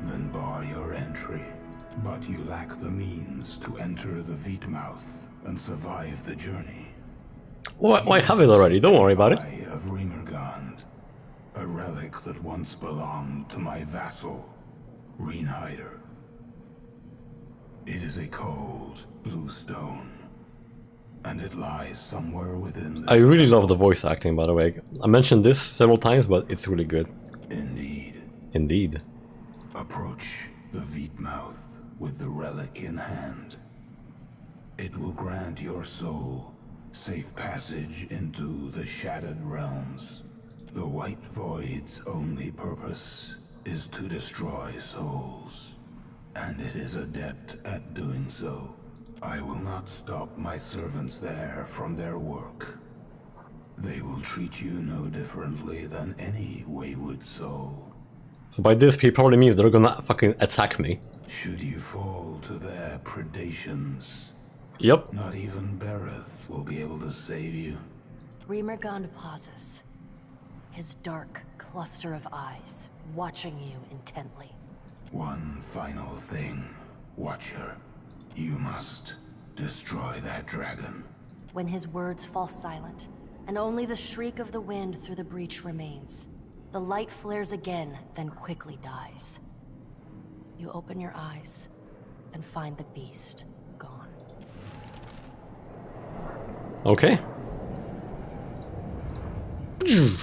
than bar your entry. But you lack the means to enter the Vitmouth and survive the journey. Well, I have it already, don't worry about it. Eye of Remergand, a relic that once belonged to my vassal, Reinhider. It is a cold, blue stone, and it lies somewhere within this. I really love the voice acting, by the way. I mentioned this several times, but it's really good. Indeed. Indeed. Approach the Vitmouth with the relic in hand. It will grant your soul safe passage into the Shattered Realms. The White Void's only purpose is to destroy souls, and it is adept at doing so. I will not stop my servants there from their work. They will treat you no differently than any wayward soul. So by this, he probably means they're gonna fucking attack me. Should you fall to their predations, yep. Not even Bereth will be able to save you. Remergon pauses, his dark cluster of eyes watching you intently. One final thing, Watcher. You must destroy that dragon. when his words fall silent, and only the shriek of the wind through the breach remains. The light flares again, then quickly dies. You open your eyes and find the beast gone. Okay. The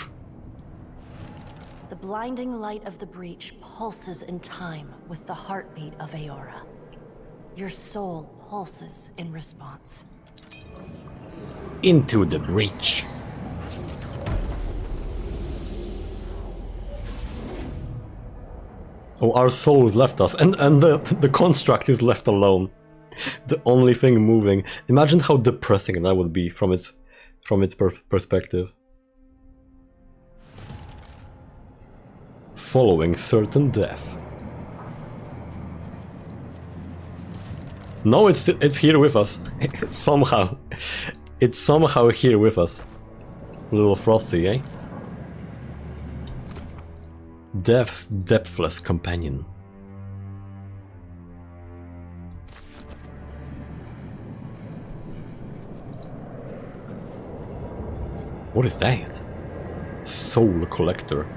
blinding light of the breach pulses in time with the heartbeat of Aora. Your soul pulses in response. Into the breach. Oh, our souls left us, and the construct is left alone. The only thing moving. Imagine how depressing that would be from its perspective. Following certain death. No, it's here with us. Somehow. It's somehow here with us. A little frosty, eh? Death's depthless companion. What is that? Soul collector.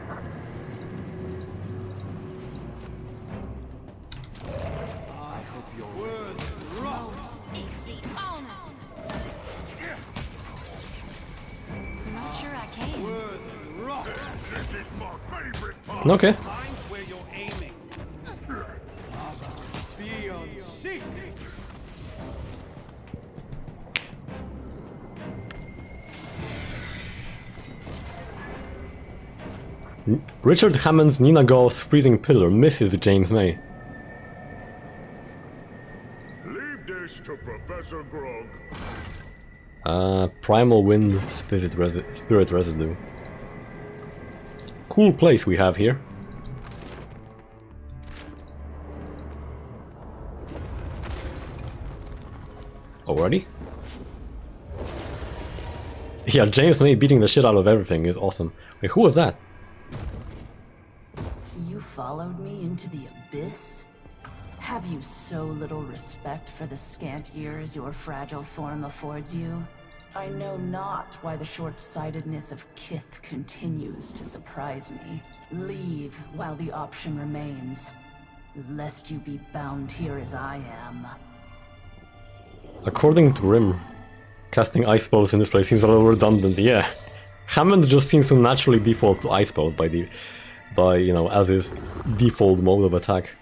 Okay. Where you're aiming. Be on seat. Richard Hammond's Nina Gall's freezing pillar misses James May. Leave this to Professor Grog. Primal Wind Spirit Residue. Cool place we have here. Already? Yeah, James May beating the shit out of everything is awesome. Wait, who was that? You followed me into the abyss? Have you so little respect for the scant years your fragile form affords you? I know not why the short-sightedness of Kith continues to surprise me. Leave while the option remains, lest you be bound here as I am. According to Rim, casting ice spells in this place seems a little redundant. Yeah, Hammond just seems to naturally default to ice spells by you know, as his default mode of attack.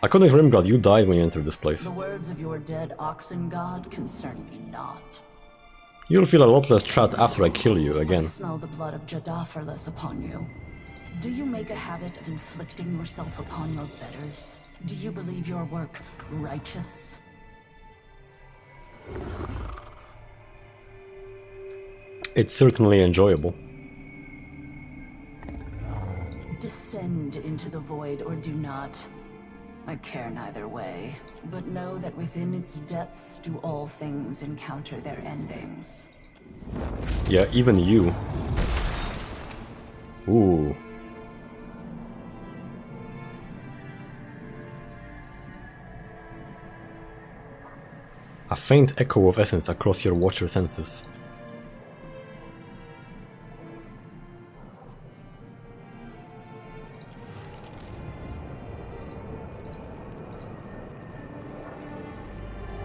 According to Rimgod, you died when you entered this place. The words of your dead oxen god concern me not. You'll feel a lot less trapped after I kill you again. I smell the blood of Jadaferless upon you. Do you make a habit of inflicting yourself upon your betters? Do you believe your work righteous? It's certainly enjoyable. Descend into the void or do not. I care neither way, but know that within its depths do all things encounter their endings. Yeah, even you. Ooh. A faint echo of essence across your watcher senses.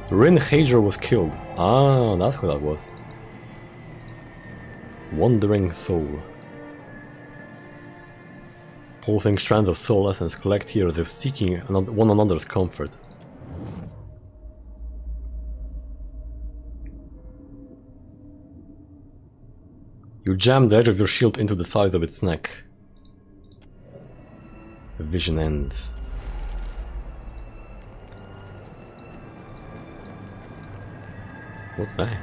Rin Hager was killed. Ah, that's who that was. Wandering soul. Pulsing strands of soul essence collect here as if seeking one another's comfort. You jam the edge of your shield into the sides of its neck. The vision ends. What's that?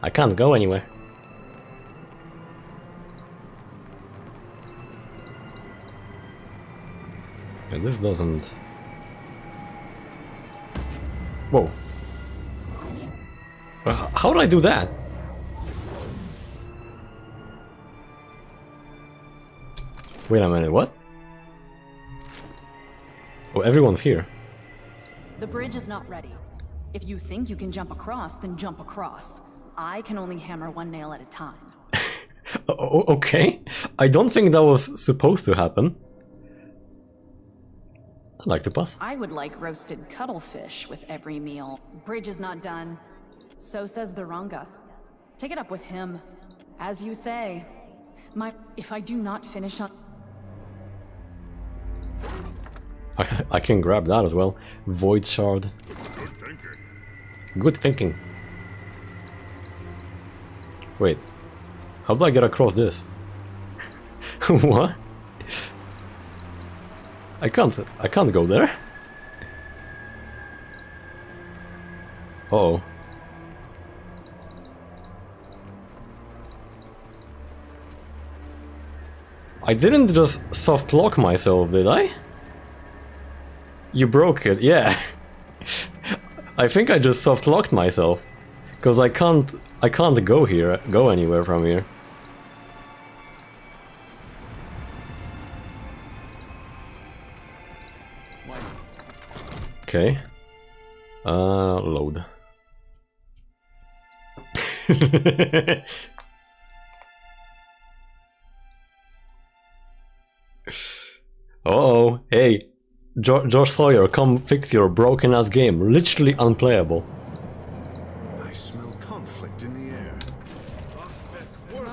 I can't go anywhere. And this doesn't... How did I do that? Wait a minute, what? Oh, everyone's here. The bridge is not ready. If you think you can jump across, then jump across. I can only hammer one nail at a time. Okay. I don't think that was supposed to happen. I'd like to pass. I would like roasted cuttlefish with every meal. Bridge is not done. So says the Ranga. Take it up with him. As you say. If I do not finish on... I can grab that as well. Void shard. Good thinking. Wait. How do I get across this? What? I can't go there. Uh-oh. I didn't just soft lock myself, did I? You broke it, yeah. I think I just soft locked myself. Because I can't go anywhere from here. Okay. Load. Uh-oh, hey. Josh Sawyer, come fix your broken-ass game. Literally unplayable. I smell conflict in the air. Running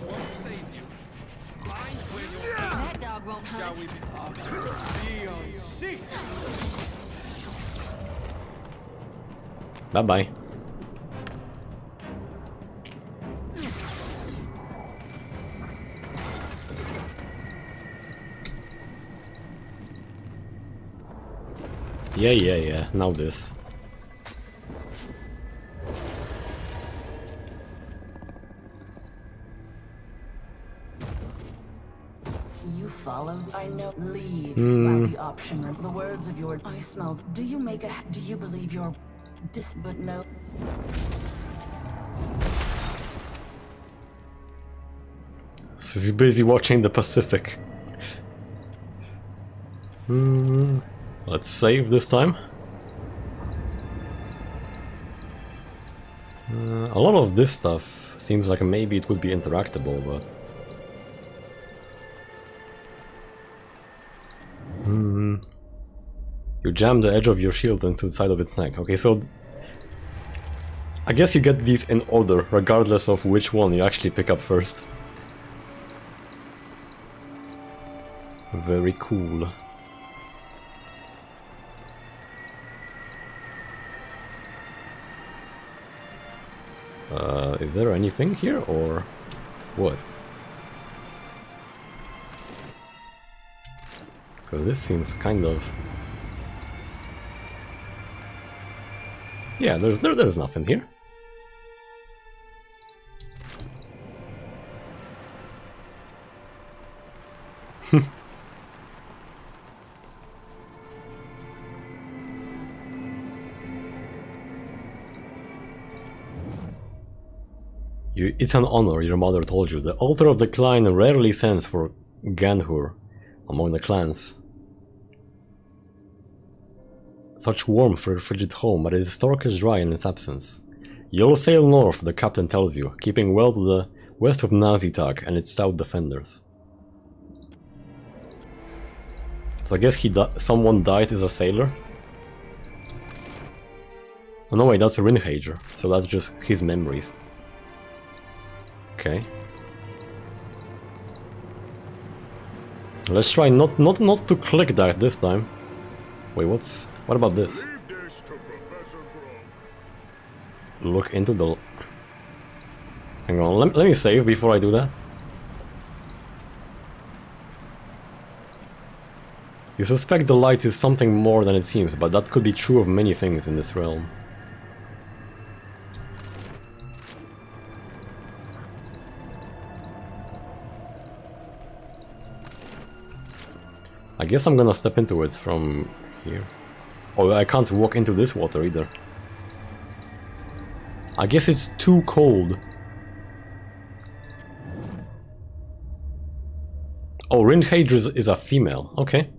won't save you. Blind where you're That dog won't Shall hunt. we be Bye-bye. Yeah, now this. You followed? I know. Leave while the option. The words of your... I smell... Do you make a... Do you believe your... But no... So he's busy watching the Pacific. Let's save this time. A lot of this stuff seems like maybe it would be interactable, but... You jam the edge of your shield into the side of its neck. Okay, so... I guess you get these in order, regardless of which one you actually pick up first. Very cool. Is there anything here, or what? Because this seems kind of... Yeah, there's nothing here. It's an honor, your mother told you. The altar of the clan rarely sends for Ganhur among the clans. Such warmth for a frigid home, but it is starkest dry in its absence. You'll sail north, the captain tells you, keeping well to the west of Nazitak and its stout defenders. So I guess someone died as a sailor? Oh no wait, that's a Rinhager, so that's just his memories. Okay. Let's try not to click that this time. Wait, what about this? Look into the... Hang on, let me save before I do that. You suspect the light is something more than it seems, but that could be true of many things in this realm. I guess I'm gonna step into it from here. Oh, I can't walk into this water either. I guess it's too cold. Oh, Rindhage is a female. Okay.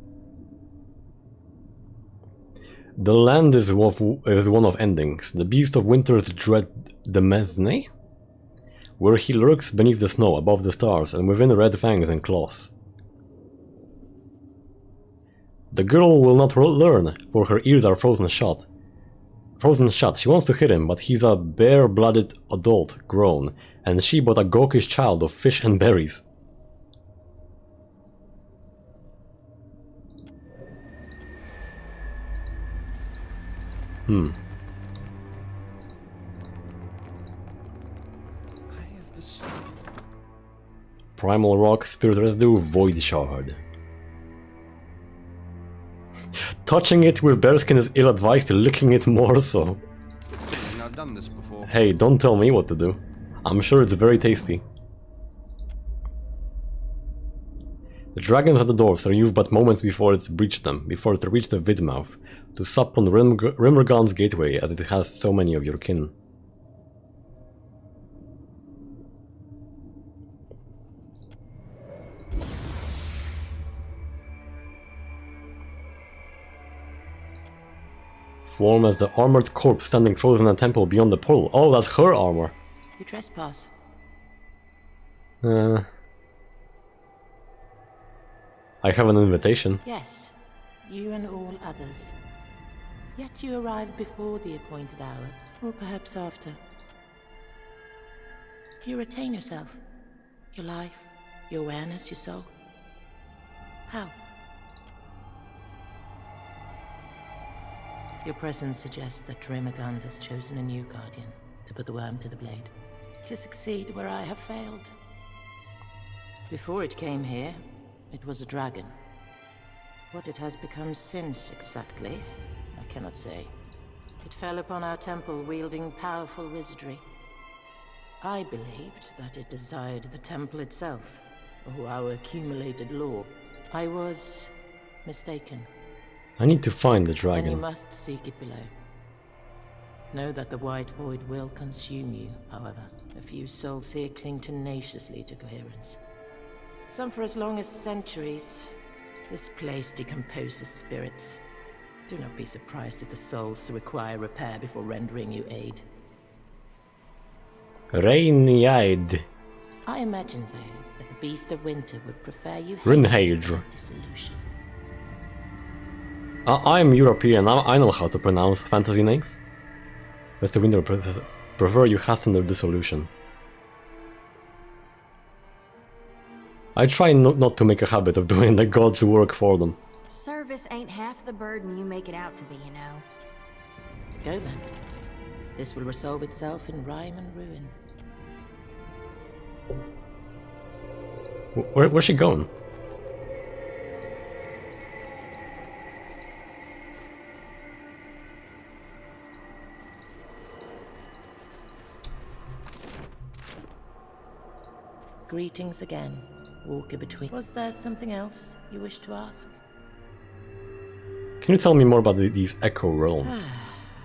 The land is one of endings. The beast of winter's dread, Damacy, where he lurks beneath the snow, above the stars, and within red fangs and claws. The girl will not learn, for her ears are frozen shut. She wants to hit him, but he's a bare-blooded adult grown, and she but a gawkish child of fish and berries. Primal Rock, Spirit Residue, Void Shard. Touching it with bearskin is ill-advised, licking it more so. I've done this before. Hey, don't tell me what to do. I'm sure it's very tasty. The dragons at the doors are used but moments before it reached the Vidmouth, to sup on Rimmergon's gateway, as it has so many of your kin. Form as the armored corpse standing frozen in a temple beyond the portal. Oh, that's her armor. You trespass. I have an invitation. Yes, you and all others. Yet you arrived before the appointed hour, or perhaps after. You retain yourself, your life, your awareness, your soul. How? Your presence suggests that Rimmergon has chosen a new guardian to put the worm to the blade, to succeed where I have failed. Before it came here, it was a dragon. What it has become since, exactly, I cannot say. It fell upon our temple wielding powerful wizardry. I believed that it desired the temple itself, or our accumulated lore. I was mistaken. I need to find the Then dragon. you must seek it below. Know that the white void will consume you, however. A few souls here cling tenaciously to coherence. Some for as long as centuries. This place decomposes spirits. Do not be surprised if the souls require repair before rendering you aid. Rainy-eyed. I imagine, though, that the Beast of Winter would prefer you Rinhage. dissolution. I'm European, I know how to pronounce fantasy names. Mr. Winter prefer you hasten their dissolution. I try not to make a habit of doing the gods' work for them. Service ain't half the burden you make it out to be, you know. Go then. This will resolve itself in rhyme and ruin. Where's she going? Greetings again, walker between. Was there something else you wish to ask? Can you tell me more about these echo realms?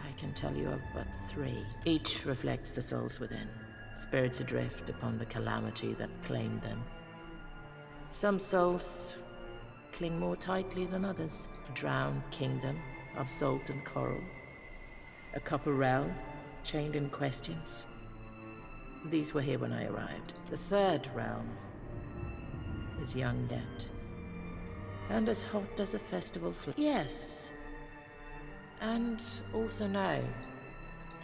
I can tell you of but 3. Each reflects the souls within, spirits adrift upon the calamity that claimed them. Some souls cling more tightly than others. A drowned kingdom of salt and coral. A copper realm, chained in questions. These were here when I arrived. The 3rd realm is young yet, and as hot as a festival Yes, and also now,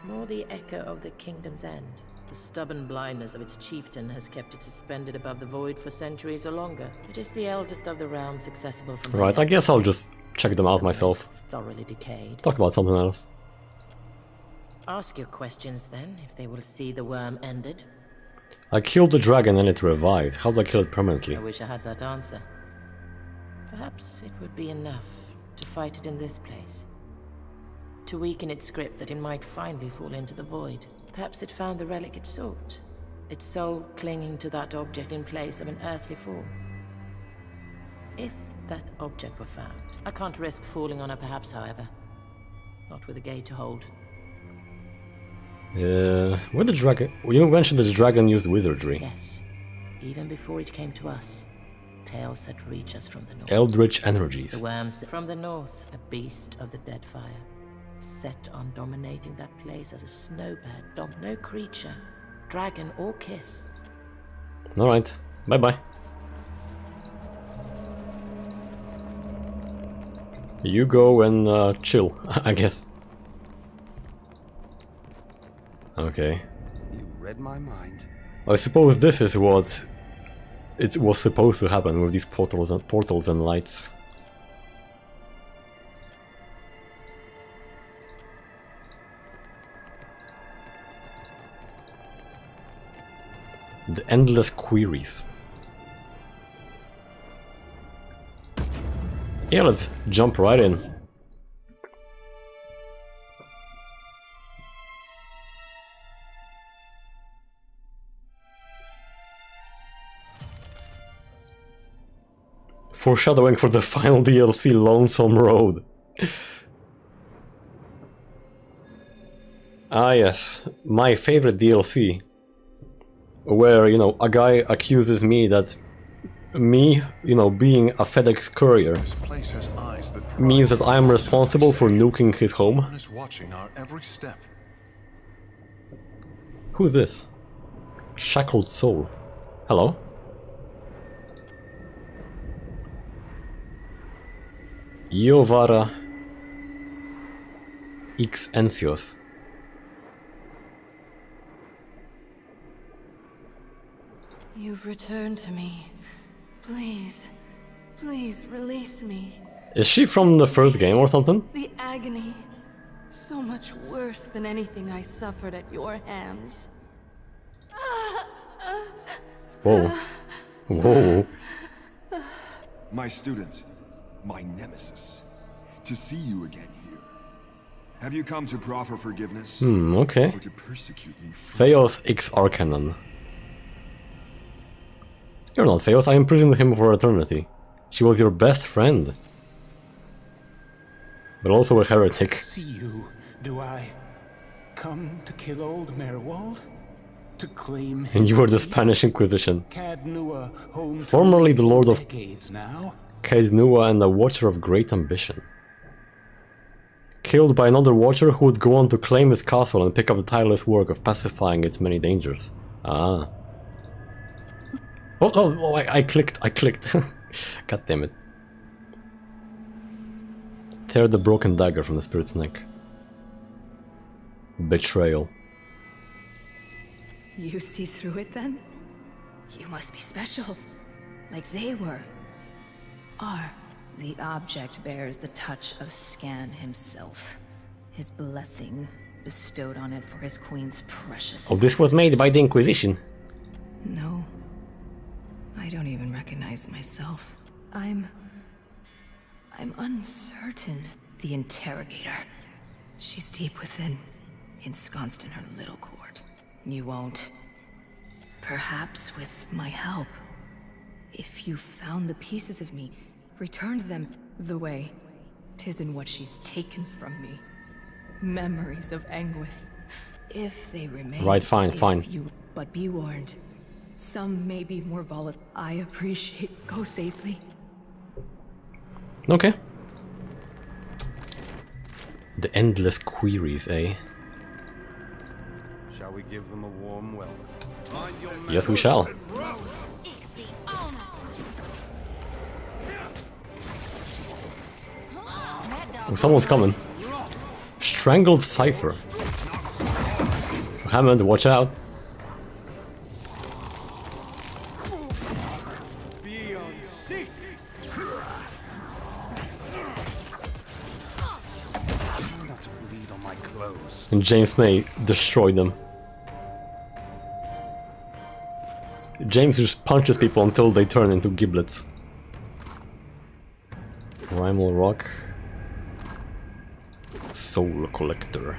more the echo of the kingdom's end. The stubborn blindness of its chieftain has kept it suspended above the void for centuries or longer. It is the eldest of the realms accessible from Right, here. I guess I'll just check them out myself. Thoroughly decayed. Talk about something else. Ask your questions then, if they will see the worm ended. I killed the dragon and it revived. How did I kill it permanently? I wish I had that answer. Perhaps it would be enough to fight it in this place. To weaken its grip that it might finally fall into the void. Perhaps it found the relic it sought. Its soul clinging to that object in place of an earthly form. If that object were found. I can't risk falling on her perhaps, however. not with a gate to hold. Where the dragon? You mentioned that the dragon used wizardry. Yes, even before it came to us, tales that reach us from the north. Eldritch energies. The worms from the north, a beast of the dead fire, set on dominating that place as a snowbird. No creature, dragon or kith. All right, bye bye. You go and chill, I guess. Okay. You read my mind. I suppose this is what it was supposed to happen with these portals and lights. The endless queries. Yeah, let's jump right in. Foreshadowing for the final DLC, Lonesome Road. Ah yes, my favorite DLC. Where, you know, a guy accuses me that me, you know, being a FedEx courier means that I am responsible for nuking his home. Watching our every step. Who's this? Shackled Soul. Hello? Iovara X Encios. You've returned to me. Please, please release me. Is she from the first game or something? The agony, so much worse than anything I suffered at your hands. Whoa. Whoa. My student, my nemesis. To see you again here. Have you come to proffer forgiveness? Okay. Or to persecute me? Theos X Arcanon. You're not Theos, I imprisoned him for eternity. She was your best friend. But also a heretic. See you, do I? Come to kill old Merwald? To claim And you were the Spanish Inquisition. Cadnua, home Formerly the Lord of decades now. Cadnua and a Watcher of great ambition. Killed by another Watcher who would go on to claim his castle and pick up the tireless work of pacifying its many dangers. Ah. Oh, I clicked. God damn it. Tear the broken dagger from the spirit's neck. Betrayal. You see through it then? You must be special. Like they were. Are. The object bears the touch of Scan himself. His blessing bestowed on it for his queen's precious. Oh, this was made by the Inquisition. No. I don't even recognize myself. I'm uncertain. The interrogator. She's deep within, ensconced in her little court. You won't. Perhaps with my help. If you found the pieces of me, returned them the way, 'tis in what she's taken from me. Memories of Anguith. If they remain. Right, fine. But be warned. Some may be more volatile. I appreciate. Go safely. Okay. The endless queries, eh? Shall we give them a warm welcome? Yes, we shall. Oh, someone's coming. Strangled Cipher. Hammond, watch out. And James may destroy them. James just punches people until they turn into giblets. Primal Rock. Soul Collector.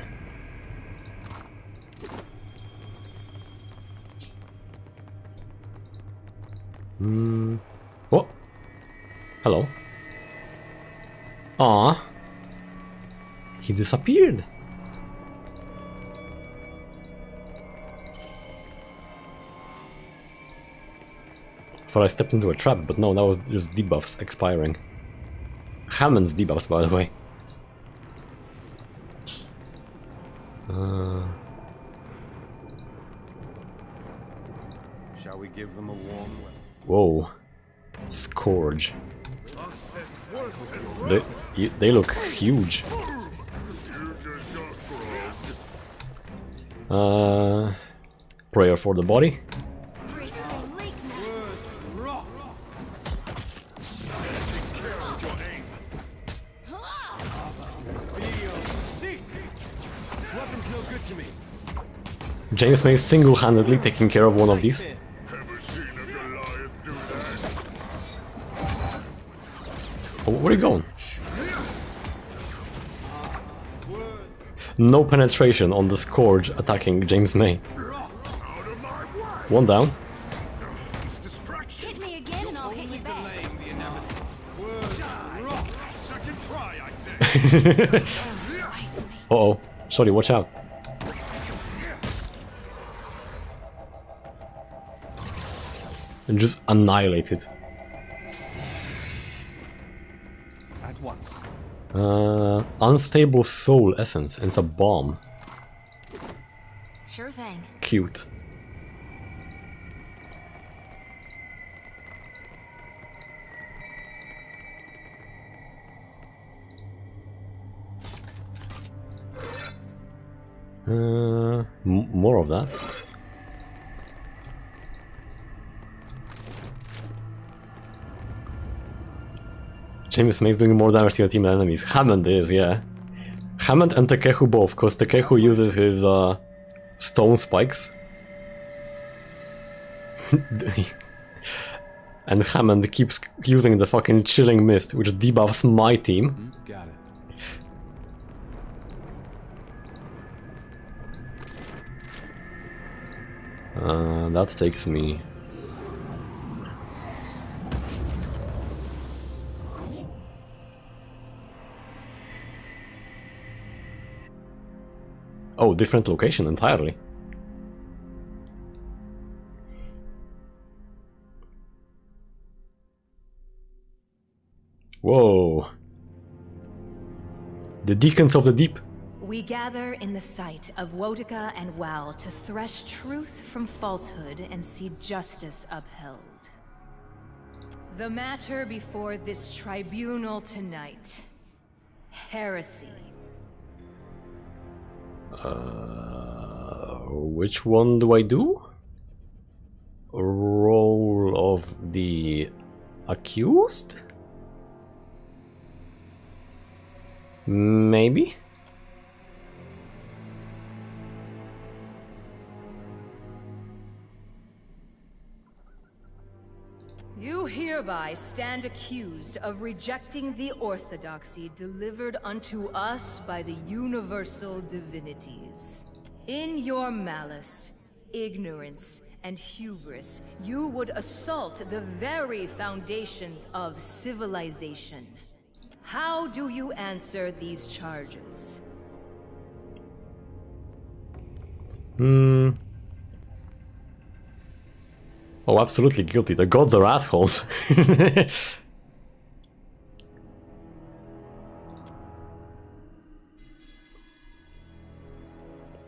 Oh! Hello. Ah. He disappeared. Thought I stepped into a trap, but no, that was just debuffs expiring. Hammond's debuffs, by the way. Shall we give them a warm welcome? Whoa. Scourge. They look huge. Prayer for the body. James May single-handedly taking care of one of these. Oh, where are you going? No penetration on the Scourge attacking James May. One down. Hit me again and I'll hit you back. Uh-oh. Sorry, watch out. And just annihilated. At once. Unstable soul essence. And it's a bomb. Sure thing. Cute. More of that. James May is doing more damage to your team than enemies. Hammond is, yeah. Hammond and Takehu both, because Takehu uses his stone spikes. And Hammond keeps using the fucking chilling mist, which debuffs my team. Got it. That takes me. Oh, different location entirely. Whoa. The Deacons of the Deep. We gather in the sight of Wotica and Wal to thresh truth from falsehood and see justice upheld. The matter before this tribunal tonight. Heresy. Which one do I do? Role of the accused? Maybe? You hereby stand accused of rejecting the orthodoxy delivered unto us by the universal divinities. In your malice, ignorance, and hubris, you would assault the very foundations of civilization. How do you answer these charges? Oh, absolutely guilty. The gods are assholes.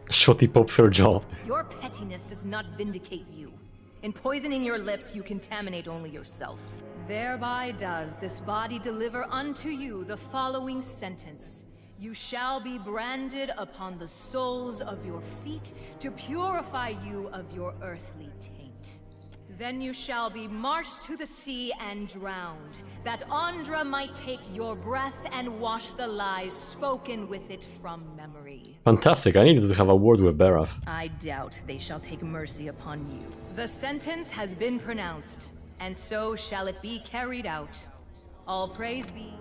Shotty pops her jaw. Your pettiness does not vindicate you. In poisoning your lips, you contaminate only yourself. Thereby does this body deliver unto you the following sentence. You shall be branded upon the soles of your feet to purify you of your earthly taint. Then you shall be marched to the sea and drowned, that Andra might take your breath and wash the lies spoken with it from memory. Fantastic, I needed to have a word with Barath. I doubt they shall take mercy upon you. The sentence has been pronounced, and so shall it be carried out. All praise be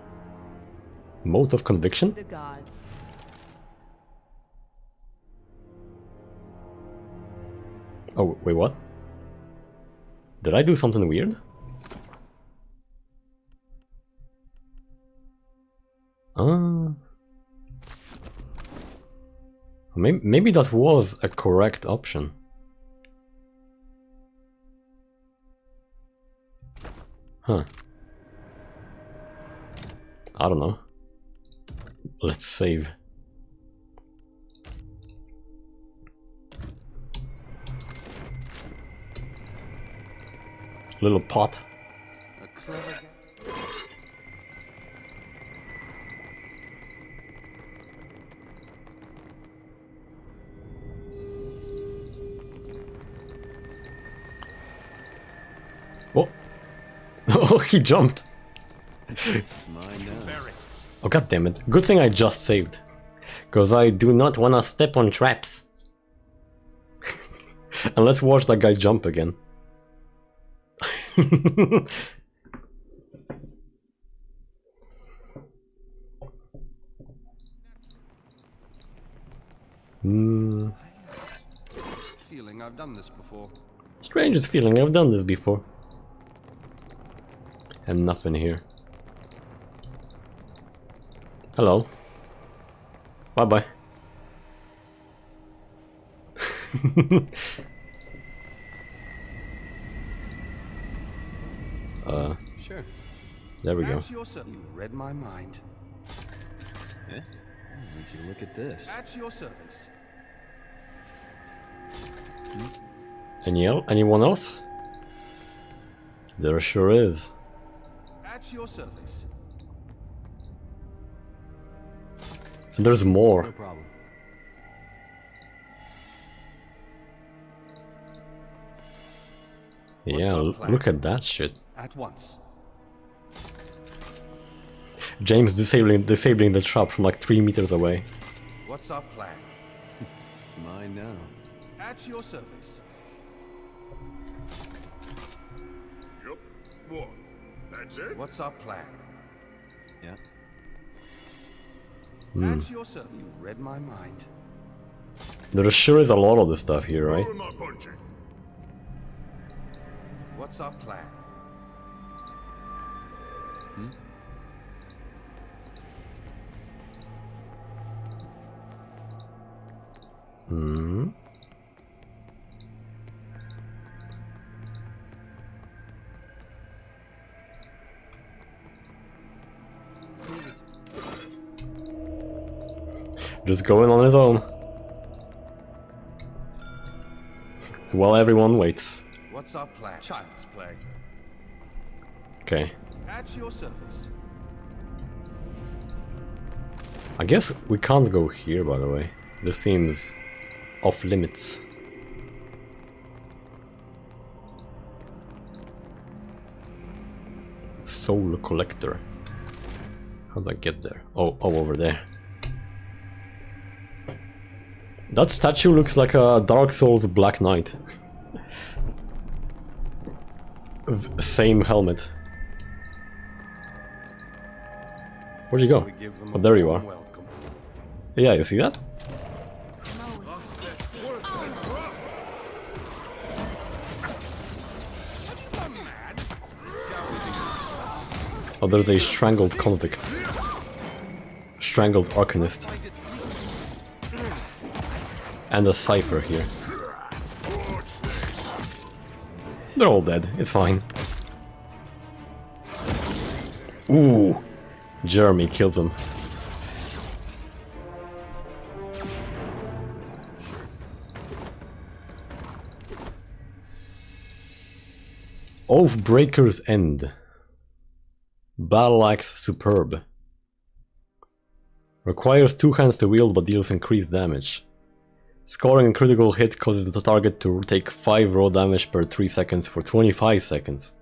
Mode of conviction? the gods. Oh, wait, what? Did I do something weird? Maybe that was a correct option. Huh. I don't know. Let's save. Little pot. A clever guy. Oh. Oh, he jumped. Mine now. Oh, god damn it. Good thing I just saved. Because I do not want to step on traps. And let's watch that guy jump again. Just feeling I've done this before. Strangest feeling, I've done this before. And nothing here. Hello. Bye bye. Sure. There we go. You read my mind. Eh? Would you look at this? At your service. Anyone else? There sure is. At your service. And there's more. No problem. Yeah, look at that shit. At once. James disabling the trap from like 3 meters away. What's our plan? It's mine now. At your service. Yep. What? That's it? What's our plan? Yeah. At your service. You read my mind. There sure is a lot of this stuff here, right? Who am I punching? What's our plan? Hmm. Just going on his own. While everyone waits. What's our plan? Child's play. Okay. At your service. I guess we can't go here, by the way. This seems off limits. Soul collector. How do I get there? Oh, over there. That statue looks like a Dark Souls Black Knight. Same helmet. Where'd you go? Oh, there you are. Yeah, you see that? Oh, there's a strangled convict. Strangled Arcanist. And a cipher here. They're all dead, it's fine. Ooh! Jeremy kills him. Oathbreaker's End. Battle Axe Superb. Requires 2 hands to wield but deals increased damage. Scoring a critical hit causes the target to take 5 raw damage per 3 seconds for 25 seconds.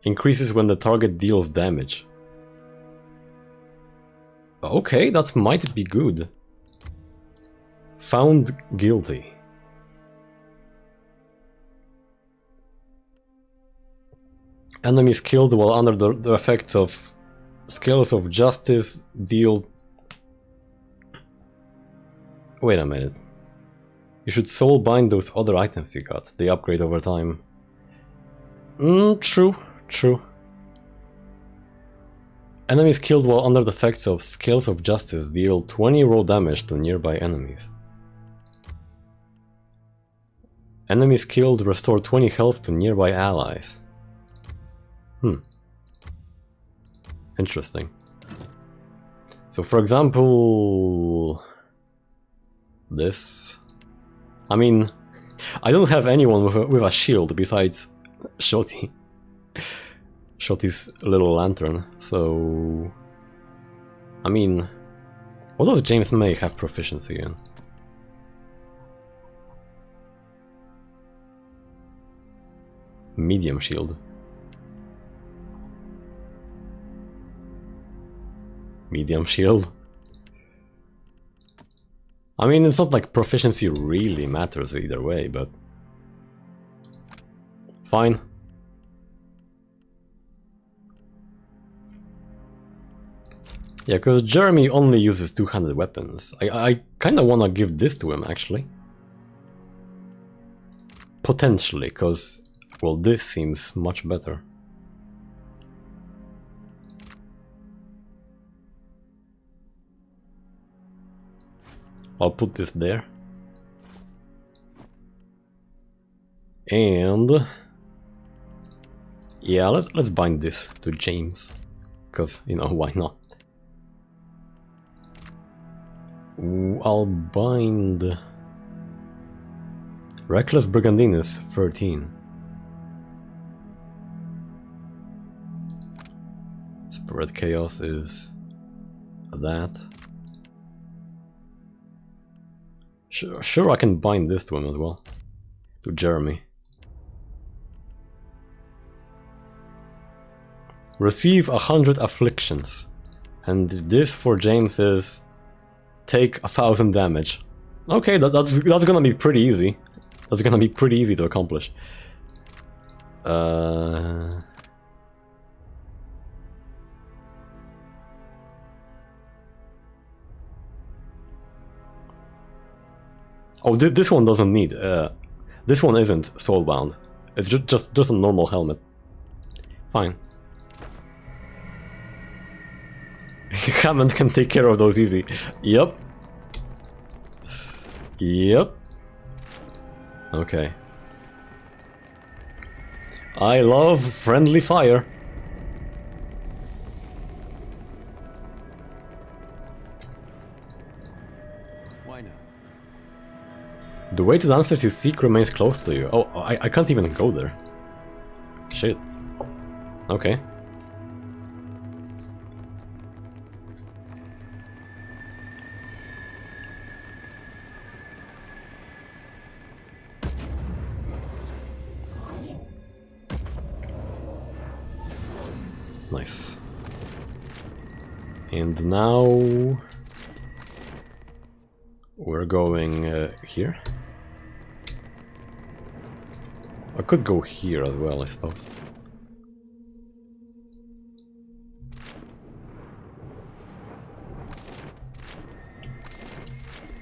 Increases when the target deals damage. Okay, that might be good. Found guilty. Enemies killed while under the effects of Scales of Justice deal... Wait a minute. You should soul bind those other items you got. They upgrade over time. True. Enemies killed while under the effects of Scales of Justice deal 20 raw damage to nearby enemies. Enemies killed restore 20 health to nearby allies. Interesting. So for example... this... I mean... I don't have anyone with a shield besides Shoti. Shoti's little lantern, so... I mean... what does James May have proficiency in? Medium shield. Medium shield. I mean, it's not like proficiency really matters either way, but... fine. Yeah, because Jeremy only uses two-handed weapons. I kinda wanna give this to him, actually. Potentially, because... well, this seems much better. I'll put this there. And... yeah, let's bind this to James. Because, you know, why not? I'll bind... Reckless Brigandinus 13. Spread Chaos is that. Sure, I can bind this to him as well. To Jeremy. Receive 100 afflictions. And this for James is take 1000 damage. Okay, that's gonna be pretty easy. That's gonna be pretty easy to accomplish. Oh, this one doesn't need. This one isn't soulbound. It's just a normal helmet. Fine. Hammond can take care of those easy. Yep. Yep. Okay. I love friendly fire. Why not? The way to the answers you seek remains close to you. Oh, I can't even go there. Shit. Okay. Nice. And now we're going here. I could go here as well, I suppose.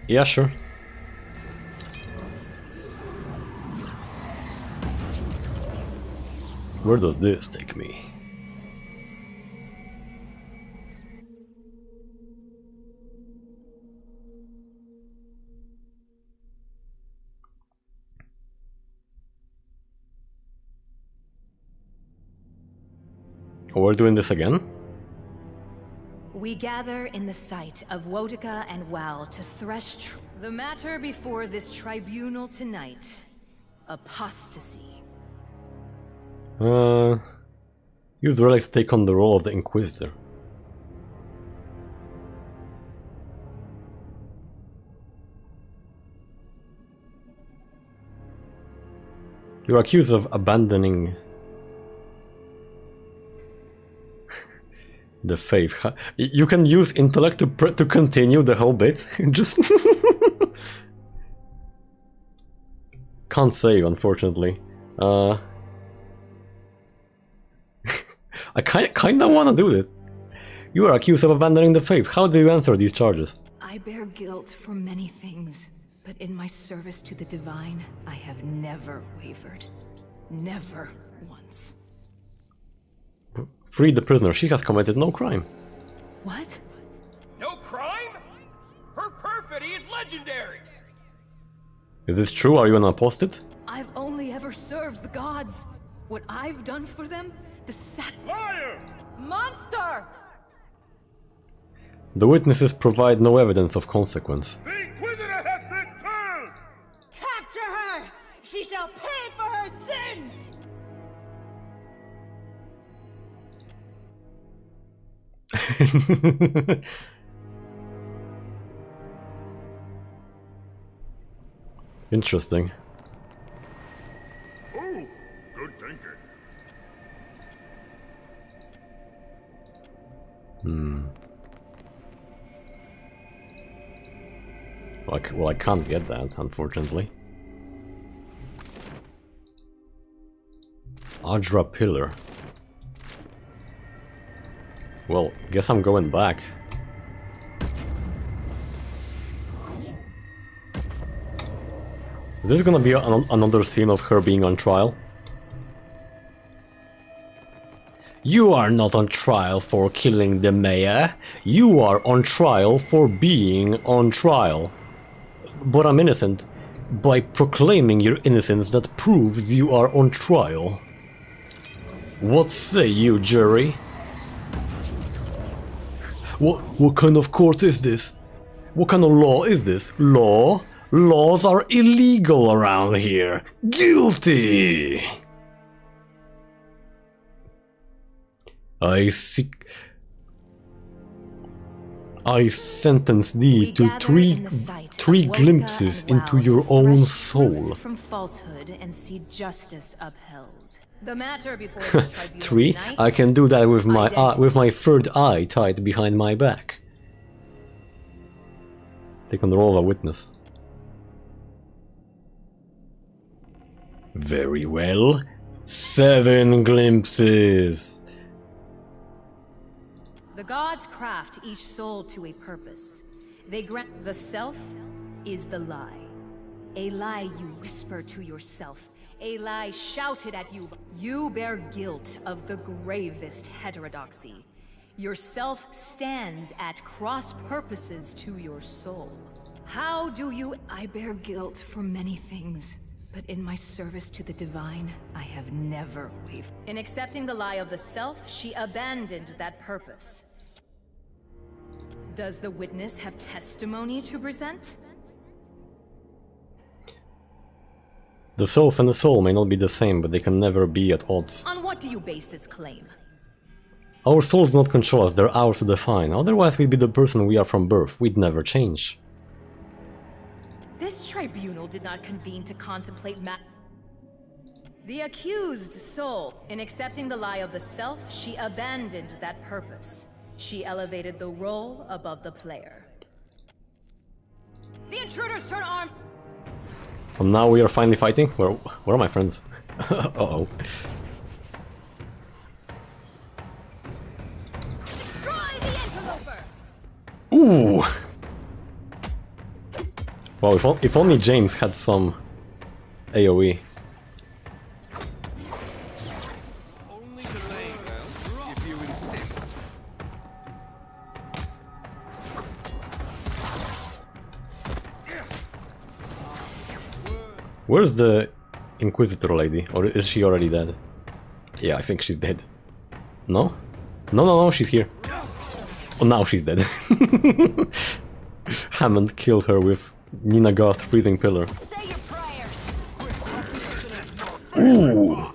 Yeah, sure. Where does this take me? We're doing this again? We gather in the sight of Wotica and Wal to thresh the matter before this tribunal tonight. Apostasy. Use the relics to take on the role of the Inquisitor. You're accused of abandoning the faith. You can use intellect to continue the whole bit. Just can't save, unfortunately. I kinda wanna do it. You are accused of abandoning the faith. How do you answer these charges? I bear guilt for many things, but in my service to the divine, I have never wavered. Never once. Free the prisoner. She has committed no crime. What? No crime? Her perfidy is legendary! Is this true? Are you an apostate? I ever served the gods. What I've done for them, Liar! Monster! The witnesses provide no evidence of consequence. The Inquisitor has been turned! Capture her! She shall pay for her sins! Interesting. Oh, good thinking. Well, I can't get that, unfortunately. Adra Pillar. Well, guess I'm going back. Is this gonna be another scene of her being on trial? You are not on trial for killing the mayor. You are on trial for being on trial. But I'm innocent. By proclaiming your innocence, that proves you are on trial. What say you, jury? What kind of court is this? What kind of law is this? Law? Laws are illegal around here. Guilty! I sentence thee to three glimpses into your own soul. From falsehood and see justice upheld. The matter before this tribunal 3. tonight, I can do that with my third eye tied behind my back. Take on the role of a witness. Very well. 7 glimpses. The gods craft each soul to a purpose. They grant the self is the lie. A lie you whisper to yourself. A lie shouted at you. You bear guilt of the gravest heterodoxy. Your self stands at cross purposes to your soul. How do you... I bear guilt for many things. But in my service to the divine, I have never wavered. In accepting the lie of the self, she abandoned that purpose. Does the witness have testimony to present? The self and the soul may not be the same, but they can never be at odds. On what do you base this claim? Our souls do not control us, they're ours to define. Otherwise we'd be the person we are from birth. We'd never change. This tribunal did not convene to contemplate the accused soul. In accepting the lie of the self, she abandoned that purpose. She elevated the role above the player. The intruders turn armed. And now we are finally fighting? Where are my friends? Uh-oh. Destroy the interloper! Ooh! Wow, if only James had some AoE. Only delay, well, if you insist. Where's the Inquisitor lady? Or is she already dead? Yeah, I think she's dead. No? No, she's here. Oh, now she's dead. Hammond killed her with Nina Goth freezing pillar. Say your prayers. Ooh!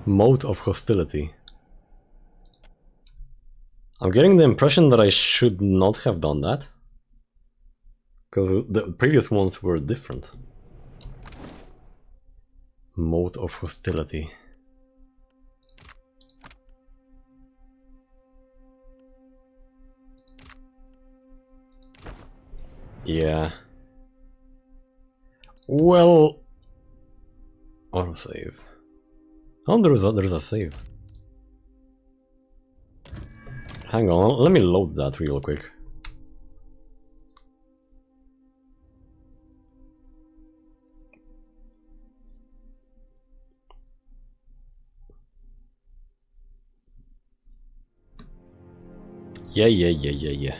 Mode of hostility. I'm getting the impression that I should not have done that, because the previous ones were different. Mode of hostility. Yeah. Well, autosave. Oh, there's a save. Hang on, let me load that real quick. Yeah.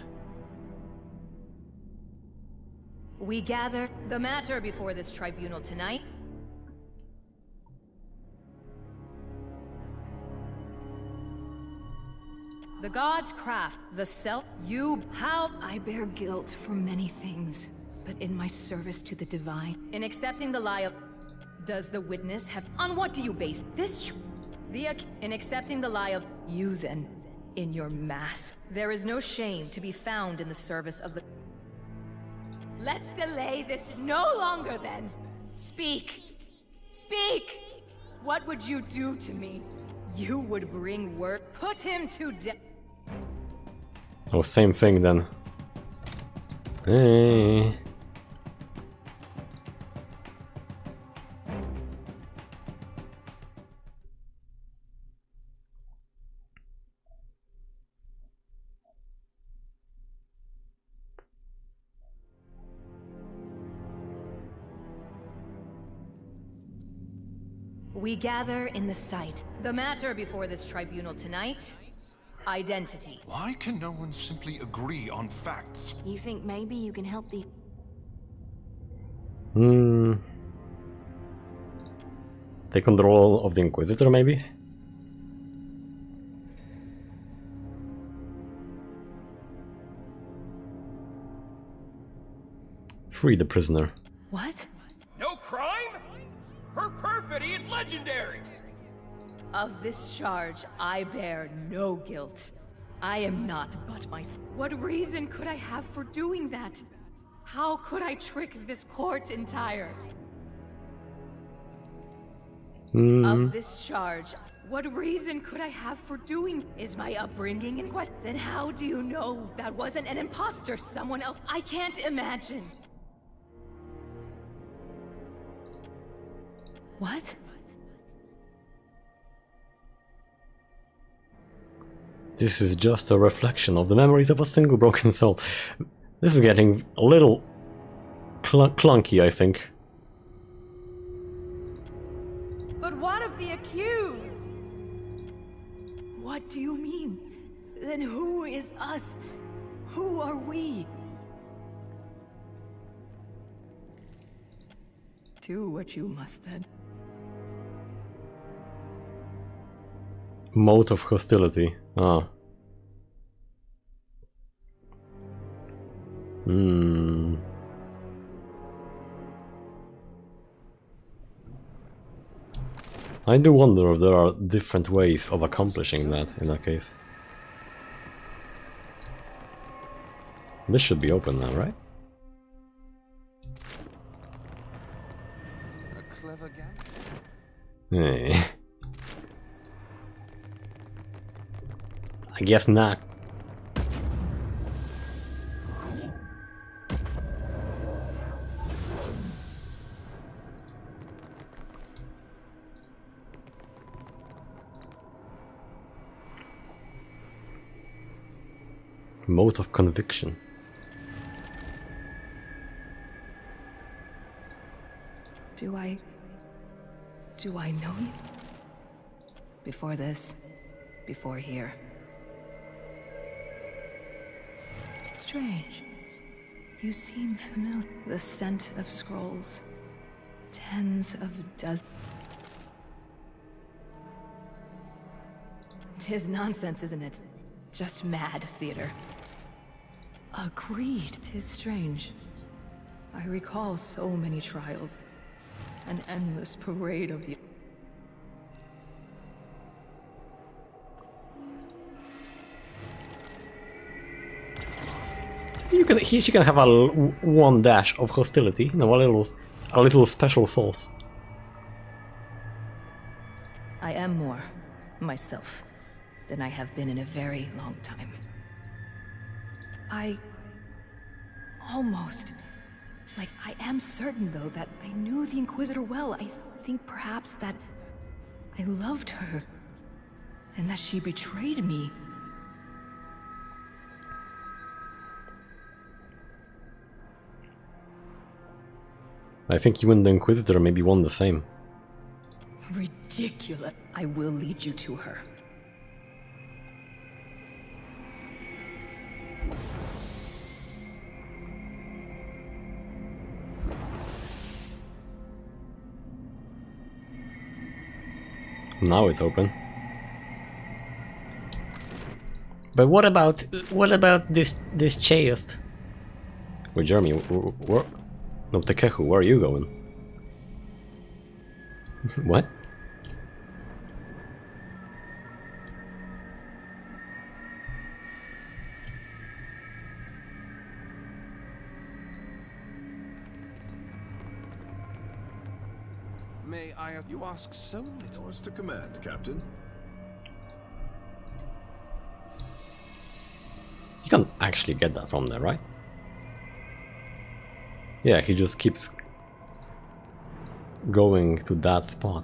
We gather the matter before this tribunal tonight. The gods craft the self. How I bear guilt for many things, but in my service to the divine, in accepting the lie of, does the witness have? On what do you base this? In accepting the lie of you, then, in your mask, there is no shame to be found in the service of the. Let's delay this no longer, then. Speak, speak. What would you do to me? You would bring word. Put him to death. Oh, same thing then. Hey. We gather in the sight. The matter before this tribunal tonight. Identity. Why can no one simply agree on facts? You think maybe you can help the... Take control of the Inquisitor, maybe? Free the prisoner. What? No crime? Her perfidy is legendary! Of this charge, I bear no guilt. I am not but myself. What reason could I have for doing that? How could I trick this court entire? Of this charge, what reason could I have for doing? Is my upbringing in question? Then how do you know that wasn't an imposter, someone else? I can't imagine. What? This is just a reflection of the memories of a single broken soul. This is getting a little clunky, I think. But what of the accused? What do you mean? Then who is us? Who are we? Do what you must then. Mode of hostility. Ah. I do wonder if there are different ways of accomplishing that in that case. This should be open now, right? A clever gangster. Hey. I guess not. Mode of conviction. Do I know you? Before this, before here. Strange. You seem familiar. The scent of scrolls. Tens of dozens. 'Tis nonsense, isn't it? Just mad theater. Agreed. 'Tis strange. I recall so many trials. An endless parade of the... She can have a one dash of hostility, you know, a little special sauce. I am more myself than I have been in a very long time. I almost, like, I am certain though that I knew the Inquisitor well. I think perhaps that I loved her and that she betrayed me. I think you and the Inquisitor maybe want the same. Ridiculous. I will lead you to her. Now it's open. But what about this chest? Wait, Jeremy, where? No, Takehu, where are you going? What? May I ask you ask so little? Yours to command, Captain. You can't actually get that from there, right? Yeah, he just keeps going to that spot.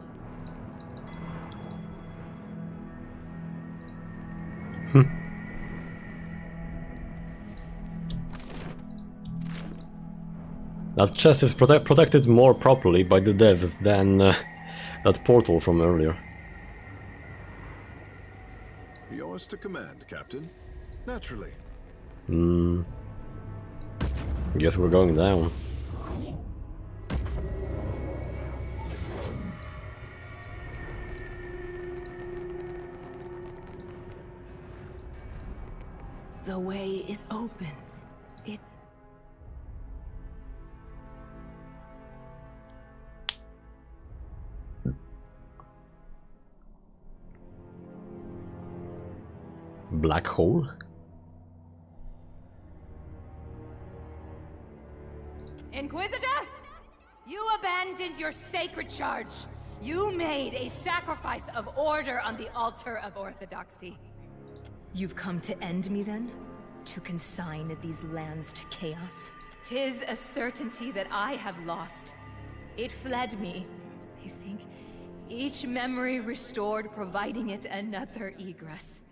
That chest is protected more properly by the devs than that portal from earlier. Yours to command, Captain. Naturally. Guess we're going down. The way is open. It... Black hole? Inquisitor? You abandoned your sacred charge. You made a sacrifice of order on the altar of orthodoxy. You've come to end me then? To consign these lands to chaos? 'Tis a certainty that I have lost. It fled me. I think each memory restored, providing it another egress.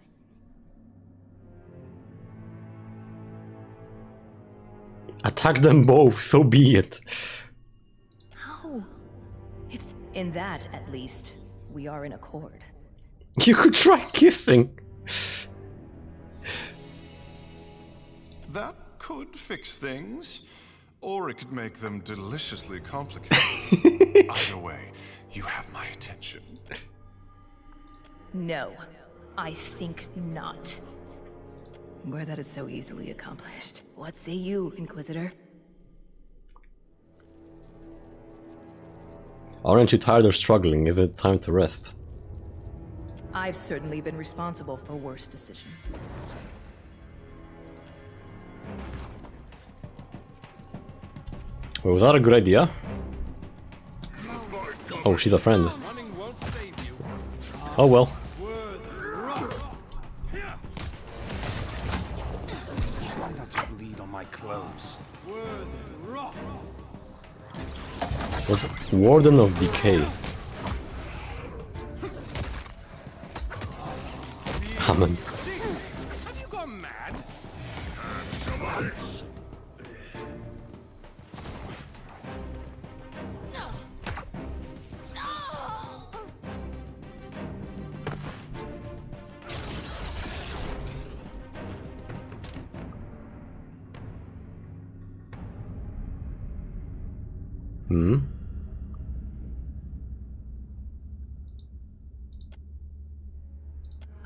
Attack them both, so be it. How? It's in that, at least, we are in accord. You could try kissing. That could fix things, or it could make them deliciously complicated. Either way, you have my attention. No, I think not. Were that it's so easily accomplished. What say you, Inquisitor? Aren't you tired of struggling? Is it time to rest? I've certainly been responsible for worse decisions. Well, was that a good idea? Oh, she's a friend. Oh well. Try not to bleed on my clothes. What's Warden of Decay? Hammond. Have you gone mad?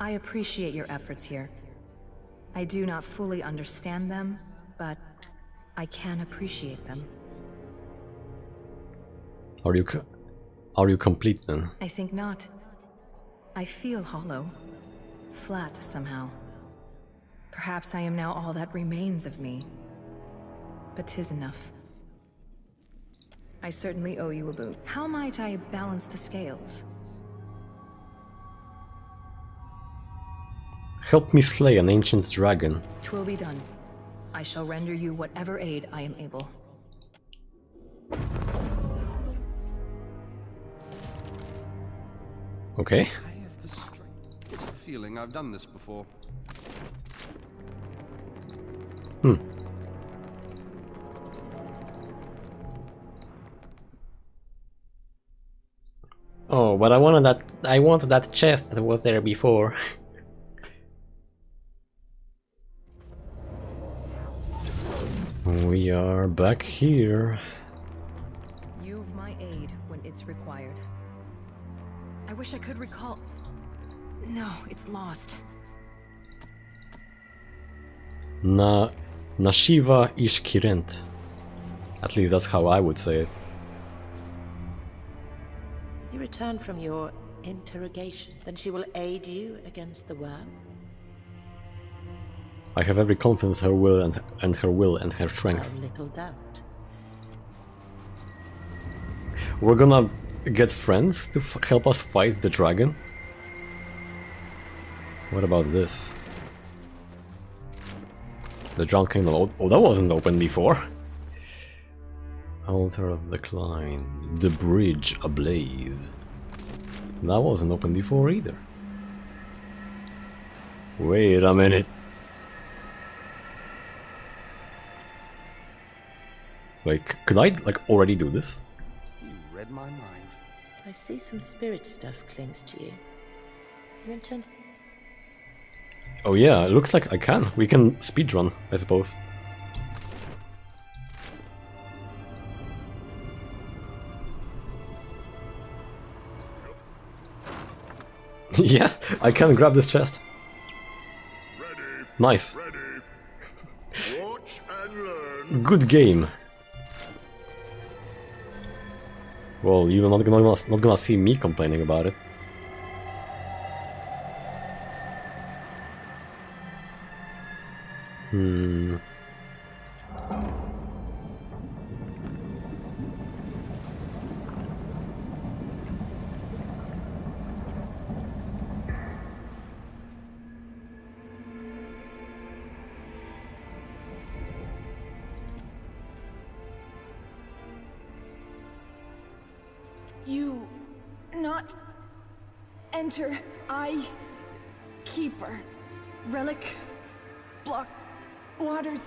I appreciate your efforts here. I do not fully understand them, but I can appreciate them. Are you complete then? I think not. I feel hollow. Flat somehow. Perhaps I am now all that remains of me. But 'tis enough. I certainly owe you a boot. How might I balance the scales? Help me slay an ancient dragon. 'Twill be done. I shall render you whatever aid I am able. Okay. I have the strength. It's the feeling I've done this before. but I wanted that chest that was there before. We are back here. You've my aid when it's required. I wish I could recall. No, it's lost. Nashiva Ishkirent. At least that's how I would say it. You return from your interrogation, then she will aid you against the worm. I have every confidence in her will and her strength. No little doubt. We're gonna get friends to help us fight the dragon. What about this? The Drowned Kingdom. Oh, that wasn't open before. Altar of Decline. The Bridge Ablaze. That wasn't open before either. Wait a minute. Like, could I already do this? You read my mind. I see some spirit stuff clings to you. You intend... Oh yeah, it looks like I can. We can speedrun, I suppose. Yeah, I can grab this chest. Ready. Nice. Ready. Watch and learn. Good game. Well, you're not gonna see me complaining about it. You not enter. I keeper. Relic. Block. Waters.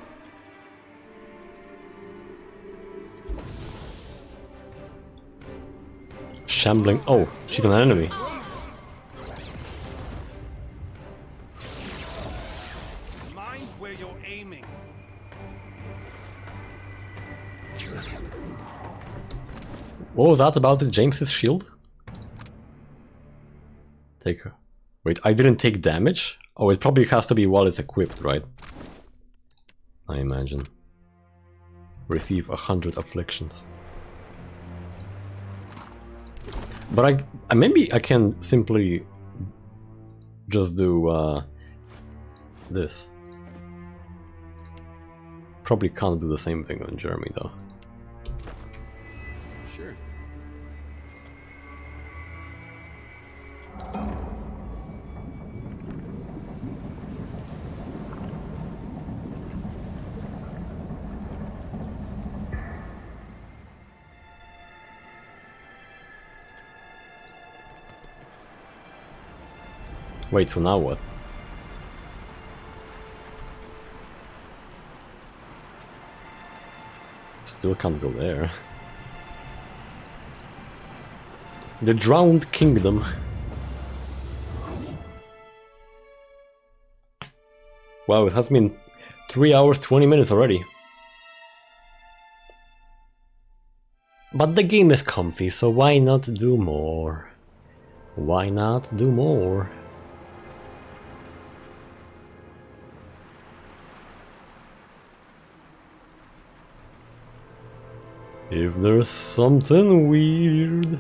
Shambling. Oh, she's an enemy. Mind where you're aiming. What was that about James's shield? Take her. Wait, I didn't take damage? Oh, it probably has to be while it's equipped, right? I imagine. Receive 100 afflictions. But maybe I can simply just do this. Probably can't do the same thing on Jeremy though. Sure. Wait, so now what? Still can't go there. The Drowned Kingdom. Wow, it has been 3 hours 20 minutes already. But the game is comfy, so why not do more? Why not do more? If there's something weird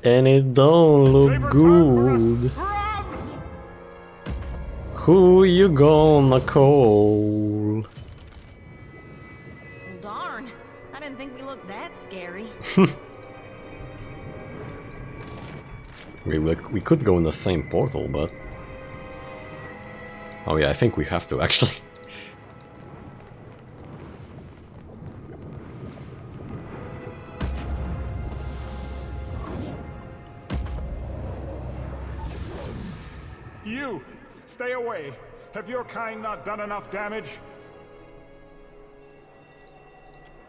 and it don't look good, who you gonna call? Darn, I didn't think we looked that scary. We could go in the same portal, but... Oh yeah, I think we have to actually. You! Stay away! Have your kind not done enough damage?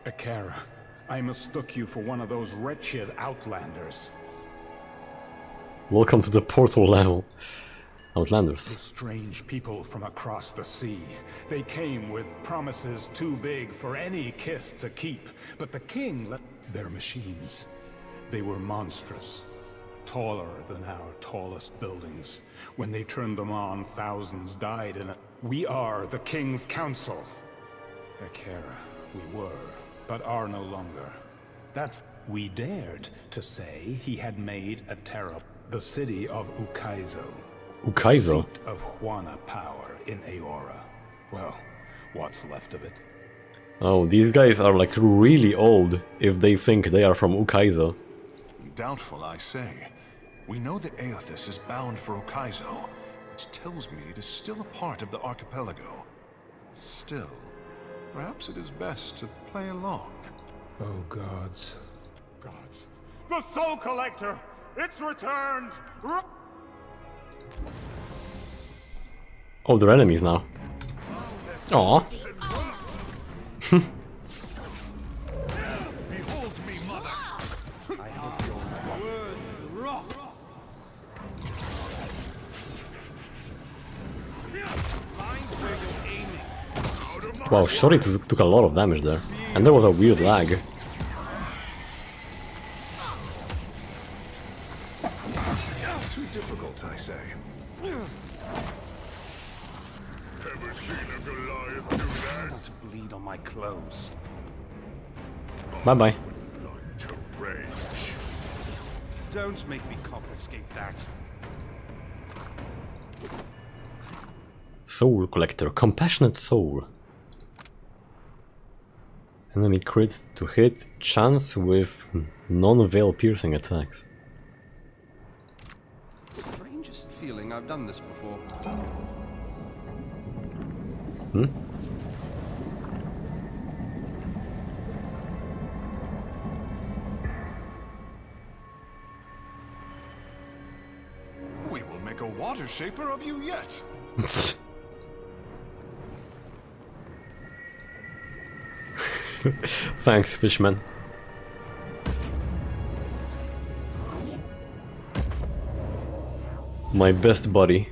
Akara, I mistook you for one of those wretched outlanders. Welcome to the portal level. Outlanders. The strange people from across the sea. They came with promises too big for any kith to keep, but the king let their machines. They were monstrous, taller than our tallest buildings. When they turned them on, thousands died in it. We are the king's council. Ekera, we were, but are no longer. That we dared to say he had made a terror. The city of Ukaizo. Ukaizo? Seat of Juana power in Aora. Well, what's left of it? Oh, these guys are like really old if they think they are from Ukaizo. Doubtful, I say. We know that Aothis is bound for Ukaizo, which tells me it is still a part of the archipelago. Still, perhaps it is best to play along. Oh, gods. Gods. The Soul Collector! It's returned! Oh, they're enemies now. Aww. Behold me, mother! I hope your word rock! Find where you're aiming. Wow, Shori took a lot of damage there. And there was a weird lag. Too difficult, I say. Ever seen a Goliath do that? Not to bleed on my clothes. Bye-bye. Like to rage. Don't make me confiscate that. Soul Collector. Compassionate Soul. Enemy crits to hit. Chance with non-veil piercing attacks. Strangest feeling I've done this before. Hmm? We will make a water shaper of you yet. Thanks, Fishman. My best buddy.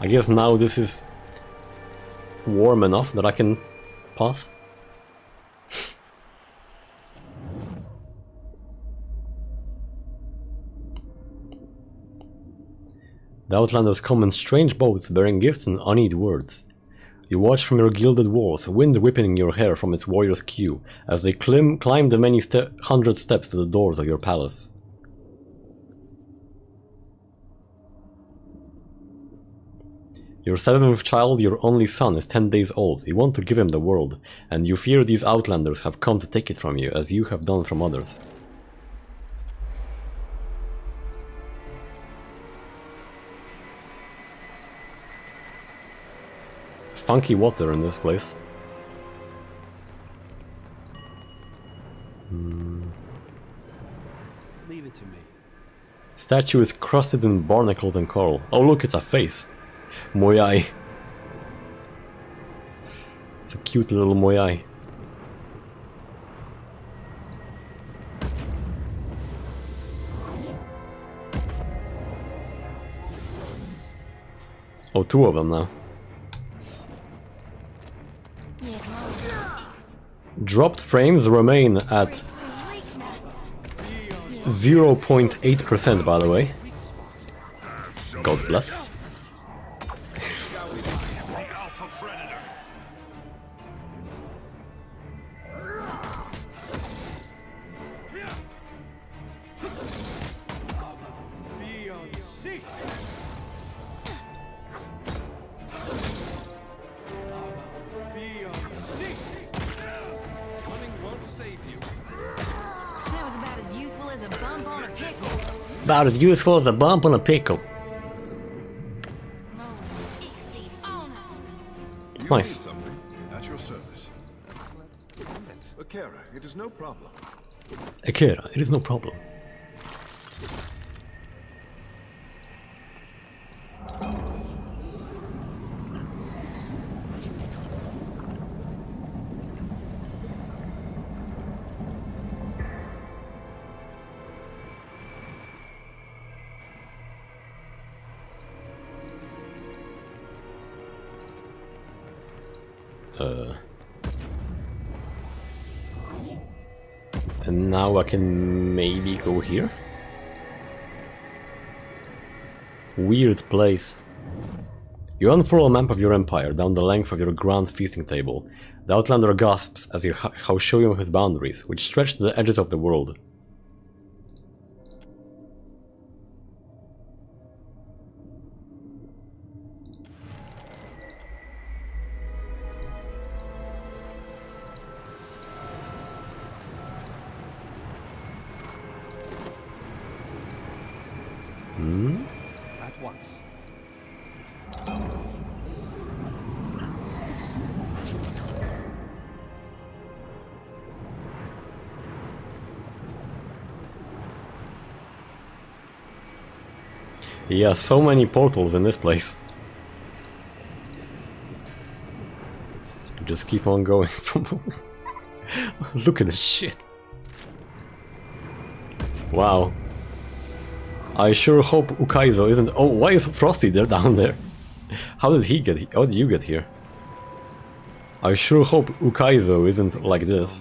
I guess now this is warm enough that I can pass. The Outlanders come in strange boats bearing gifts and honeyed words. You watch from your gilded walls, wind whipping your hair from its warrior's queue, as they climb the many 100 steps to the doors of your palace. Your 7th child, your only son, is 10 days old. You want to give him the world, and you fear these Outlanders have come to take it from you, as you have done from others. Funky water in this place. Leave it to me. Statue is crusted in barnacles and coral. Oh look, it's a face. Moyai. It's a cute little Moyai. Oh, 2 of them now. Dropped frames remain at 0.8%, by the way. God bless. About as useful as a bump on a pickle. Nice. Something at your service. Akira, it is no problem. Akira, it is no problem. And now I can maybe go here? Weird place. You unfurl a map of your empire down the length of your grand feasting table. The Outlander gasps as you show him his boundaries, which stretch to the edges of the world. At once. Yeah, so many portals in this place. Just keep on going. Look at this shit. Wow. I sure hope Ukaizo isn't... Oh, why is Frosty there down there? How did he get here? How did you get here? I sure hope Ukaizo isn't like this.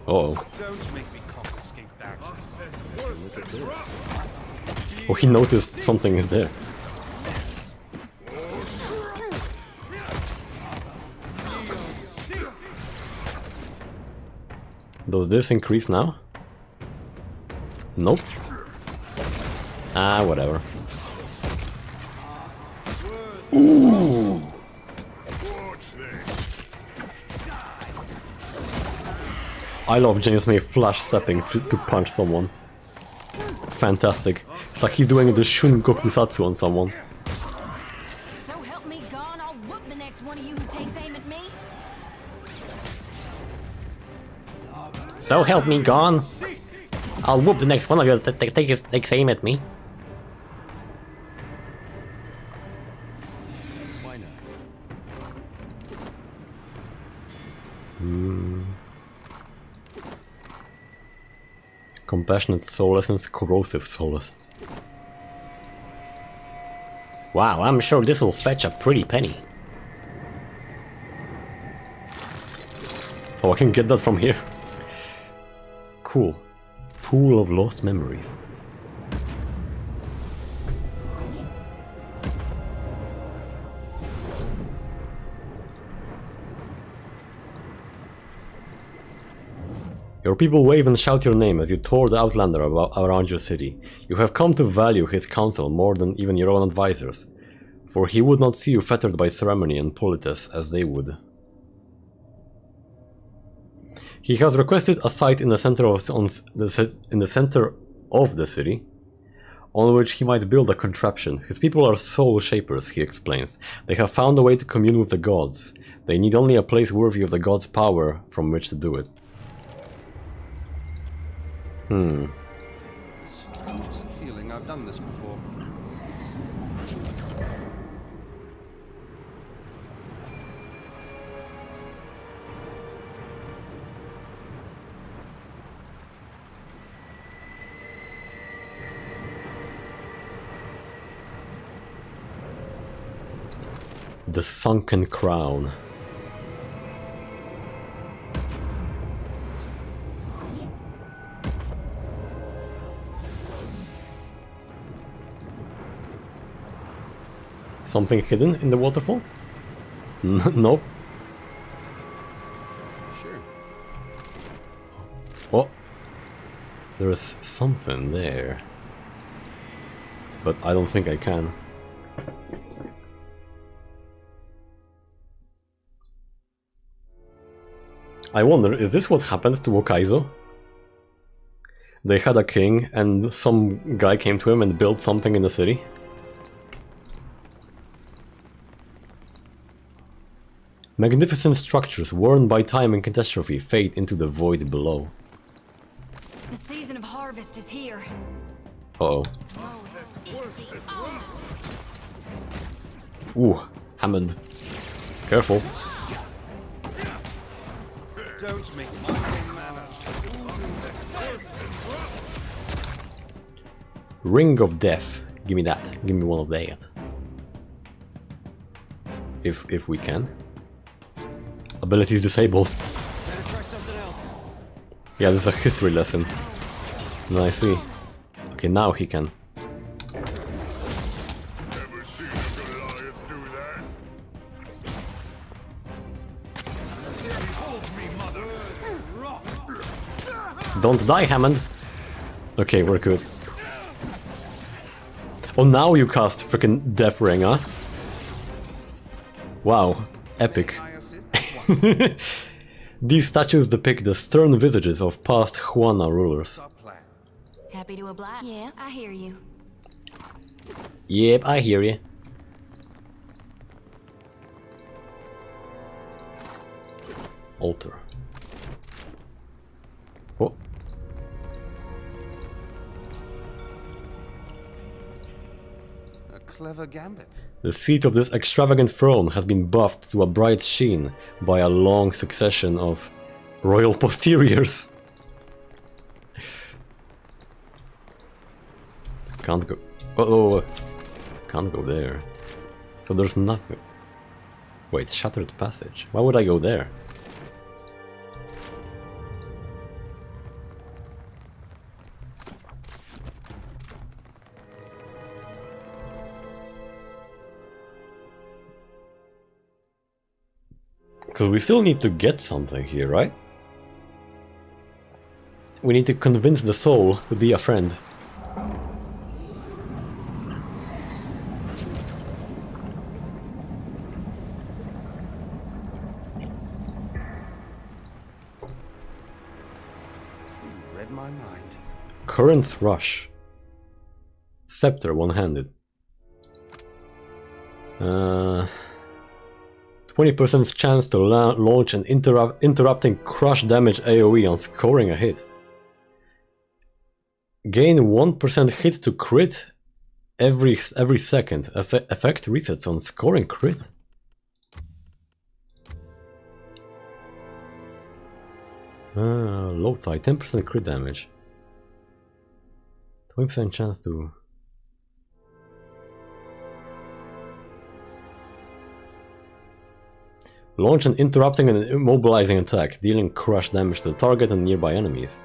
Uh-oh. Don't make me confiscate that. Look at this. Oh, he noticed something is there. Does this increase now? Nope. Ah, whatever. Ooh! I love James May flash stepping to punch someone. Fantastic. It's like he's doing the Shun Gokusatsu on someone. So help me God, I'll whoop the next one of you who takes aim at me. So help me, gone. I'll whoop the next one of you that takes aim at me. Why not? Compassionate soul essence, corrosive soul essence. Wow, I'm sure this will fetch a pretty penny. Oh, I can get that from here. Cool. Pool of lost memories. Your people wave and shout your name as you tour the Outlander around your city. You have come to value his counsel more than even your own advisors, for he would not see you fettered by ceremony and politesse as they would. He has requested a site in the center of the city, on which he might build a contraption. His people are soul shapers, he explains. They have found a way to commune with the gods. They need only a place worthy of the gods' power from which to do it. The strangest feeling I've done this before. The Sunken Crown. Something hidden in the waterfall? Nope. Sure. Oh, there's something there, but I don't think I can. I wonder, is this what happened to Okaizo? They had a king and some guy came to him and built something in the city? Magnificent structures worn by time and catastrophe fade into the void below. The season of harvest is here. Uh-oh. Ooh, Hammond. Careful. Don't make my manners. Ring of Death. Give me that. Give me one of that. If we can. Abilities disabled. Better try something else. Yeah, this is a history lesson. I see. Okay, now he can. Don't die, Hammond. Okay, we're good. Oh, now you cast freaking Death Ring, huh? Wow, epic. These statues depict the stern visages of past Juana rulers. Happy to oblige. Yeah, I hear you. Yep, I hear you. Altar. Oh. A clever gambit. The seat of this extravagant throne has been buffed to a bright sheen by a long succession of royal posteriors. Can't go. Oh, can't go there. So there's nothing. Wait, shattered passage. Why would I go there? Because we still need to get something here, right? We need to convince the soul to be a friend. You read my mind. Current's Rush. Scepter one-handed. 20% chance to launch an interrupting crush damage AoE on scoring a hit. Gain 1% hit to crit every second. Effect resets on scoring crit. Low tide, 10% crit damage. 20% chance to... Launch an interrupting and immobilizing attack, dealing crush damage to the target and nearby enemies.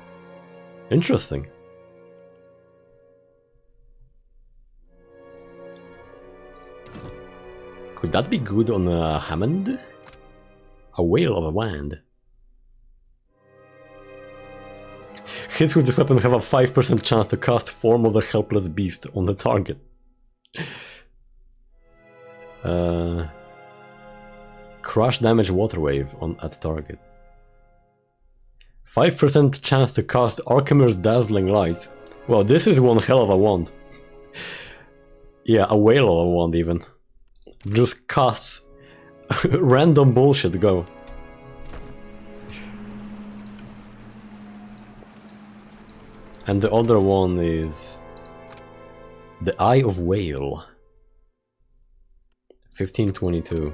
Interesting. Could that be good on a Hammond? A whale of a wand. Hits with this weapon have a 5% chance to cast Form of the Helpless Beast on the target. Crush damage water wave at target. 5% chance to cast Archimer's Dazzling Light. Well, this is one hell of a wand. Yeah, a whale of a wand even. Just casts random bullshit, go. And the other one is the Eye of Whale. 1522.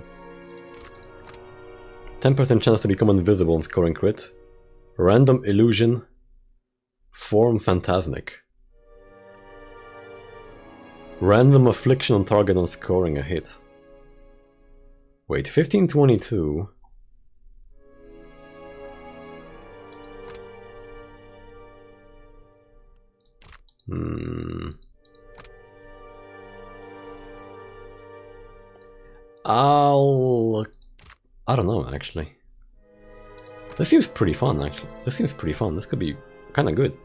10% chance to become invisible on scoring crit. Random illusion. Form phantasmic. Random affliction on target on scoring a hit. Wait, 1522. I don't know, actually. This seems pretty fun, actually. This seems pretty fun. This could be kind of good.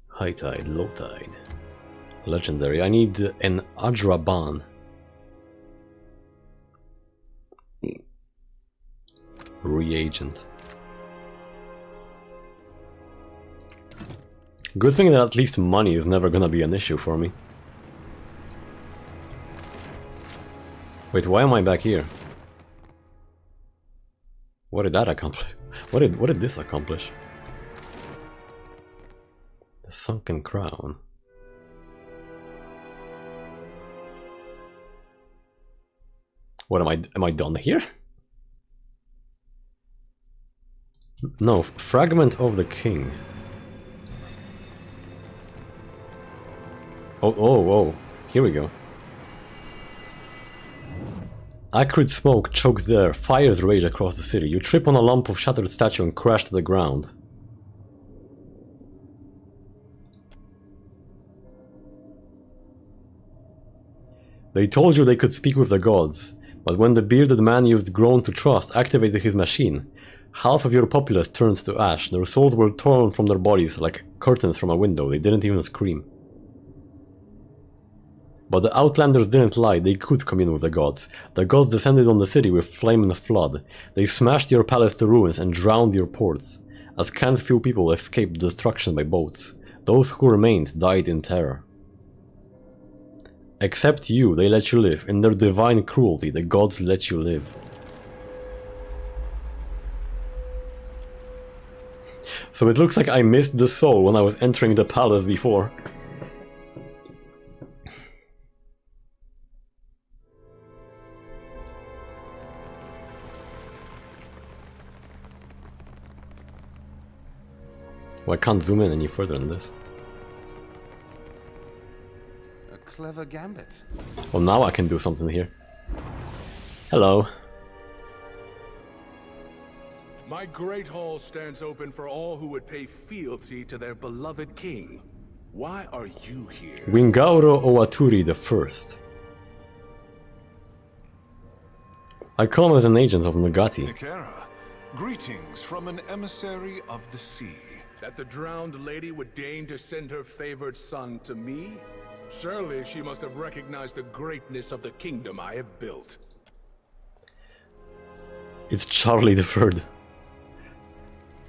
High tide, low tide. Legendary. I need an Adraban. Reagent. Good thing that at least money is never gonna be an issue for me. Wait, why am I back here? What did that accomplish? What did this accomplish? The Sunken Crown. What am I done here? No, Fragment of the King. Oh, here we go. Acrid smoke chokes the air, fires rage across the city. You trip on a lump of shattered statue and crash to the ground. They told you they could speak with the gods, but when the bearded man you've grown to trust activated his machine, half of your populace turned to ash. Their souls were torn from their bodies like curtains from a window. They didn't even scream. But the Outlanders didn't lie, they could commune with the gods. The gods descended on the city with flame and flood. They smashed your palace to ruins and drowned your ports. A scant few people escaped destruction by boats. Those who remained died in terror. Except you, they let you live. In their divine cruelty, the gods let you live. So it looks like I missed the soul when I was entering the palace before. Well, I can't zoom in any further than this. A clever gambit. Well, now I can do something here. Hello. My great hall stands open for all who would pay fealty to their beloved king. Why are you here? Wingauro Owaturi the First. I come as an agent of Nagati. Nikera, greetings from an emissary of the sea. That the drowned lady would deign to send her favored son to me? Surely she must have recognized the greatness of the kingdom I have built. It's Charlie III.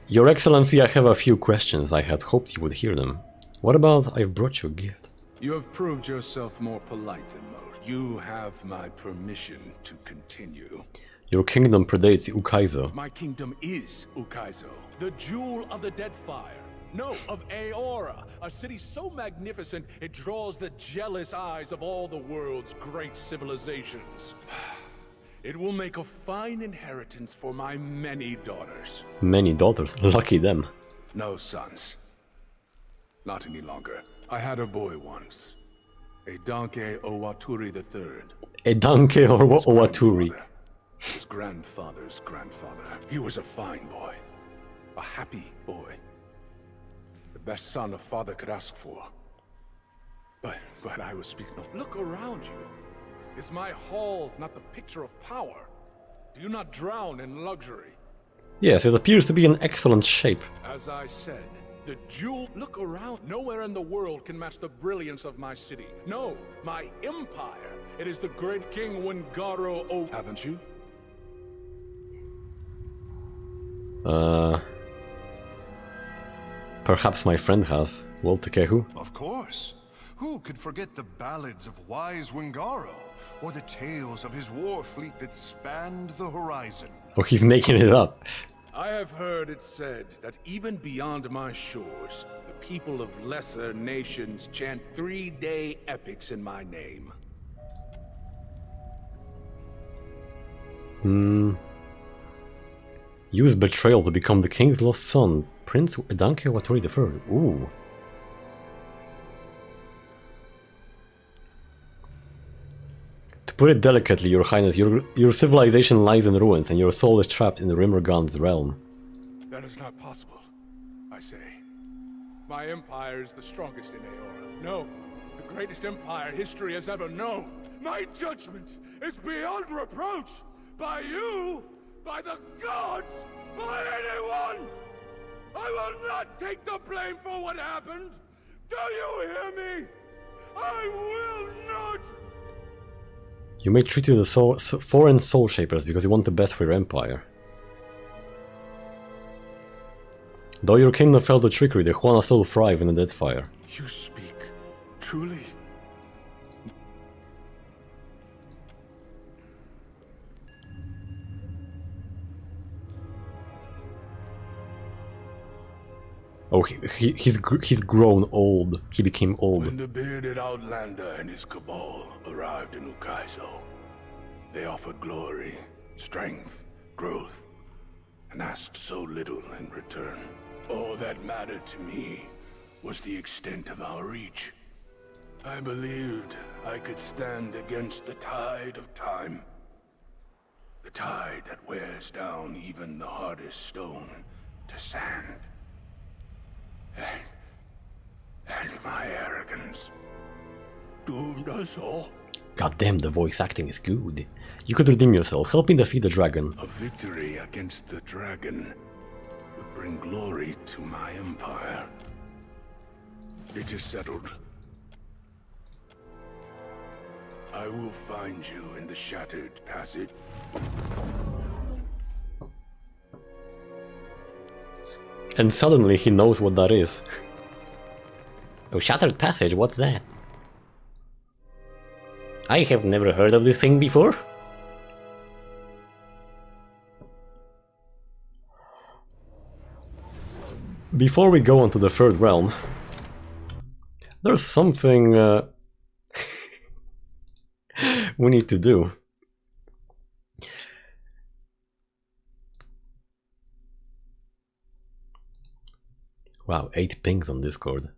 Your Excellency, I have a few questions. I had hoped you would hear them. What about I've brought you a gift? You have proved yourself more polite than most. You have my permission to continue. Your kingdom predates Ukaizo. My kingdom is Ukaizo, the jewel of the dead fire. No, of Aora, a city so magnificent it draws the jealous eyes of all the world's great civilizations. It will make a fine inheritance for my many daughters. Many daughters? Lucky them. No sons. Not any longer. I had a boy once. A Danke Owaturi III. A Danke Owaturi. His grandfather's grandfather. He was a fine boy. A happy boy. The best son a father could ask for. But I was speaking of... Look around you. Is my hall not the picture of power? Do you not drown in luxury? Yes, it appears to be in excellent shape. As I said, the jewel... Look around. Nowhere in the world can match the brilliance of my city. No, my empire. It is the great King Wingaro O... Haven't you? Perhaps my friend has. Well, Takehu? Of course. Who could forget the ballads of wise Wingaro, or the tales of his war fleet that spanned the horizon? Oh, he's making it up. I have heard it said that even beyond my shores, the people of lesser nations chant 3-day epics in my name. Use betrayal to become the king's lost son, Prince Danke Owaturi III. Ooh. To put it delicately, Your Highness, your civilization lies in ruins and your soul is trapped in the Rimmergand's realm. That is not possible, I say. My empire is the strongest in Aora. No, the greatest empire history has ever known. My judgment is beyond reproach! By you! By the gods! By anyone! I will not take the blame for what happened! Do you hear me? I will not! You may treat you the foreign soul shapers because you want the best for your empire. Though your kingdom fell to trickery, the Juana still thrive in the dead fire. You speak truly? Oh, he's grown old. He became old. When the bearded outlander and his cabal arrived in Ukaizo, they offered glory, strength, growth, and asked so little in return. All that mattered to me was the extent of our reach. I believed I could stand against the tide of time. The tide that wears down even the hardest stone to sand. And my arrogance doomed us all. God damn, the voice acting is good. You could redeem yourself. Help me defeat the dragon. A victory against the dragon would bring glory to my empire. It is settled. I will find you in the Shattered Passage. And suddenly he knows what that is. Oh, Shattered Passage, what's that? I have never heard of this thing before. Before we go on to the third realm, there's something we need to do. Wow, 8 pings on Discord.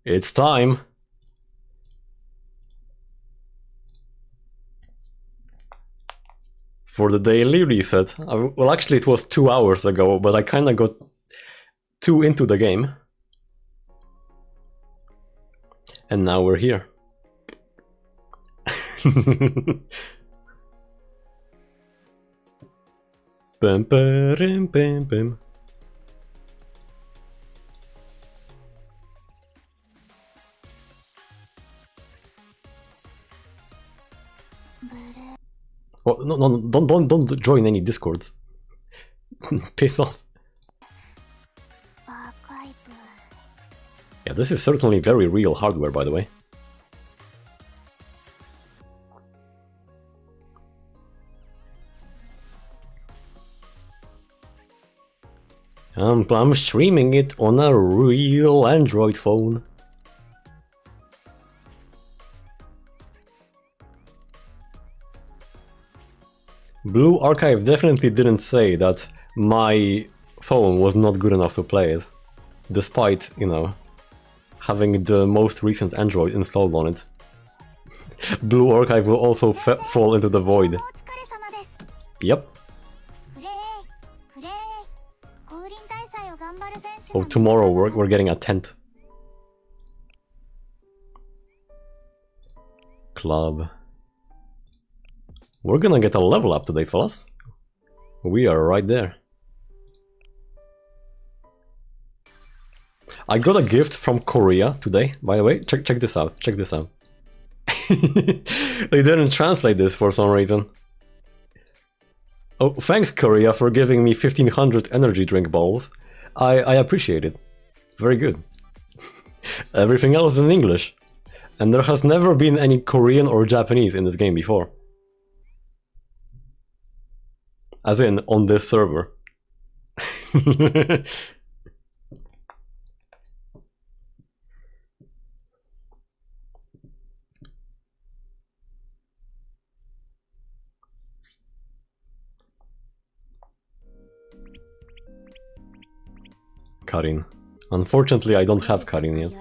It's time. For the daily reset. Well, actually it was 2 hours ago, but I kinda got too into the game. And now we're here. Bum, ba-rim, bim, bim. Oh, no, don't join any Discords. Piss off. Yeah, this is certainly very real hardware, by the way. I'm streaming it on a real Android phone. Blue Archive definitely didn't say that my phone was not good enough to play it, despite, you know, having the most recent Android installed on it. Blue Archive will also fall into the void. Yep. Oh, tomorrow we're getting a tent. Club. We're gonna get a level up today, fellas. We are right there. I got a gift from Korea today, by the way. Check this out. Check this out. They didn't translate this for some reason. Oh, thanks Korea for giving me 1500 energy drink balls. I appreciate it. Very good. Everything else is in English. And there has never been any Korean or Japanese in this game before. As in, on this server. Karin. Unfortunately, I don't have Karin yet.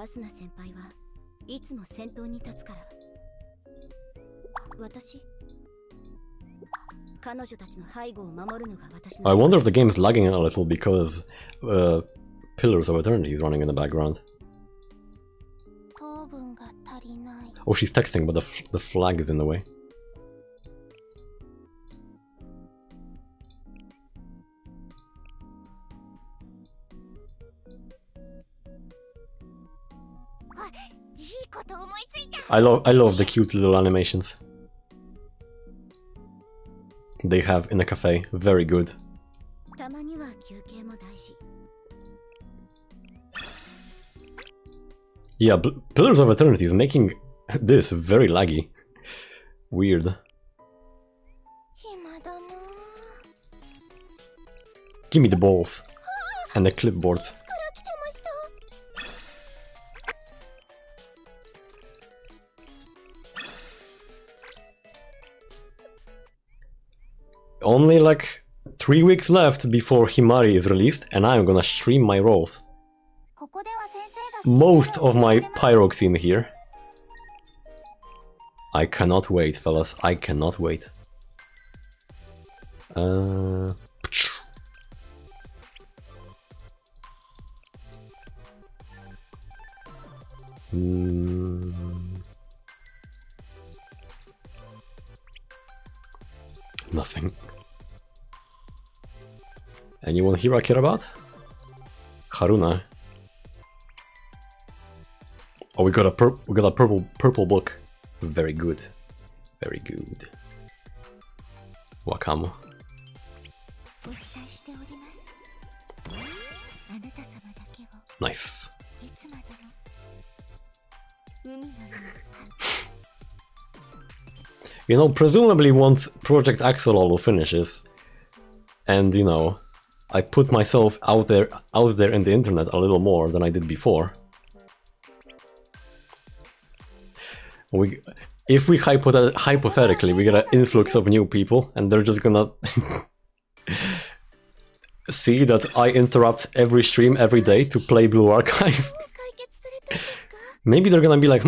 I wonder if the game's lagging a little because Pillars of Eternity is running in the background. Oh, she's texting, but the flag is in the way. I love the cute little animations they have in a cafe. Very good. Yeah, Pillars of Eternity is making this very laggy. Weird. Give me the balls and the clipboard. only like 3 weeks left before Himari is released, and I'm gonna stream my rolls. Most of my pyroxene here. I cannot wait, fellas. I cannot wait. Nothing. Anyone here I care about? Haruna. Oh, we got a purple book. Very good. Very good. Wakamo. Nice. You know, presumably once Project Axolotl finishes, and you know, I put myself out there in the internet a little more than I did before. If we hypothetically we get an influx of new people, and they're just gonna see that I interrupt every stream every day to play Blue Archive. Maybe they're gonna be like,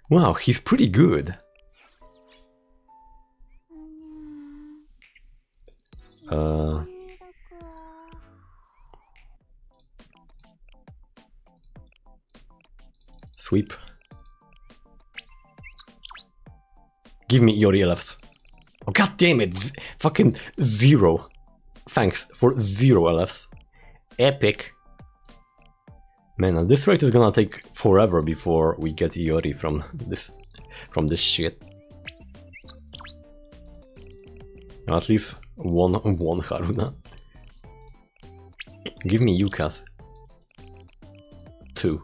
wow, he's pretty good. Sweep. Give me Iori LFs. Oh, god damn it! Fucking 0. Thanks for 0 LFs. Epic. Man, this rate is gonna take forever before we get Iori from this shit. At least one Haruna. Give me Yukas. 2.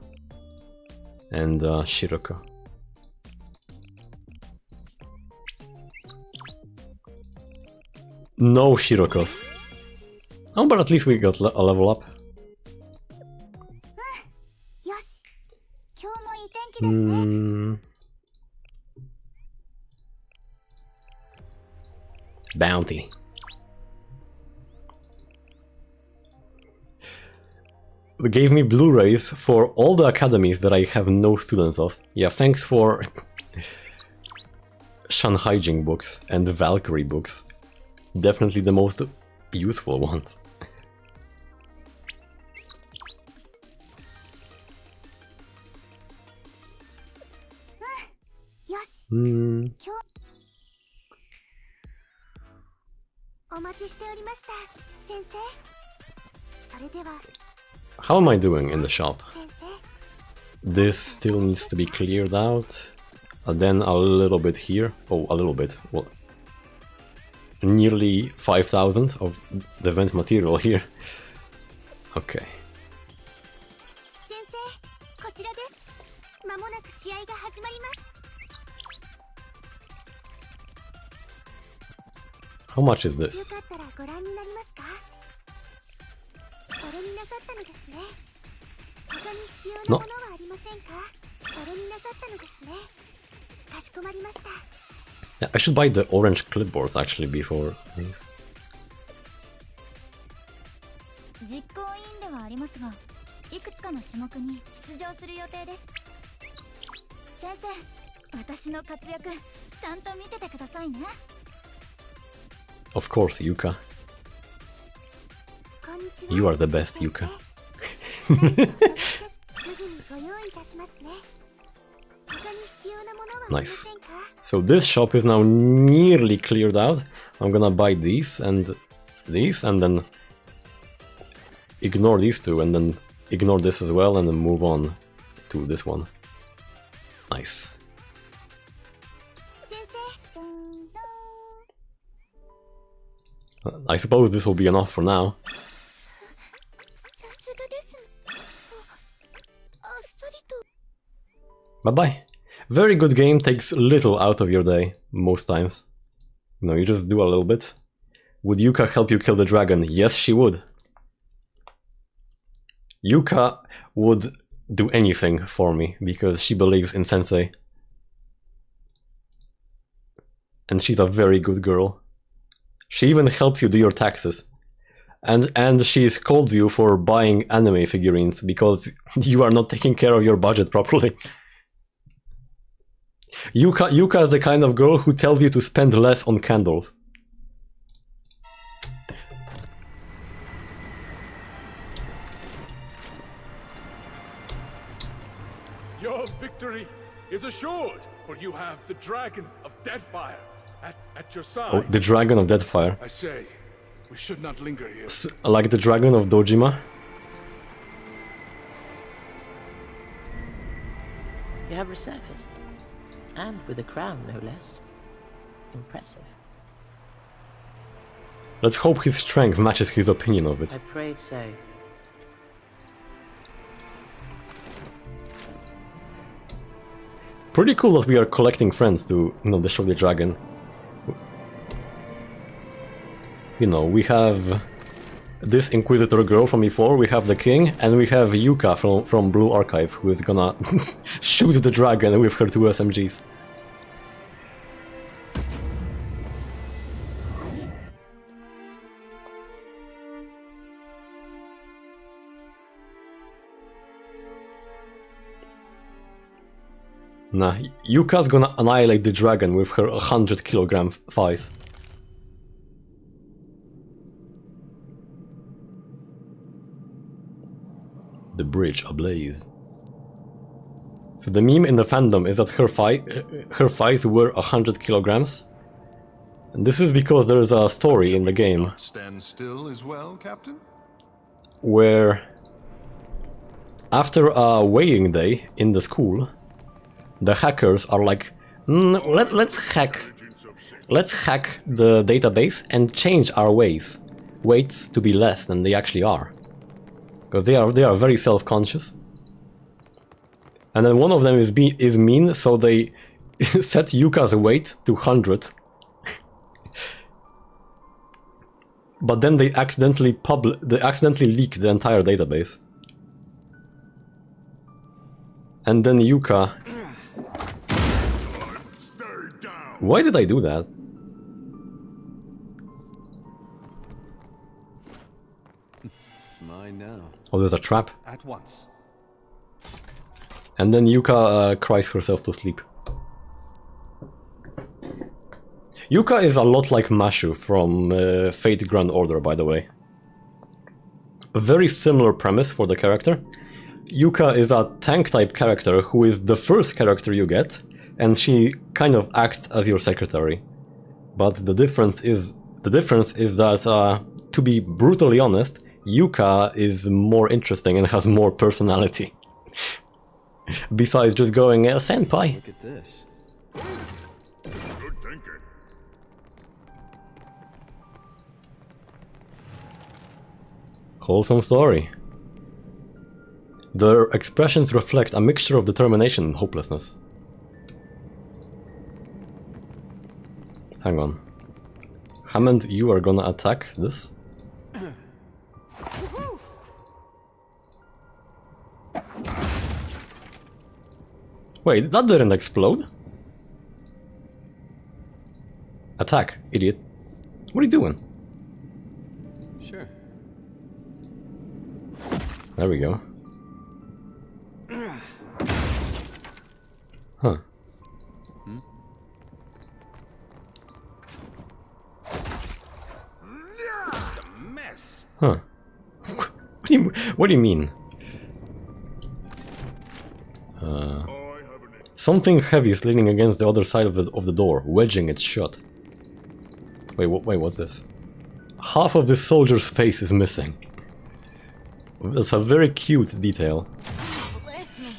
And Shiroko. No Shirokos. Oh, but at least we got a level up. Bounty. They gave me Blu-rays for all the academies that I have no students of. Yeah, thanks for Shanhaijing books and Valkyrie books. Definitely the most useful ones. How am I doing in the shop? This still needs to be cleared out. And then a little bit here. Oh, a little bit. Well, nearly 5,000 of the event material here. Okay. How much is this? No. Yeah, I should buy the orange clipboards actually before these. Of course, Yuka. You are the best, Yuka. Nice. So this shop is now nearly cleared out. I'm gonna buy these, and then ignore these two, and then ignore this as well, and then move on to this one. Nice. I suppose this will be enough for now. Bye-bye. Very good game, takes little out of your day, most times. You know, you just do a little bit. Would Yuka help you kill the dragon? Yes, she would. Yuka would do anything for me, because she believes in Sensei. And she's a very good girl. She even helps you do your taxes. And she scolds you for buying anime figurines because you are not taking care of your budget properly. Yuka is the kind of girl who tells you to spend less on candles. Your victory is assured, for you have the Dragon of Deadfire at your side. Oh, the Dragon of Deadfire. I say, we should not linger here. Like the Dragon of Dojima. You have resurfaced. And with a crown, no less. Impressive. Let's hope his strength matches his opinion of it. I prayed so. Pretty cool that we are collecting friends to, destroy the dragon. We have this Inquisitor girl from before, we have the king, and we have Yuka from Blue Archive, who is gonna shoot the dragon with her 2 SMGs. Nah, Yuka's gonna annihilate the dragon with her 100-kilogram thighs. The bridge ablaze. So the meme in the fandom is that her thighs were 100 kilograms. And this is because there is a story in the game. Stand still as well, Captain? Where after a weighing day in the school, the hackers are like, let's hack the database and change our weights to be less than they actually are. Because they are very self-conscious. And then one of them is mean, so they set Yuka's weight to 100. But then they accidentally leak the entire database. And then Yuka... Why did I do that? It's mine now. Oh, there's a trap. At once. And then Yuka cries herself to sleep. Yuka is a lot like Mashu from Fate Grand Order, by the way. A very similar premise for the character. Yuka is a tank-type character who is the first character you get, and she kind of acts as your secretary. But the difference is that, to be brutally honest, Yuka is more interesting and has more personality. Besides just going, senpai. Look at this. Good thinking. Wholesome story. Their expressions reflect a mixture of determination and hopelessness. Hang on. Hammond, you are gonna attack this? Wait, that didn't explode. Attack, idiot. What are you doing? Sure. There we go. Huh. Just a mess. Huh. What do you mean? Something heavy is leaning against the other side of the door, wedging it shut. Wait, what's this? Half of this soldier's face is missing. That's a very cute detail. Bless me.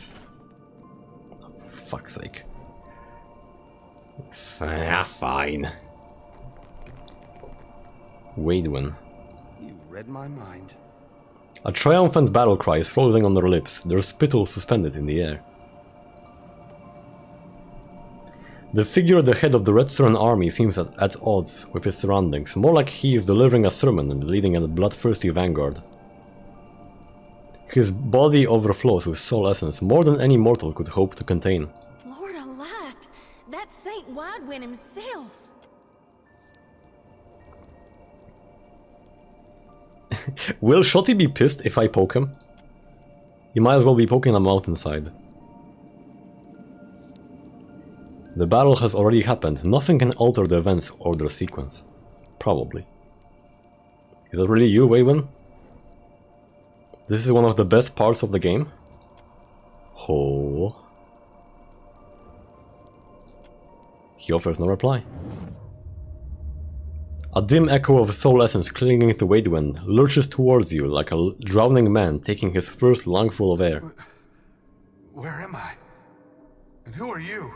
For fuck's sake. Fine. Waidwin. You read my mind. A triumphant battle cry is floating on their lips, their spittle suspended in the air. The figure at the head of the Red Stern army seems at odds with his surroundings, more like he is delivering a sermon and leading a bloodthirsty vanguard. His body overflows with soul essence, more than any mortal could hope to contain. Lord Alat, that's Saint Wadwin himself. Will Shotty be pissed if I poke him? You might as well be poking a mountainside. The battle has already happened. Nothing can alter the events or their sequence. Probably. Is that really you, Waywin? This is one of the best parts of the game? Oh. He offers no reply. A dim echo of soul essence clinging to Waidwen lurches towards you like a drowning man taking his first lungful of air. Where am I? And who are you?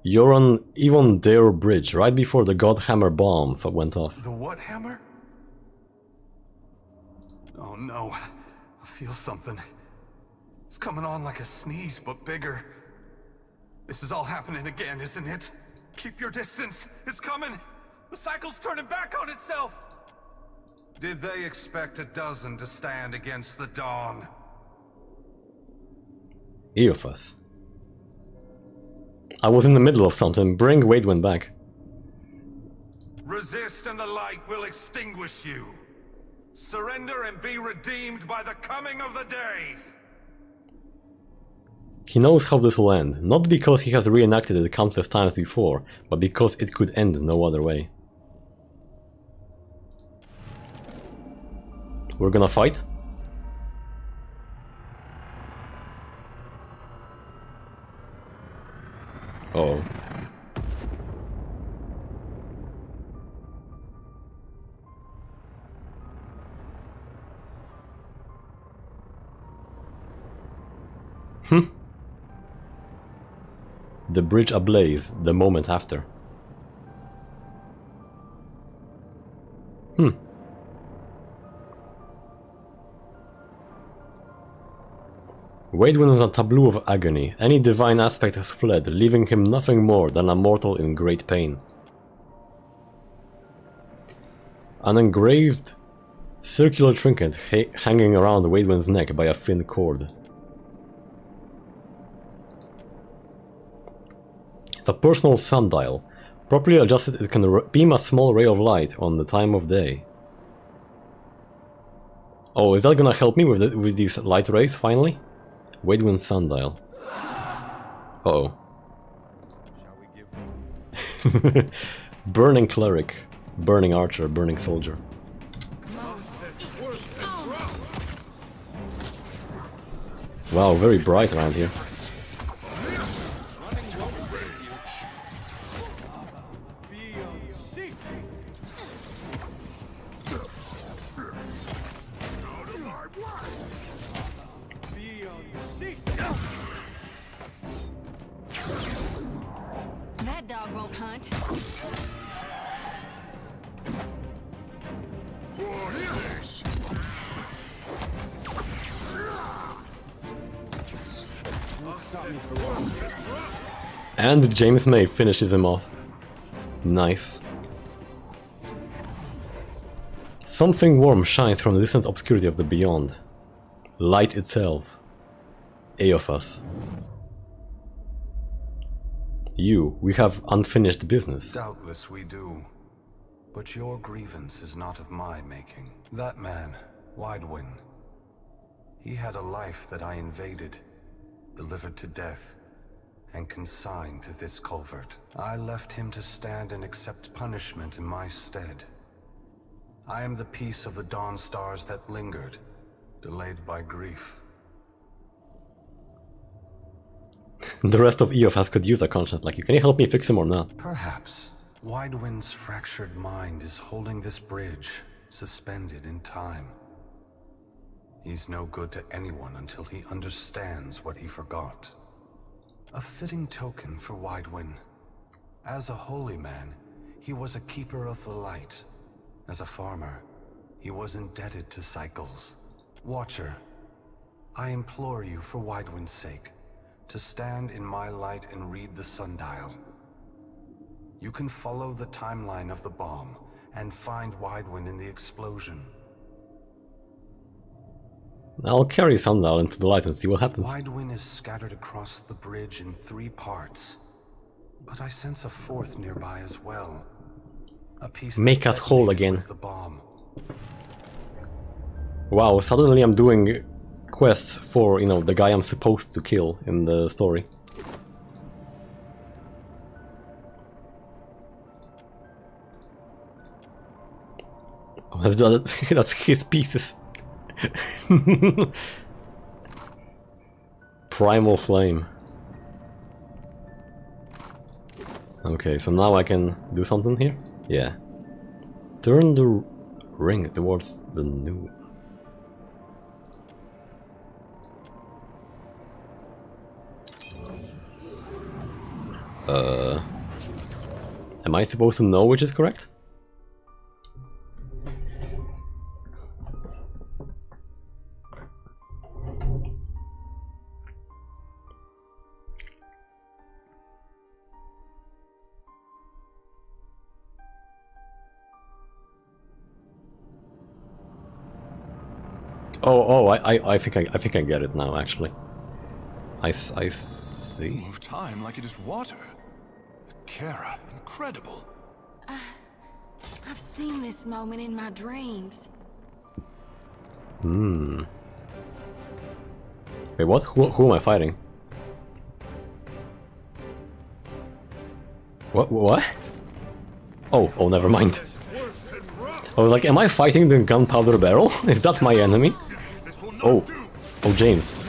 You're on Evon Dare Bridge, right before the Godhammer bomb went off. The what hammer? Oh no, I feel something. It's coming on like a sneeze, but bigger. This is all happening again, isn't it? Keep your distance, it's coming! The cycle's turning back on itself! Did they expect a dozen to stand against the dawn? Eophas. I was in the middle of something. Bring Waidwen back. Resist and the light will extinguish you. Surrender and be redeemed by the coming of the day. He knows how this will end, not because he has reenacted it countless times before, but because it could end no other way. We're gonna fight? Uh-oh. The bridge ablaze the moment after. Waidwen is a tableau of agony. Any divine aspect has fled, leaving him nothing more than a mortal in great pain. An engraved circular trinket hanging around Waidwen's neck by a thin cord. It's a personal sundial. Properly adjusted, it can beam a small ray of light on the time of day. Oh, is that gonna help me with these light rays, finally? Waidwen's sundial. Uh-oh. Burning cleric, burning archer, burning soldier. Wow, very bright around here. That dog won't hunt. What is this? And James May finishes him off. Nice. Something warm shines from the distant obscurity of the beyond. Light itself. Eophas. We have unfinished business. Doubtless we do. But your grievance is not of my making. That man, Waidwen, he had a life that I invaded, delivered to death, and consigned to this culvert. I left him to stand and accept punishment in my stead. I am the piece of the dawn stars that lingered, delayed by grief. The rest of Eophas could use a conscience like you. Can you help me fix him or not? Perhaps. Waidwen's fractured mind is holding this bridge, suspended in time. He's no good to anyone until he understands what he forgot. A fitting token for Waidwen. As a holy man, he was a keeper of the light. As a farmer, he was indebted to cycles. Watcher, I implore you for Waidwen's sake, to stand in my light and read the sundial. You can follow the timeline of the bomb and find Waidwen in the explosion. I'll carry sundial into the light and see what happens. Waidwen is scattered across the bridge in 3 parts, but I sense a 4th nearby as well. A piece make us whole again. with the bomb. Wow, suddenly I'm doing quests for, you know, the guy I'm supposed to kill in the story. Oh, that's his pieces. Primal Flame. Okay, so now I can do something here? Yeah. Turn the ring towards the new. Am I supposed to know which is correct? I think I get it now. Actually, I see. Move time like it is water. Kara, incredible. I've seen this moment in my dreams. Hmm. Wait, what? Who am I fighting? What? Oh, never mind. I was like, am I fighting the gunpowder barrel? Is that my enemy? Oh, James.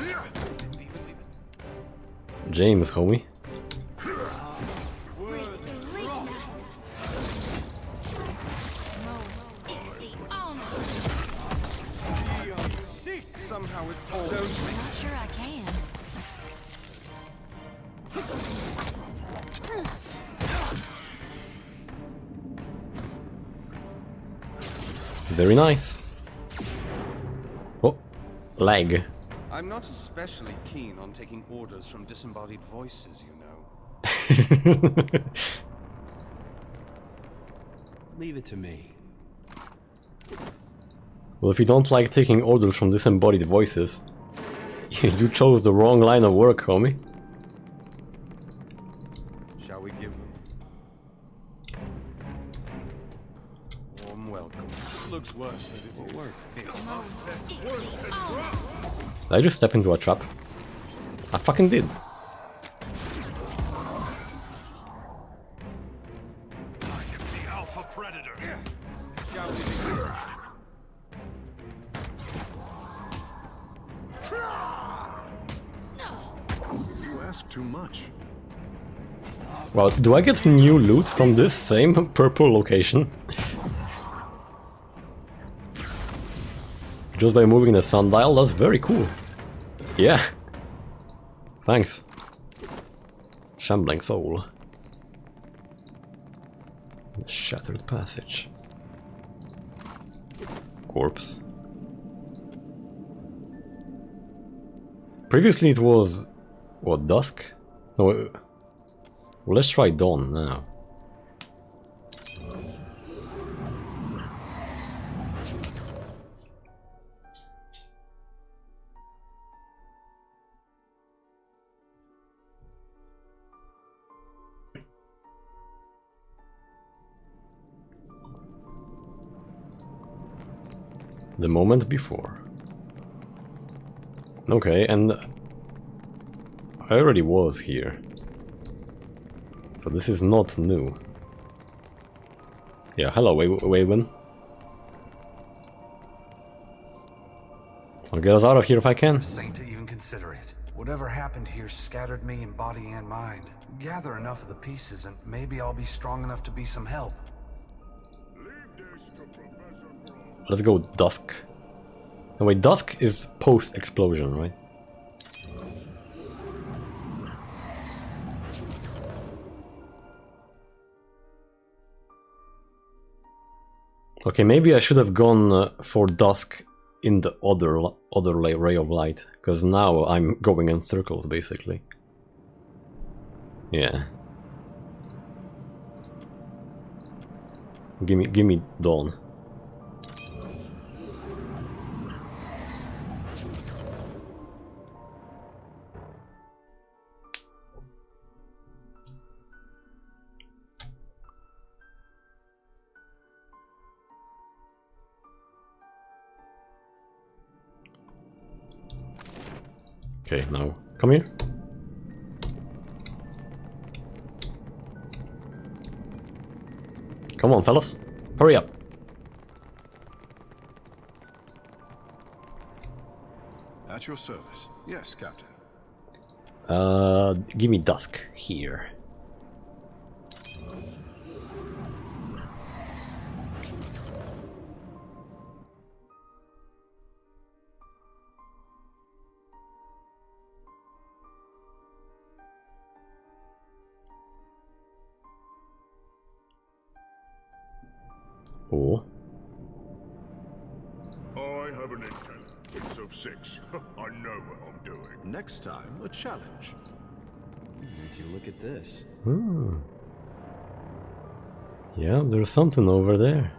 James, homie. Somehow it holds me. Not sure I can. Very nice. Oh, lag. I'm not especially keen on taking orders from disembodied voices, you know. Leave it to me. Well, if you don't like taking orders from disembodied voices, you chose the wrong line of work, homie. Shall we give them warm welcome? Looks worse than it is. Did I just step into a trap? I fucking did. The alpha predator. Shall we begin? You ask too much. Well, do I get new loot from this same purple location? Just by moving the sundial? That's very cool. Yeah. Thanks. Shambling soul. Shattered passage. Corpse. Previously it was... what, dusk? No, well, let's try dawn now. The moment before. Okay, and I already was here. So this is not new. Yeah, hello, Waylon. I'll get us out of here if I can. Insane to even consider it. Whatever happened here scattered me in body and mind. Gather enough of the pieces and maybe I'll be strong enough to be some help. Let's go dusk. No wait, dusk is post-explosion, right? Okay, maybe I should have gone for dusk in the other ray of light, because now I'm going in circles basically. Yeah. Give me dawn. Okay, now come here. Come on, fellas. Hurry up. At your service. Yes, Captain. Give me dusk here. Oh. I have an intel. It's of 6. I know what I'm doing. Next time, a challenge. Would you look at this? Hmm. Yeah, there's something over there.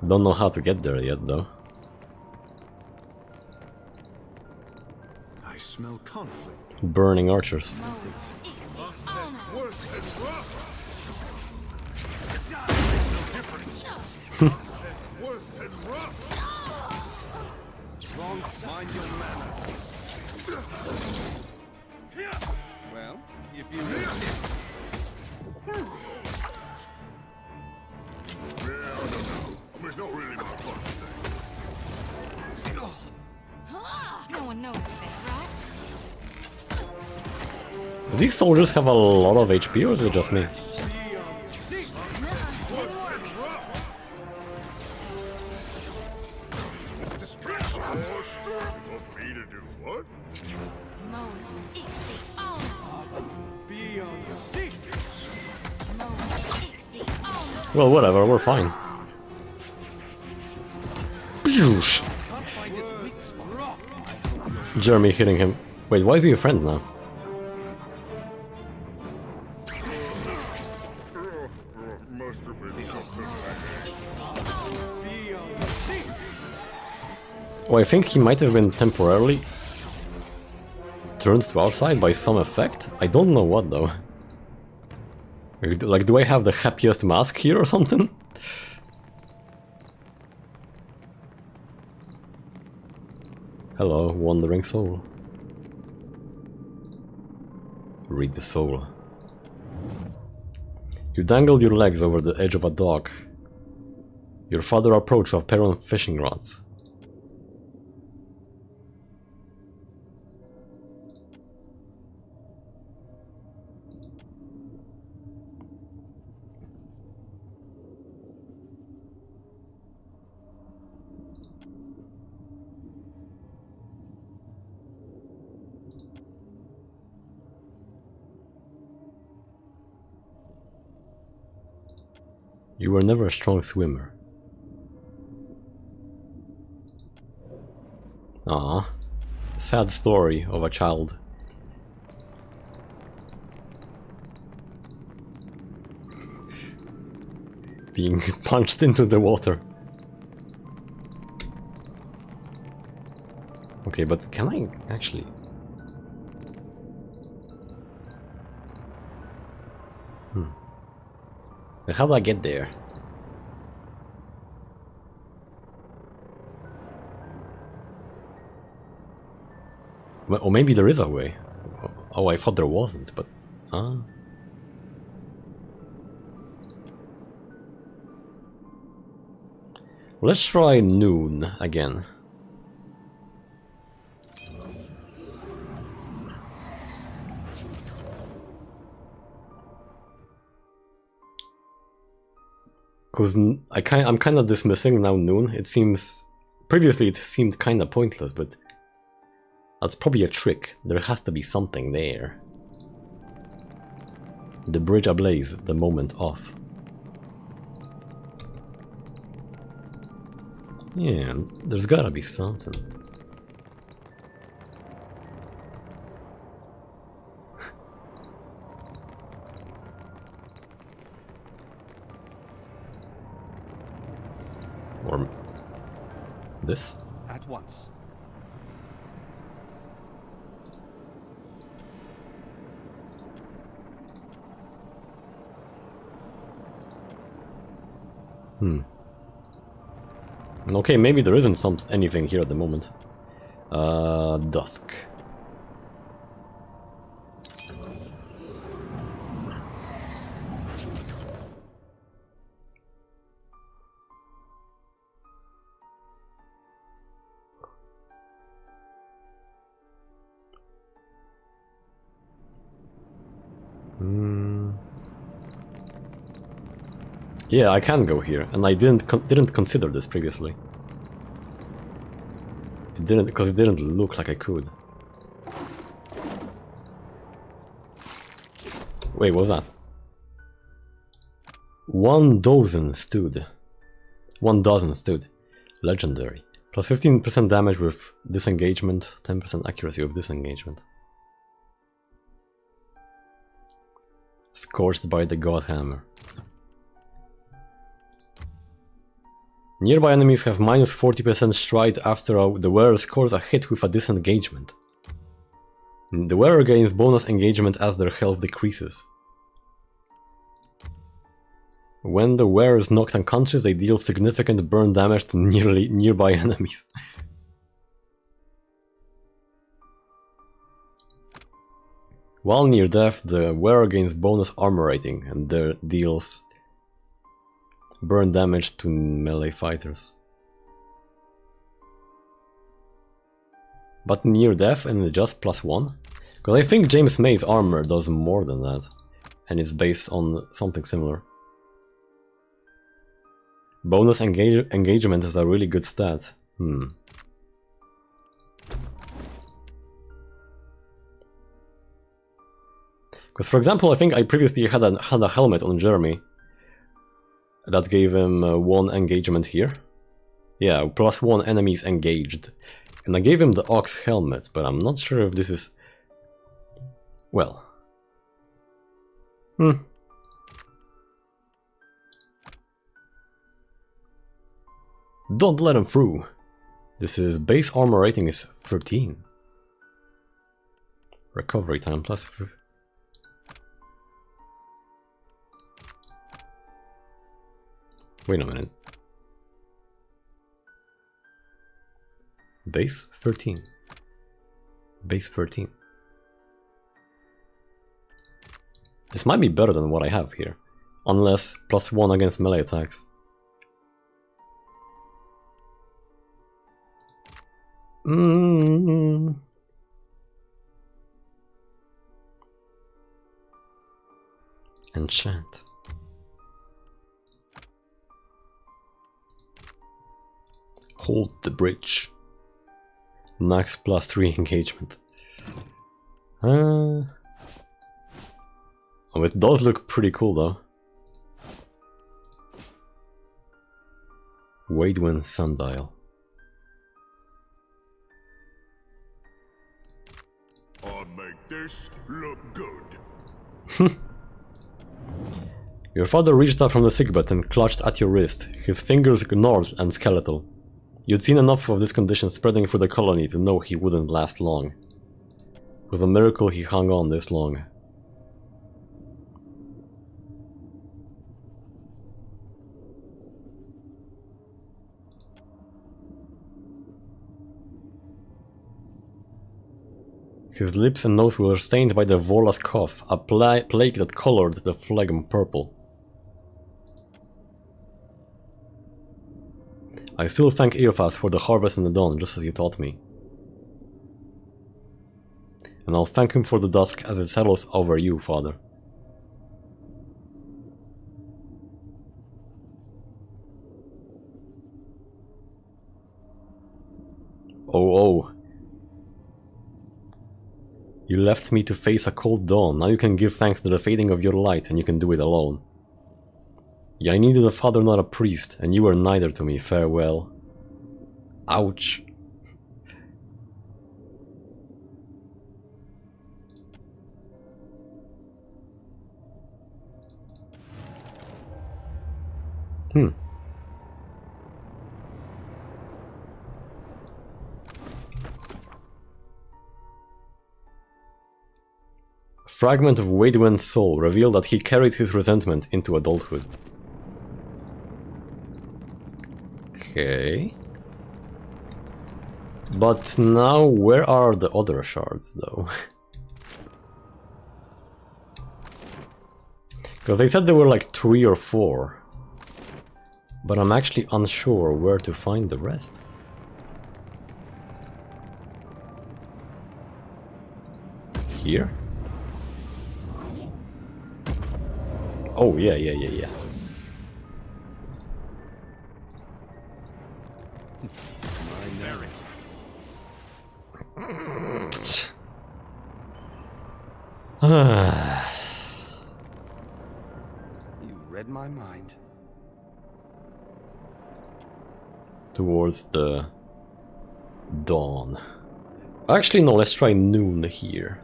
Don't know how to get there yet, though. I smell conflict. Burning archers. Worth and rough. Wrong, mind your manners. Well, if you insist. Yeah, I don't know. I mean, it's not really my part today. No one noticed that, right? Do these soldiers have a lot of HP, or is it just me? Well, whatever, we're fine. Jeremy hitting him. Wait, why is he a friend now? Oh, I think he might have been temporarily turned to our side by some effect. I don't know what though. Like, do I have the happiest mask here or something? Hello, wandering soul. Read the soul. You dangled your legs over the edge of a dock. Your father approached a pair of fishing rods. You were never a strong swimmer. Ah, sad story of a child. Being punched into the water. Okay, but can I actually... How do I get there? Well, or maybe there is a way. Oh, I thought there wasn't, but... Let's try noon again. Because I'm kind of dismissing now noon. It seems... Previously it seemed kind of pointless, but... That's probably a trick. There has to be something there. The bridge ablaze, the moment off. Yeah, there's gotta be something. Or this? At once. Okay, maybe there isn't anything here at the moment. Dusk. Yeah, I can go here, and I didn't consider this previously. It didn't, because it didn't look like I could. Wait, what was that? 1 dozen stood. 1 dozen stood. Legendary. Plus 15% damage with disengagement, 10% accuracy with disengagement. Scorched by the God Hammer. Nearby enemies have minus 40% stride after the wearer scores a hit with a disengagement. The wearer gains bonus engagement as their health decreases. When the wearer is knocked unconscious, they deal significant burn damage to nearby enemies. While near death, the wearer gains bonus armor rating and deals burn damage to melee fighters. But near death and just +1? Because I think James May's armor does more than that, and is based on something similar. Bonus engagement is a really good stat. Because, for example, I think I previously had a helmet on Jeremy that gave him 1 engagement here. Yeah, +1 enemies engaged. And I gave him the Ox helmet, but I'm not sure if this is... well... Don't let him through. This is base armor rating is 13. Recovery time plus... wait a minute. Base 13. Base 13. This might be better than what I have here. Unless +1 against melee attacks. Enchant. Hold the bridge. Max +3 engagement. Oh, it does look pretty cool though. Waidwen Sundial. I'll make this look good. Your father reached up from the sickbed and clutched at your wrist, his fingers gnarled and skeletal. You'd seen enough of this condition spreading through the colony to know he wouldn't last long. It was a miracle he hung on this long. His lips and nose were stained by the Vorla's cough, a plague that colored the phlegm purple. I still thank Eophas for the harvest and the dawn, just as you taught me. And I'll thank him for the dusk as it settles over you, Father. Oh. You left me to face a cold dawn. Now you can give thanks to the fading of your light, and you can do it alone. Yeah, I needed a father, not a priest, and you were neither to me. Farewell. Ouch. Fragment of Waidwen's soul revealed that he carried his resentment into adulthood. Okay. But now, where are the other shards, though? Because they said there were like 3 or 4. But I'm actually unsure where to find the rest. Here? Oh, yeah. You read my mind. Towards the dawn. Actually, no, let's try noon here.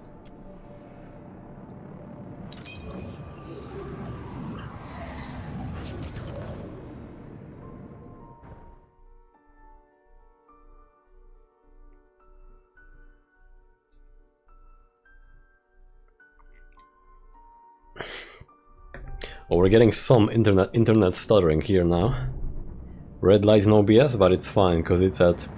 Oh, we're getting some internet stuttering here now. Red light in OBS, but it's fine because it's at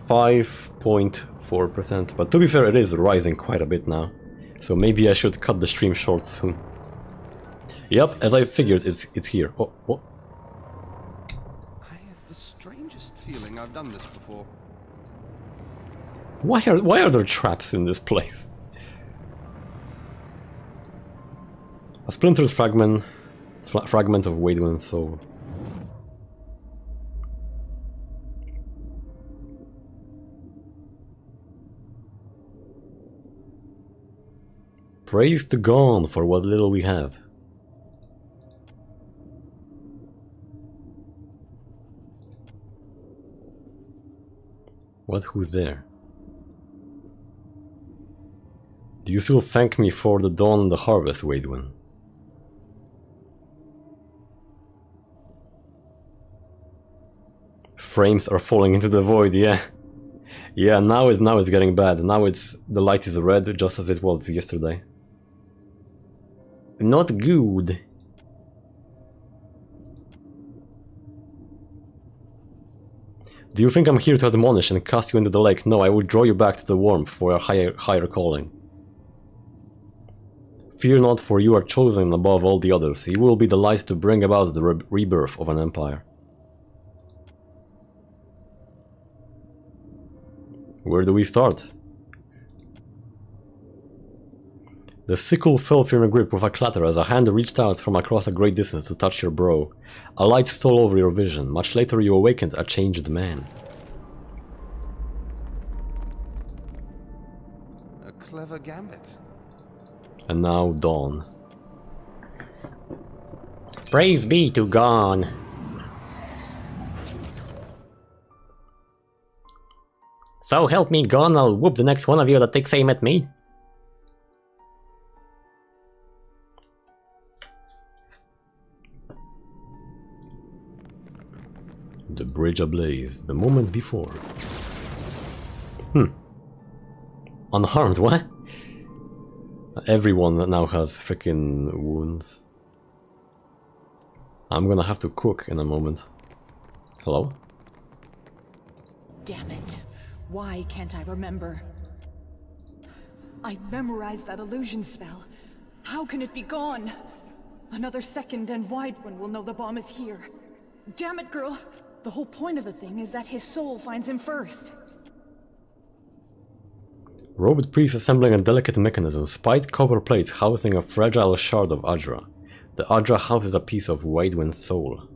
5.4%. But to be fair, it is rising quite a bit now, so maybe I should cut the stream short soon. Yep, as I figured, it's here. Oh, what? I have the strangest feeling I've done this before. Why are there traps in this place? A splintered fragment of Waidwen's soul. Praise to God for what little we have. What? Who's there? Do you still thank me for the dawn and the harvest, Waidwen? Frames are falling into the void, yeah. Yeah, now it's getting bad. Now the light is red, just as it was yesterday. Not good. Do you think I'm here to admonish and cast you into the lake? No, I will draw you back to the warmth for a higher calling. Fear not, for you are chosen above all the others. You will be the light to bring about the rebirth of an empire. Where do we start? The sickle fell from your grip with a clatter as a hand reached out from across a great distance to touch your brow. A light stole over your vision. Much later you awakened a changed man. A clever gambit. And now dawn. Praise be to God. So help me God, I'll whoop the next one of you that takes aim at me. The bridge ablaze, the moment before. Unharmed, what? Everyone now has freaking wounds. I'm gonna have to cook in a moment. Hello? Damn it. Why can't I remember? I memorized that illusion spell. How can it be gone? Another second and Waidwen will know the bomb is here. Damn it, girl! The whole point of the thing is that his soul finds him first. Robot priest assembling a delicate mechanism, spiked copper plates housing a fragile shard of Adra. The Adra houses a piece of Waidwen's soul.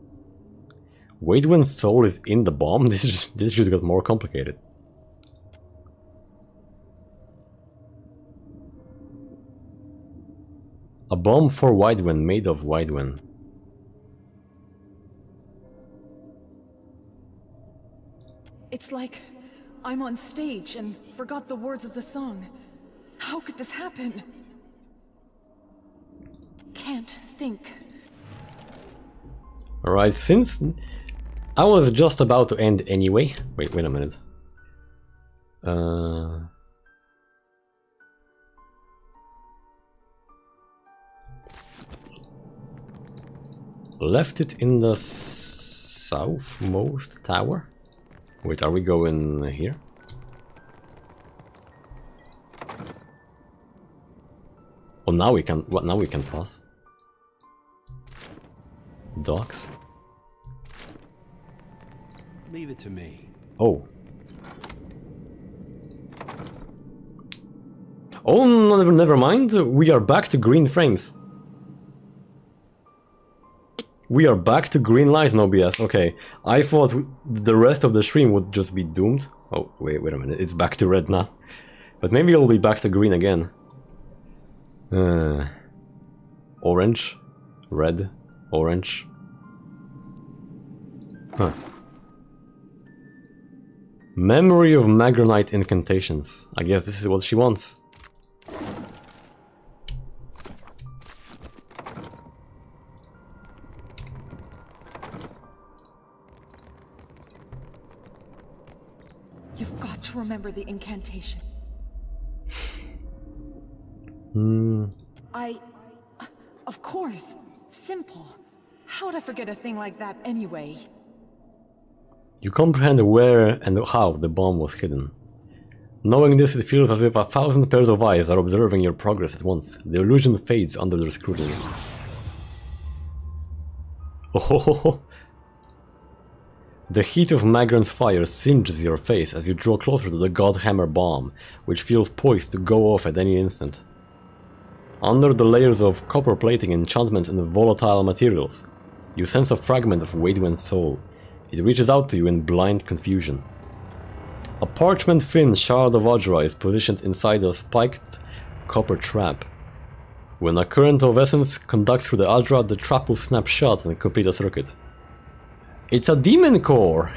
Waidwen's soul is in the bomb? This just got more complicated. A bomb for Waidwen, made of Waidwen. It's like I'm on stage and forgot the words of the song. How could this happen? Can't think. Alright, since I was just about to end anyway. Wait a minute. Left it in the southmost tower? Wait, are we going here? Oh, now we can. What? Now we can pass. Docks. Leave it to me. Oh. Oh, no, never mind. We are back to green frames. We are back to green light, no BS. Okay, I thought the rest of the stream would just be doomed. Oh, wait a minute, it's back to red now. But maybe it'll be back to green again. Orange, red, orange. Huh. Memory of Magronite incantations. I guess this is what she wants. You've got to remember the incantation. Of course. Simple. How'd I forget a thing like that anyway? You comprehend where and how the bomb was hidden. Knowing this, it feels as if 1,000 pairs of eyes are observing your progress at once. The illusion fades under their scrutiny. Oh! The heat of Magron's fire singes your face as you draw closer to the Godhammer bomb, which feels poised to go off at any instant. Under the layers of copper plating, enchantments, and volatile materials, you sense a fragment of Waidwen's soul. It reaches out to you in blind confusion. A parchment-thin shard of Vajra is positioned inside a spiked copper trap. When a current of essence conducts through the Adra, the trap will snap shut and complete a circuit. It's a demon core!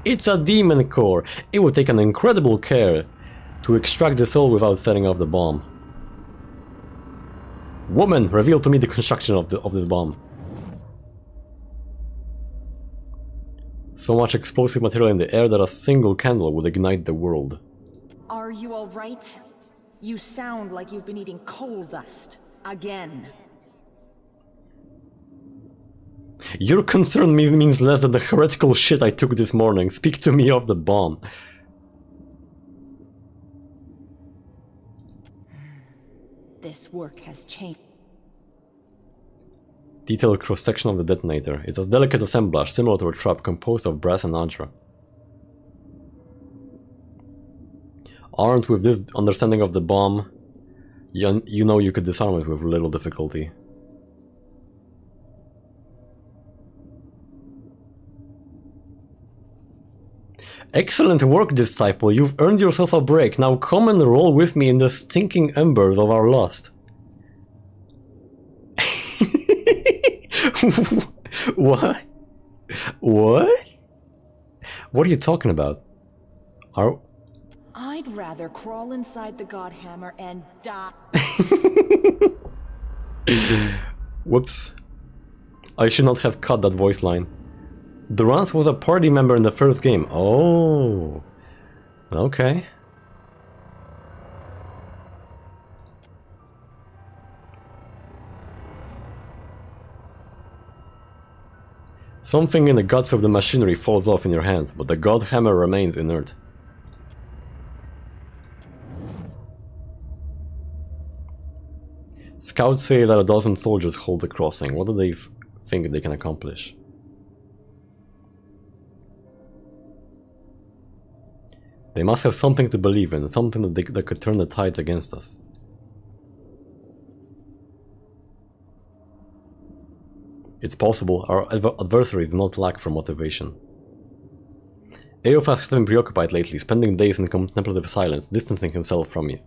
It's a demon core! It would take an incredible care to extract the soul without setting off the bomb. Woman, reveal to me the construction of this bomb. So much explosive material in the air that a single candle would ignite the world. Are you alright? You sound like you've been eating coal dust. Again. Your concern means less than the heretical shit I took this morning. Speak to me of the bomb. This work has changed. Detailed cross-section of the detonator. It's a delicate assemblage, similar to a trap composed of brass and Adra. Armed with this understanding of the bomb, you know you could disarm it with little difficulty. Excellent work, disciple. You've earned yourself a break. Now come and roll with me in the stinking embers of our lust. What? What? What are you talking about? I'd rather crawl inside the Godhammer and die. Whoops. I should not have cut that voice line. Durance was a party member in the first game. Oh. Okay. Something in the guts of the machinery falls off in your hand, but the Godhammer remains inert. Scouts say that 12 soldiers hold the crossing. What do they think they can accomplish? They must have something to believe in, something that could turn the tides against us. It's possible our adversaries do not lack for motivation. Eophas has been preoccupied lately, spending days in contemplative silence, distancing himself from you.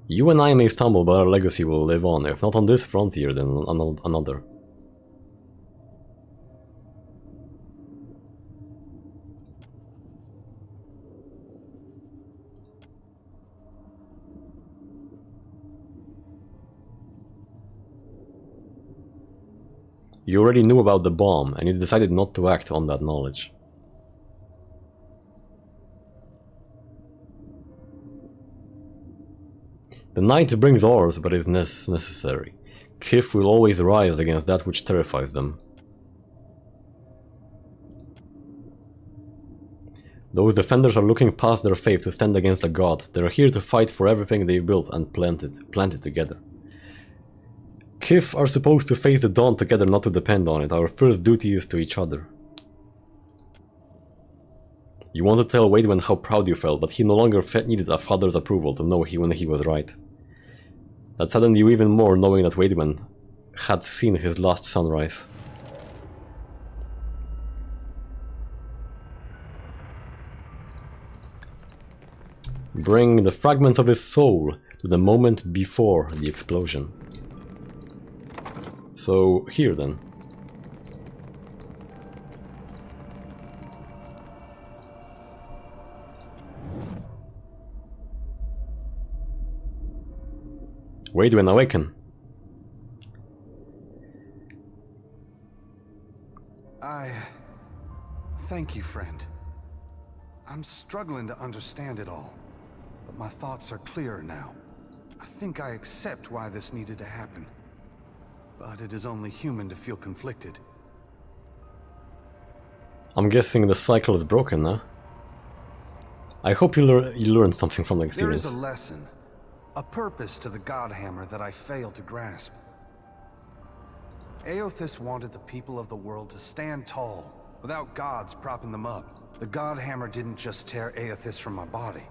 You and I may stumble, but our legacy will live on, if not on this frontier, then on another. You already knew about the bomb, and you decided not to act on that knowledge. The night brings ours, but is necessary. Kith will always rise against that which terrifies them. Those defenders are looking past their faith to stand against a god. They are here to fight for everything they built and planted together. Kith are supposed to face the dawn together, not to depend on it. Our first duty is to each other. You want to tell Waidwen how proud you felt, but he no longer needed a father's approval to know when he was right. That saddened you even more knowing that Wademan had seen his last sunrise. Bring the fragments of his soul to the moment before the explosion. So, here then. Wademan, awaken. Thank you, friend. I'm struggling to understand it all, but my thoughts are clearer now. I think I accept why this needed to happen, but it is only human to feel conflicted. I'm guessing the cycle is broken now. I hope you learned something from the experience. There is a lesson, a purpose to the Godhammer that I failed to grasp. Eothas wanted the people of the world to stand tall, without gods propping them up. The Godhammer didn't just tear Eothas from my body.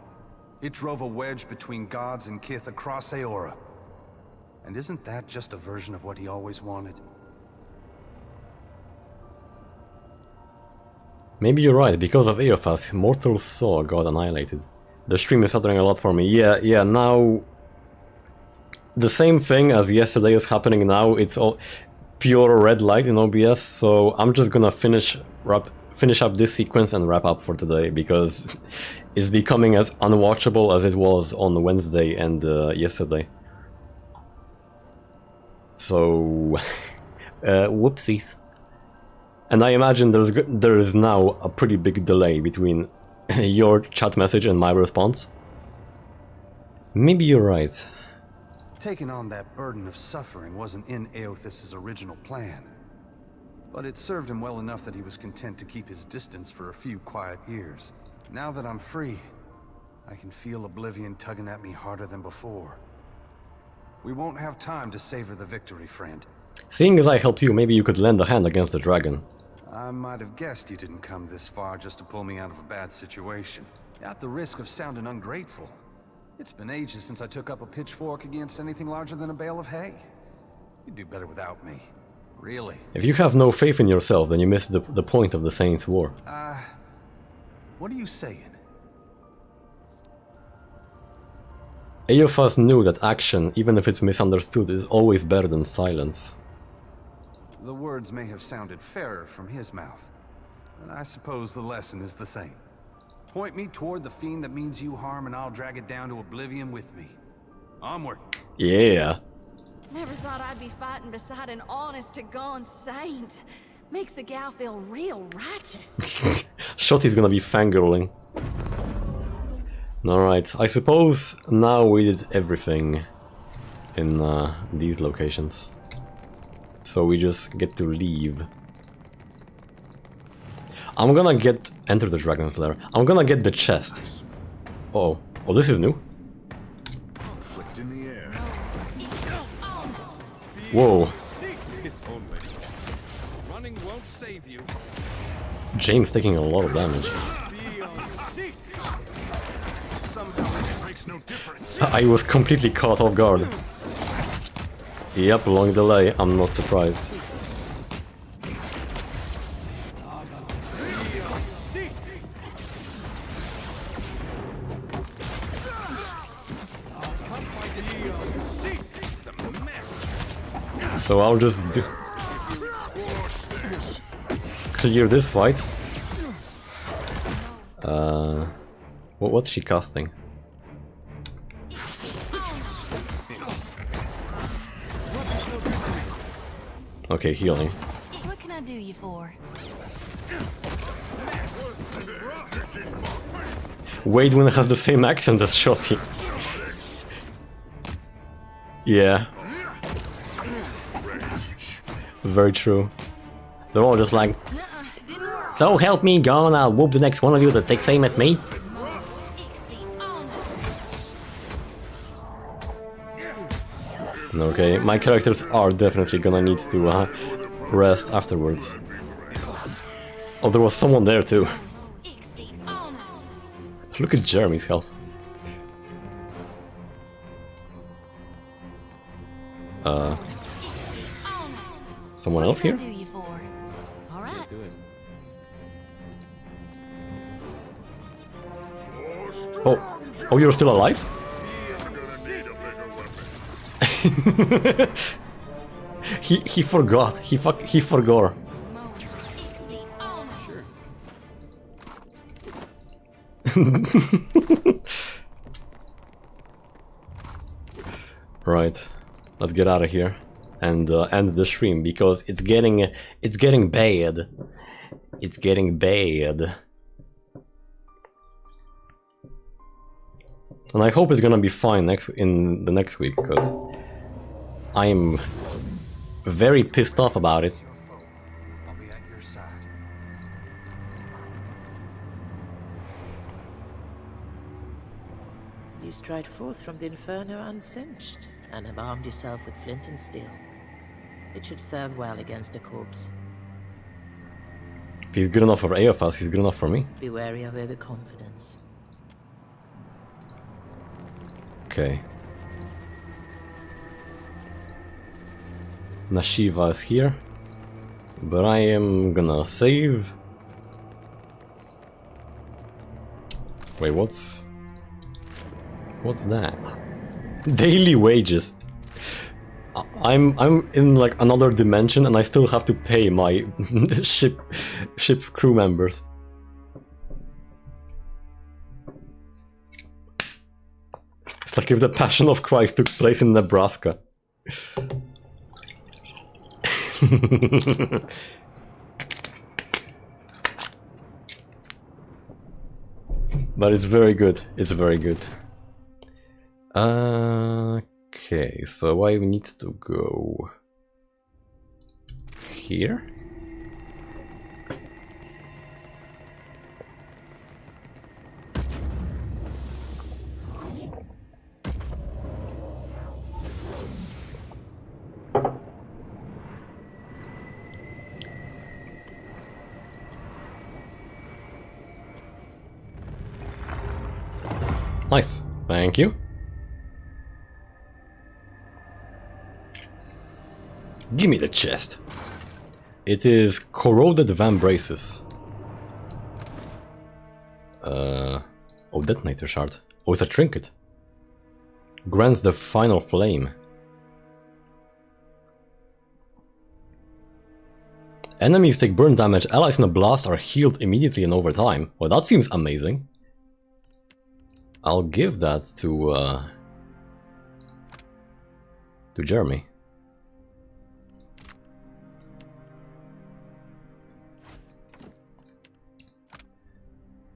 It drove a wedge between gods and Kith across Eora. And isn't that just a version of what he always wanted? Maybe you're right, because of Eothas, mortals saw God annihilated. The stream is stuttering a lot for me. Yeah, now... The same thing as yesterday is happening now, it's all pure red light in OBS, so I'm just gonna finish up this sequence and wrap up for today, because it's becoming as unwatchable as it was on Wednesday and yesterday. So... whoopsies. And I imagine there is now a pretty big delay between your chat message and my response. Maybe you're right. Taking on that burden of suffering wasn't in Eothas' original plan. But it served him well enough that he was content to keep his distance for a few quiet years. Now that I'm free, I can feel Oblivion tugging at me harder than before. We won't have time to savor the victory, friend. Seeing as I helped you, maybe you could lend a hand against the dragon. I might have guessed you didn't come this far just to pull me out of a bad situation. At the risk of sounding ungrateful. It's been ages since I took up a pitchfork against anything larger than a bale of hay. You'd do better without me. Really. If you have no faith in yourself, then you miss the point of the Saints' War. What are you saying? Eothas knew that action, even if it's misunderstood, is always better than silence. The words may have sounded fairer from his mouth, but I suppose the lesson is the same. Point me toward the fiend that means you harm and I'll drag it down to oblivion with me. Onward. Yeah. Never thought I'd be fighting beside an honest-to-God saint. Makes a gal feel real righteous. Shotty's gonna be fangirling. Alright, I suppose now we did everything in these locations. So we just get to leave. I'm gonna enter the Dragon's Lair. I'm gonna get the chest. Oh, this is new. Flicked in the air. Whoa. Running won't save you. James taking a lot of damage. I was completely caught off guard. Yep, long delay. I'm not surprised. So I'll just clear this fight. What's she casting? Okay, healing. What can I do you for? Wademan has the same accent as Shotty. Yeah. Very true. They're all just like, so help me God, I'll whoop the next one of you that takes aim at me. Okay, my characters are definitely gonna need to rest afterwards. Oh, there was someone there too. Look at Jeremy's health. Someone else here? Oh, you're still alive? he forgot. He forgot. Right, let's get out of here and end the stream because it's getting bad. It's getting bad. And I hope it's gonna be fine in the next week because I'm very pissed off about it. You stride forth from the Inferno unsinged, and have armed yourself with flint and steel. It should serve well against a corpse. If he's good enough for AFS, he's good enough for me. Be wary of overconfidence. Okay. Nashiva is here, but I am gonna save. Wait, what's that? Daily wages. I'm in like another dimension and I still have to pay my ship crew members. It's like if the Passion of Christ took place in Nebraska. But it's very good. It's very good. Okay, so I need to go here. Nice, thank you. Give me the chest. It is corroded vambraces. Oh, detonator shard. Oh, it's a trinket. Grants the final flame. Enemies take burn damage. Allies in a blast are healed immediately and over time. Well, that seems amazing. I'll give that to Jeremy.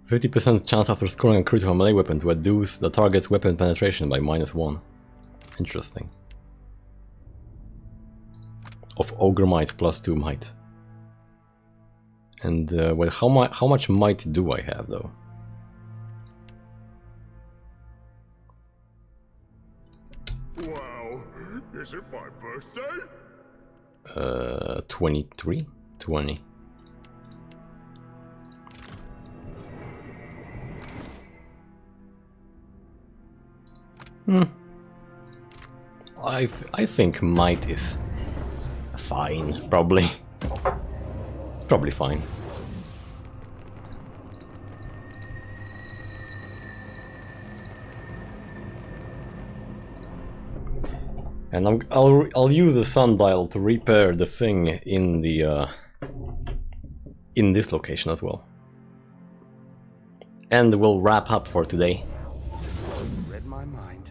50% chance after scoring a crit from a melee weapon to reduce the target's weapon penetration by -1. Interesting. Of Ogre Might plus 2 Might. And well, how much Might do I have though? Wow, is it my birthday? 23? 20. I think Might is fine, probably. It's probably fine. And I'll use the sundial to repair the thing in the in this location as well. And we'll wrap up for today. Read my mind.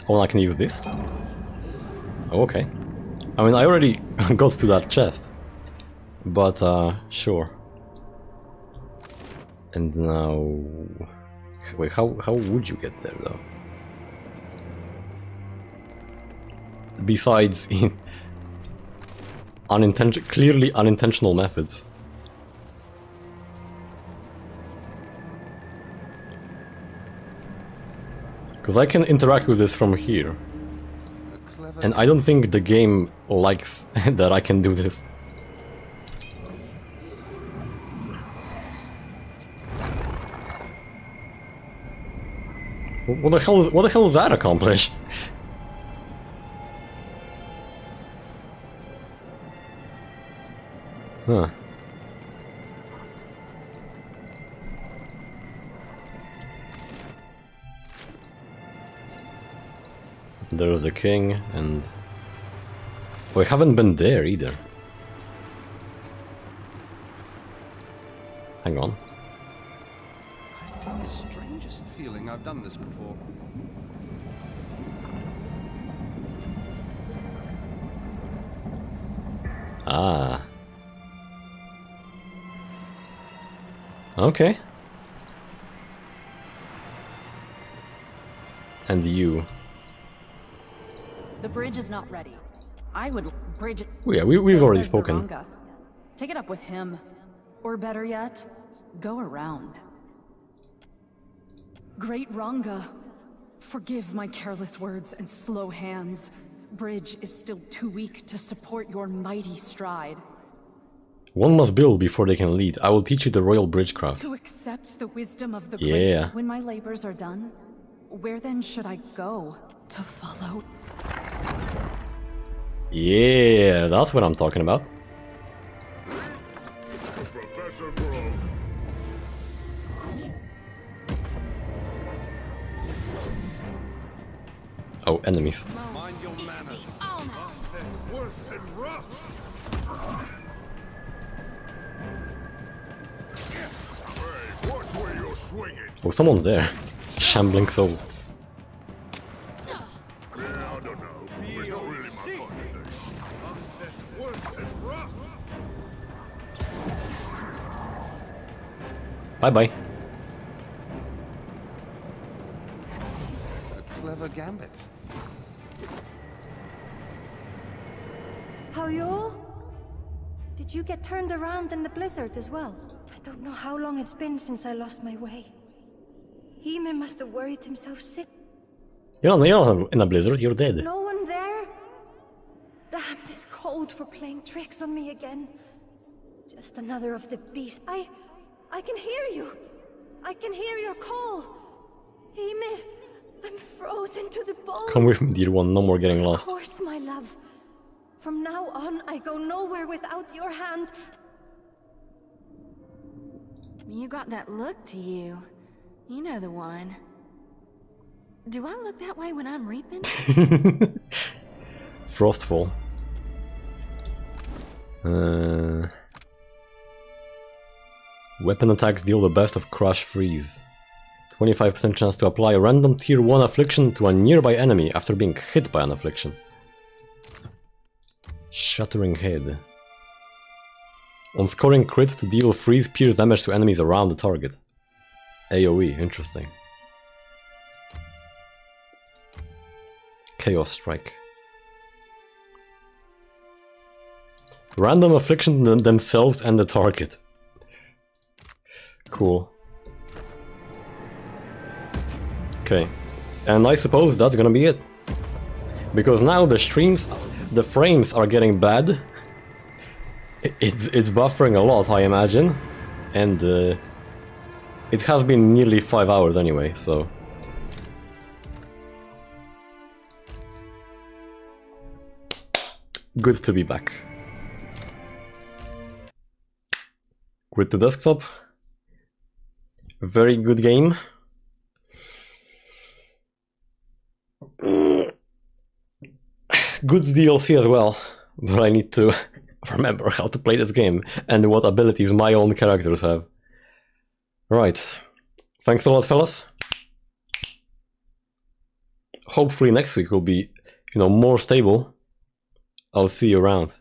Oh, I can use this? Oh, okay. I mean, I already got to that chest. But, sure. And now... Wait, how would you get there, though? Besides in clearly unintentional methods. Because I can interact with this from here. A And I don't think the game likes that I can do this. What the hell does that accomplish? Huh. There's the king, and we haven't been there either. Hang on. I have the strangest feeling I've done this before. Ah. Okay. And you. The bridge is not ready. I would bridge it. Oh, yeah, we've So already says the spoken. Ranga. Take it up with him. Or better yet, go around. Great Ranga, forgive my careless words and slow hands. Bridge is still too weak to support your mighty stride. One must build before they can lead. I will teach you the royal bridgecraft. To accept the wisdom of the Yeah. great. When my labors are done, where then should I go to follow? Yeah, that's what I'm talking about. Professor Brogue. Oh, enemies. Mind your manners. Worth and rough. Hey, watch where you're swinging. Oh, someone's there. Shambling soul. Yeah, I don't know. It's not really my kind of thing. Worth and rough. Bye-bye. A clever gambit. How you all? Did you get turned around in the blizzard as well? I don't know how long it's been since I lost my way. Heeman must have worried himself sick. You're not in a blizzard, you're dead. No one there? Damn this cold for playing tricks on me again. Just another of the beasts. I can hear you. I can hear your call. Heeman, I'm frozen to the bone. Come with me, dear one, no more getting Of lost. course, my love. From now on, I go nowhere without your hand. You got that look to you. You know the one. Do I look that way when I'm reaping? Frostfall. Weapon attacks deal the best of Crush Freeze. 25% chance to apply a random tier 1 affliction to a nearby enemy after being hit by an affliction. Shattering Head. On scoring crit to deal freeze pierce damage to enemies around the target. AoE, interesting. Chaos Strike. Random affliction themselves and the target. Cool. Okay, and I suppose that's gonna be it. Because now the frames are getting bad. It's buffering a lot, I imagine. And it has been nearly 5 hours anyway, so... Good to be back. Quit the desktop. Very good game. Good DLC as well, but I need to remember how to play this game and what abilities my own characters have. Right. Thanks a lot, fellas. Hopefully next week will be, more stable. I'll see you around.